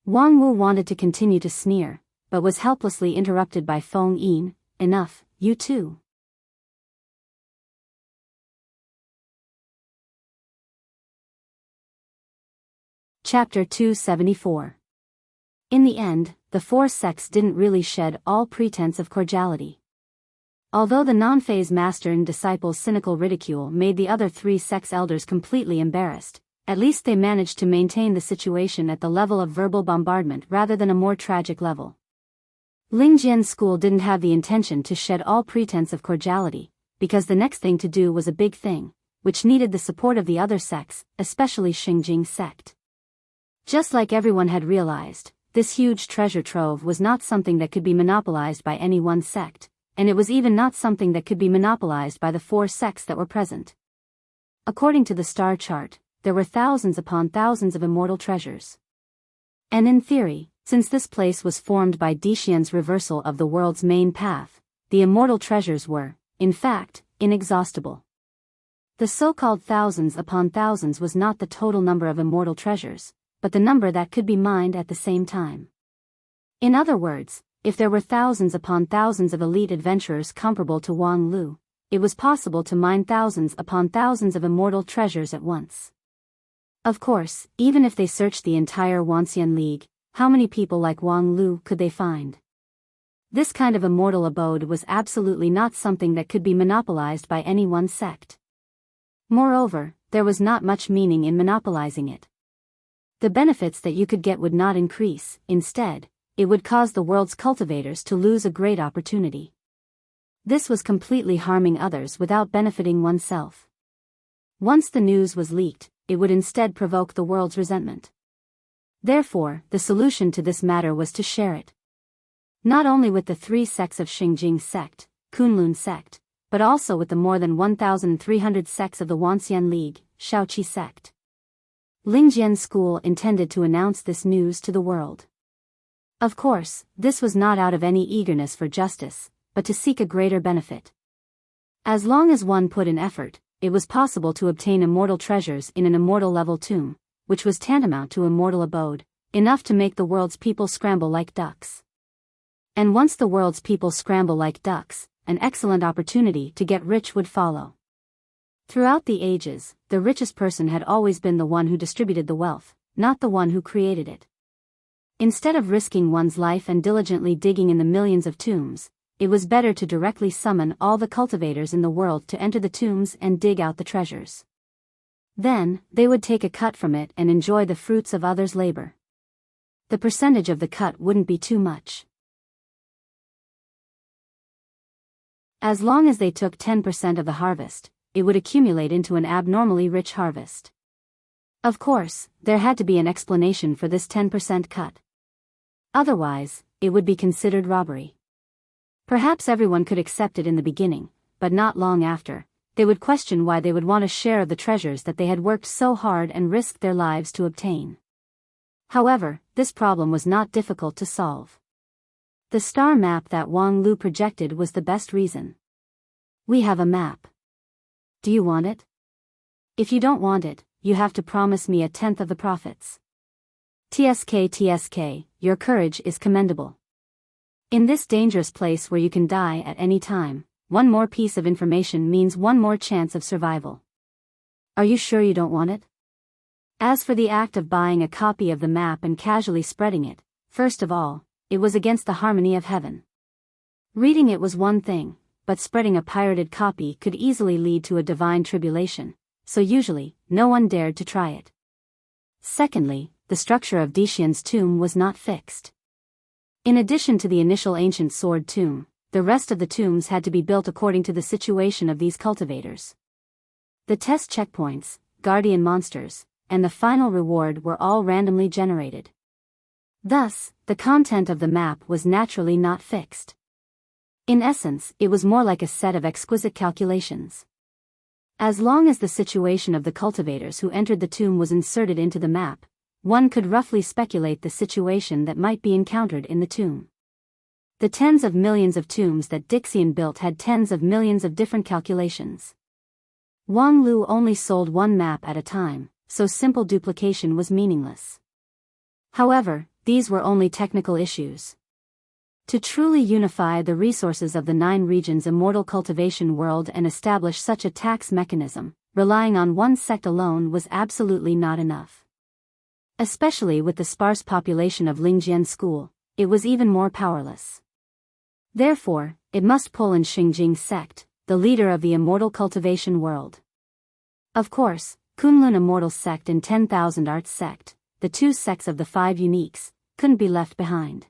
Wang Wu wanted to continue to sneer, but was helplessly interrupted by Feng Yin, enough, you too. Chapter 274. In the end, the 4 sects didn't really shed all pretense of cordiality. Although the non-phase master and disciples' cynical ridicule made the other 3 sects' elders completely embarrassed, at least they managed to maintain the situation at the level of verbal bombardment rather than a more tragic level. Lingjian's school didn't have the intention to shed all pretense of cordiality, because the next thing to do was a big thing, which needed the support of the other sects, especially Xingjing's sect. Just like everyone had realized, this huge treasure trove was not something that could be monopolized by any one sect, and it was even not something that could be monopolized by the 4 sects that were present. According to the star chart, there were thousands upon thousands of immortal treasures. And in theory, since this place was formed by Dixian's reversal of the world's main path, the immortal treasures were, in fact, inexhaustible. The so-called thousands upon thousands was not the total number of immortal treasures, but the number that could be mined at the same time. In other words, if there were thousands upon thousands of elite adventurers comparable to Wang Lu, it was possible to mine thousands upon thousands of immortal treasures at once. Of course, even if they searched the entire Wanxian League, how many people like Wang Lu could they find? This kind of immortal abode was absolutely not something that could be monopolized by any one sect. Moreover, there was not much meaning in monopolizing it. The benefits that you could get would not increase, instead, it would cause the world's cultivators to lose a great opportunity. This was completely harming others without benefiting oneself. Once the news was leaked, it would instead provoke the world's resentment. Therefore, the solution to this matter was to share it. Not only with the 3 sects of Xingjing sect, Kunlun sect, but also with the more than 1,300 sects of the Wanxian League, Shaoqi sect. Lingjian's school intended to announce this news to the world. Of course, this was not out of any eagerness for justice, but to seek a greater benefit. As long as one put in effort, it was possible to obtain immortal treasures in an immortal level tomb, which was tantamount to immortal abode, enough to make the world's people scramble like ducks. And once the world's people scramble like ducks, an excellent opportunity to get rich would follow. Throughout the ages, the richest person had always been the one who distributed the wealth, not the one who created it. Instead of risking one's life and diligently digging in the millions of tombs, it was better to directly summon all the cultivators in the world to enter the tombs and dig out the treasures. Then, they would take a cut from it and enjoy the fruits of others' labor. The percentage of the cut wouldn't be too much. As long as they took 10% of the harvest, it would accumulate into an abnormally rich harvest. Of course, there had to be an explanation for this 10% cut. Otherwise, it would be considered robbery. Perhaps everyone could accept it in the beginning, but not long after, they would question why they would want a share of the treasures that they had worked so hard and risked their lives to obtain. However, this problem was not difficult to solve. The star map that Wang Lu projected was the best reason. We have a map. Do you want it? If you don't want it, you have to promise me 1/10 of the profits. TSK, your courage is commendable. In this dangerous place where you can die at any time, one more piece of information means one more chance of survival. Are you sure you don't want it? As for the act of buying a copy of the map and casually spreading it, first of all, it was against the harmony of heaven. Reading it was one thing, but spreading a pirated copy could easily lead to a divine tribulation, so usually, no one dared to try it. Secondly, the structure of Dixian's tomb was not fixed. In addition to the initial ancient sword tomb, the rest of the tombs had to be built according to the situation of these cultivators. The test checkpoints, guardian monsters, and the final reward were all randomly generated. Thus, the content of the map was naturally not fixed. In essence, it was more like a set of exquisite calculations. As long as the situation of the cultivators who entered the tomb was inserted into the map, one could roughly speculate the situation that might be encountered in the tomb. The tens of millions of tombs that Dixian built had tens of millions of different calculations. Wang Lu only sold one map at a time, so simple duplication was meaningless. However, these were only technical issues. To truly unify the resources of the 9 regions' immortal cultivation world and establish such a tax mechanism, relying on one sect alone was absolutely not enough. Especially with the sparse population of Lingjian school, it was even more powerless. Therefore, it must pull in Xingjing sect, the leader of the immortal cultivation world. Of course, Kunlun Immortal sect and 10,000 Arts sect, the 2 sects of the 5 uniques, couldn't be left behind.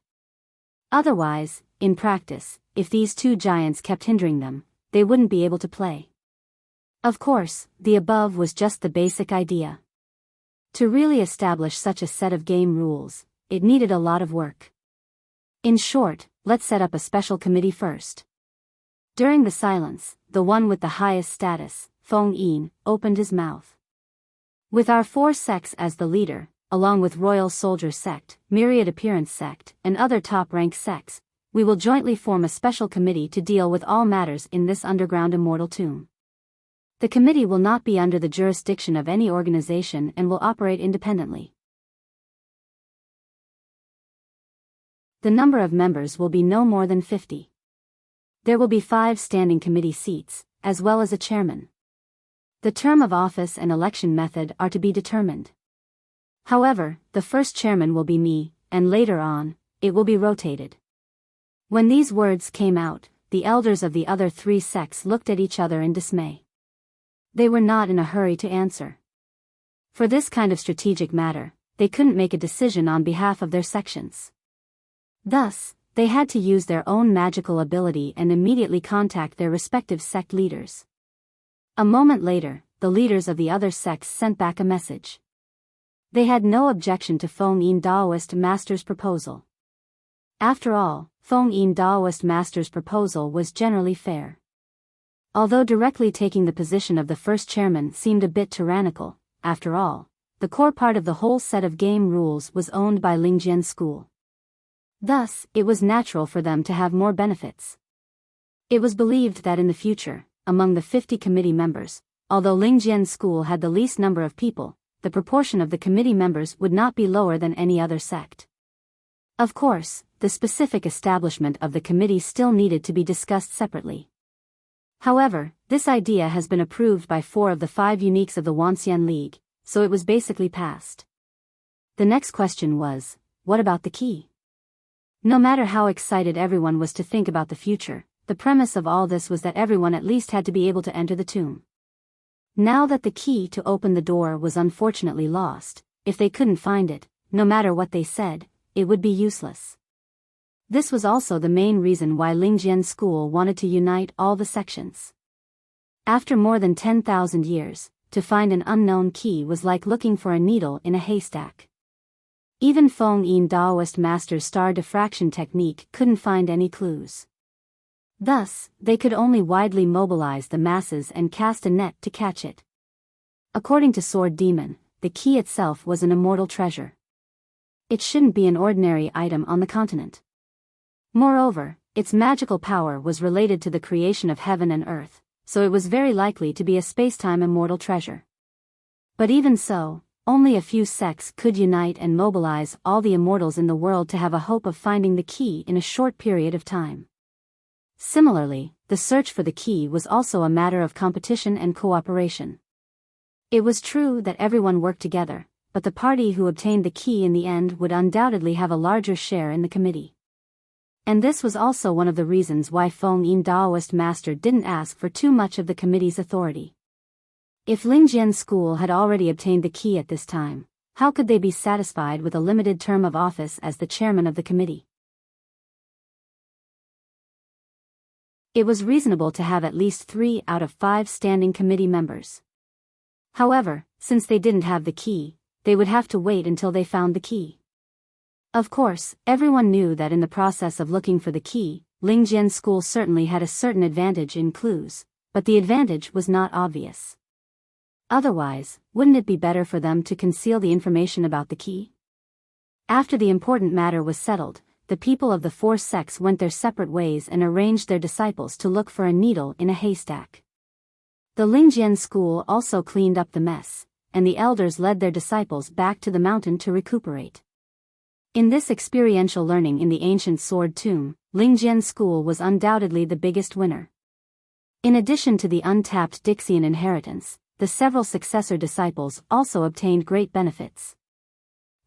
Otherwise, in practice, if these 2 giants kept hindering them, they wouldn't be able to play. Of course, the above was just the basic idea. To really establish such a set of game rules, it needed a lot of work. In short, let's set up a special committee first. During the silence, the one with the highest status, Feng Yin, opened his mouth. With our 4 sects as the leader, along with Royal Soldier sect, Myriad Appearance sect, and other top-rank sects, we will jointly form a special committee to deal with all matters in this underground immortal tomb. The committee will not be under the jurisdiction of any organization and will operate independently. The number of members will be no more than 50. There will be 5 standing committee seats, as well as a chairman. The term of office and election method are to be determined. However, the first chairman will be me, and later on, it will be rotated. When these words came out, the elders of the other 3 sects looked at each other in dismay. They were not in a hurry to answer. For this kind of strategic matter, they couldn't make a decision on behalf of their sections. Thus, they had to use their own magical ability and immediately contact their respective sect leaders. A moment later, the leaders of the other sects sent back a message. They had no objection to Feng Yin Daoist Master's proposal. After all, Feng Yin Daoist Master's proposal was generally fair. Although directly taking the position of the first chairman seemed a bit tyrannical, after all, the core part of the whole set of game rules was owned by Lingjian School. Thus, it was natural for them to have more benefits. It was believed that in the future, among the 50 committee members, although Lingjian School had the least number of people, the proportion of the committee members would not be lower than any other sect. Of course, the specific establishment of the committee still needed to be discussed separately. However, this idea has been approved by 4 of the 5 uniques of the Wanxian League, so it was basically passed. The next question was, what about the key? No matter how excited everyone was to think about the future, the premise of all this was that everyone at least had to be able to enter the tomb. Now that the key to open the door was unfortunately lost, if they couldn't find it, no matter what they said, it would be useless. This was also the main reason why Lingjian School wanted to unite all the sections. After more than 10,000 years, to find an unknown key was like looking for a needle in a haystack. Even Feng Yin Daoist Master's star diffraction technique couldn't find any clues. Thus, they could only widely mobilize the masses and cast a net to catch it. According to Sword Demon, the key itself was an immortal treasure. It shouldn't be an ordinary item on the continent. Moreover, its magical power was related to the creation of heaven and earth, so it was very likely to be a spacetime immortal treasure. But even so, only a few sects could unite and mobilize all the immortals in the world to have a hope of finding the key in a short period of time. Similarly, the search for the key was also a matter of competition and cooperation. It was true that everyone worked together, but the party who obtained the key in the end would undoubtedly have a larger share in the committee. And this was also one of the reasons why Feng Yin Daoist master didn't ask for too much of the committee's authority. If Lingjian's school had already obtained the key at this time, how could they be satisfied with a limited term of office as the chairman of the committee? It was reasonable to have at least 3 out of 5 standing committee members. However, since they didn't have the key, they would have to wait until they found the key. Of course, everyone knew that in the process of looking for the key, Lingjian's school certainly had a certain advantage in clues, but the advantage was not obvious. Otherwise, wouldn't it be better for them to conceal the information about the key? After the important matter was settled, the people of the 4 sects went their separate ways and arranged their disciples to look for a needle in a haystack. The Lingjian school also cleaned up the mess, and the elders led their disciples back to the mountain to recuperate. In this experiential learning in the ancient sword tomb, Lingjian school was undoubtedly the biggest winner. In addition to the untapped Dixian inheritance, the several successor disciples also obtained great benefits.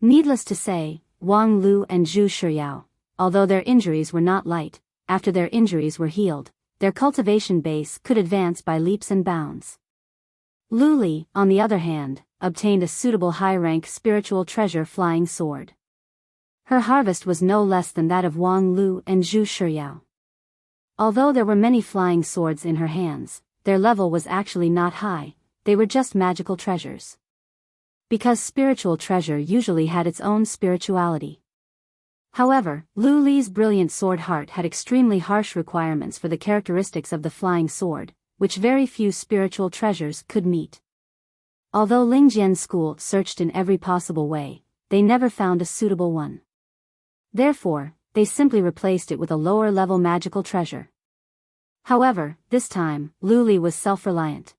Needless to say, Wang Lu and Zhu Shiyao, although their injuries were not light, after their injuries were healed, their cultivation base could advance by leaps and bounds. Lu Li, on the other hand, obtained a suitable high-rank spiritual treasure flying sword. Her harvest was no less than that of Wang Lu and Zhu Shiyao. Although there were many flying swords in her hands, their level was actually not high, they were just magical treasures. Because spiritual treasure usually had its own spirituality. However, Lu Li's brilliant sword heart had extremely harsh requirements for the characteristics of the flying sword, which very few spiritual treasures could meet. Although Lingjian's school searched in every possible way, they never found a suitable one. Therefore, they simply replaced it with a lower-level magical treasure. However, this time, Lu Li was self-reliant.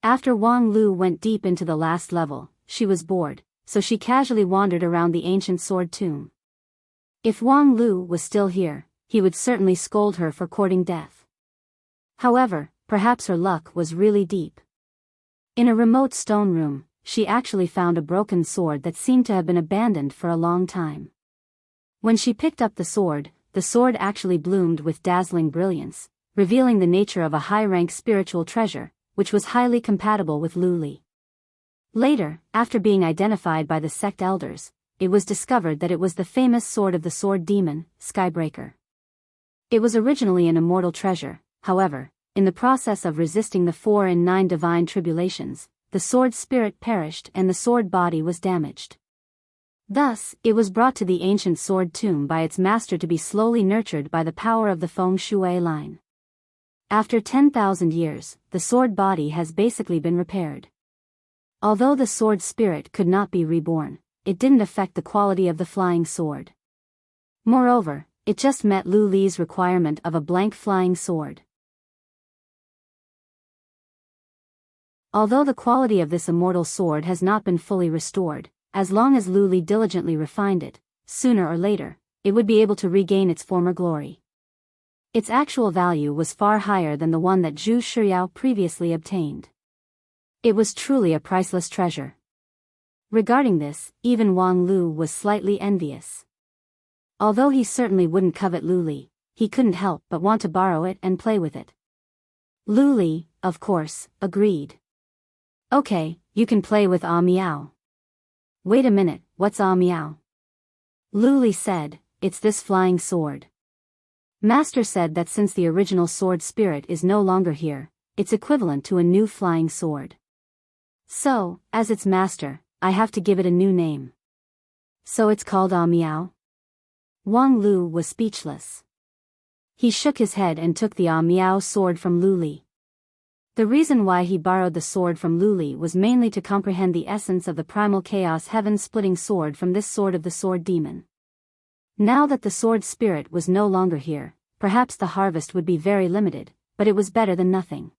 After Wang Lu went deep into the last level, she was bored, so she casually wandered around the ancient sword tomb. If Wang Lu was still here, he would certainly scold her for courting death. However, perhaps her luck was really deep. In a remote stone room, she actually found a broken sword that seemed to have been abandoned for a long time. When she picked up the sword actually bloomed with dazzling brilliance, revealing the nature of a high-rank spiritual treasure, which was highly compatible with Lu Li. Later, after being identified by the sect elders, it was discovered that it was the famous sword of the sword demon, Skybreaker. It was originally an immortal treasure, however, in the process of resisting the 4 and 9 divine tribulations, the sword spirit perished and the sword body was damaged. Thus, it was brought to the ancient sword tomb by its master to be slowly nurtured by the power of the Feng Shui line. After 10,000 years, the sword body has basically been repaired. Although the sword spirit could not be reborn, it didn't affect the quality of the flying sword. Moreover, it just met Lu Li's requirement of a blank flying sword. Although the quality of this immortal sword has not been fully restored, as long as Lu Li diligently refined it, sooner or later, it would be able to regain its former glory. Its actual value was far higher than the one that Zhu Shiyao previously obtained. It was truly a priceless treasure. Regarding this, even Wang Lu was slightly envious. Although he certainly wouldn't covet Lu Li, he couldn't help but want to borrow it and play with it. Lu Li, of course, agreed. Okay, you can play with Miao. Wait a minute, what's Miao? Lu Li said, it's this flying sword. Master said that since the original sword spirit is no longer here, it's equivalent to a new flying sword. So, as its master, I have to give it a new name. So it's called Miao? Wang Lu was speechless. He shook his head and took the Miao sword from Lu Li. The reason why he borrowed the sword from Luli was mainly to comprehend the essence of the primal chaos heaven-splitting sword from this sword of the sword demon. Now that the sword spirit was no longer here, perhaps the harvest would be very limited, but it was better than nothing.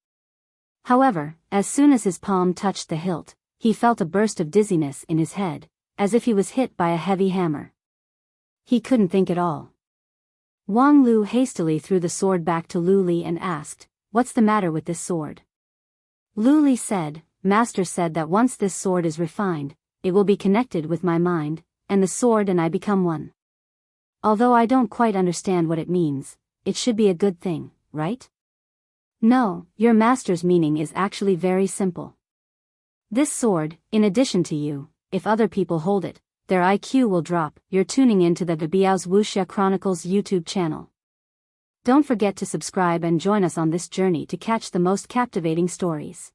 However, as soon as his palm touched the hilt, he felt a burst of dizziness in his head, as if he was hit by a heavy hammer. He couldn't think at all. Wang Lu hastily threw the sword back to Luli and asked, "What's the matter with this sword?" Luli said, "Master said that once this sword is refined, it will be connected with my mind, and the sword and I become one. Although I don't quite understand what it means, it should be a good thing, right?" "No, your master's meaning is actually very simple. This sword, in addition to you, if other people hold it, their IQ will drop." You're tuning in to the Biyao's Wuxia Chronicles YouTube channel. Don't forget to subscribe and join us on this journey to catch the most captivating stories.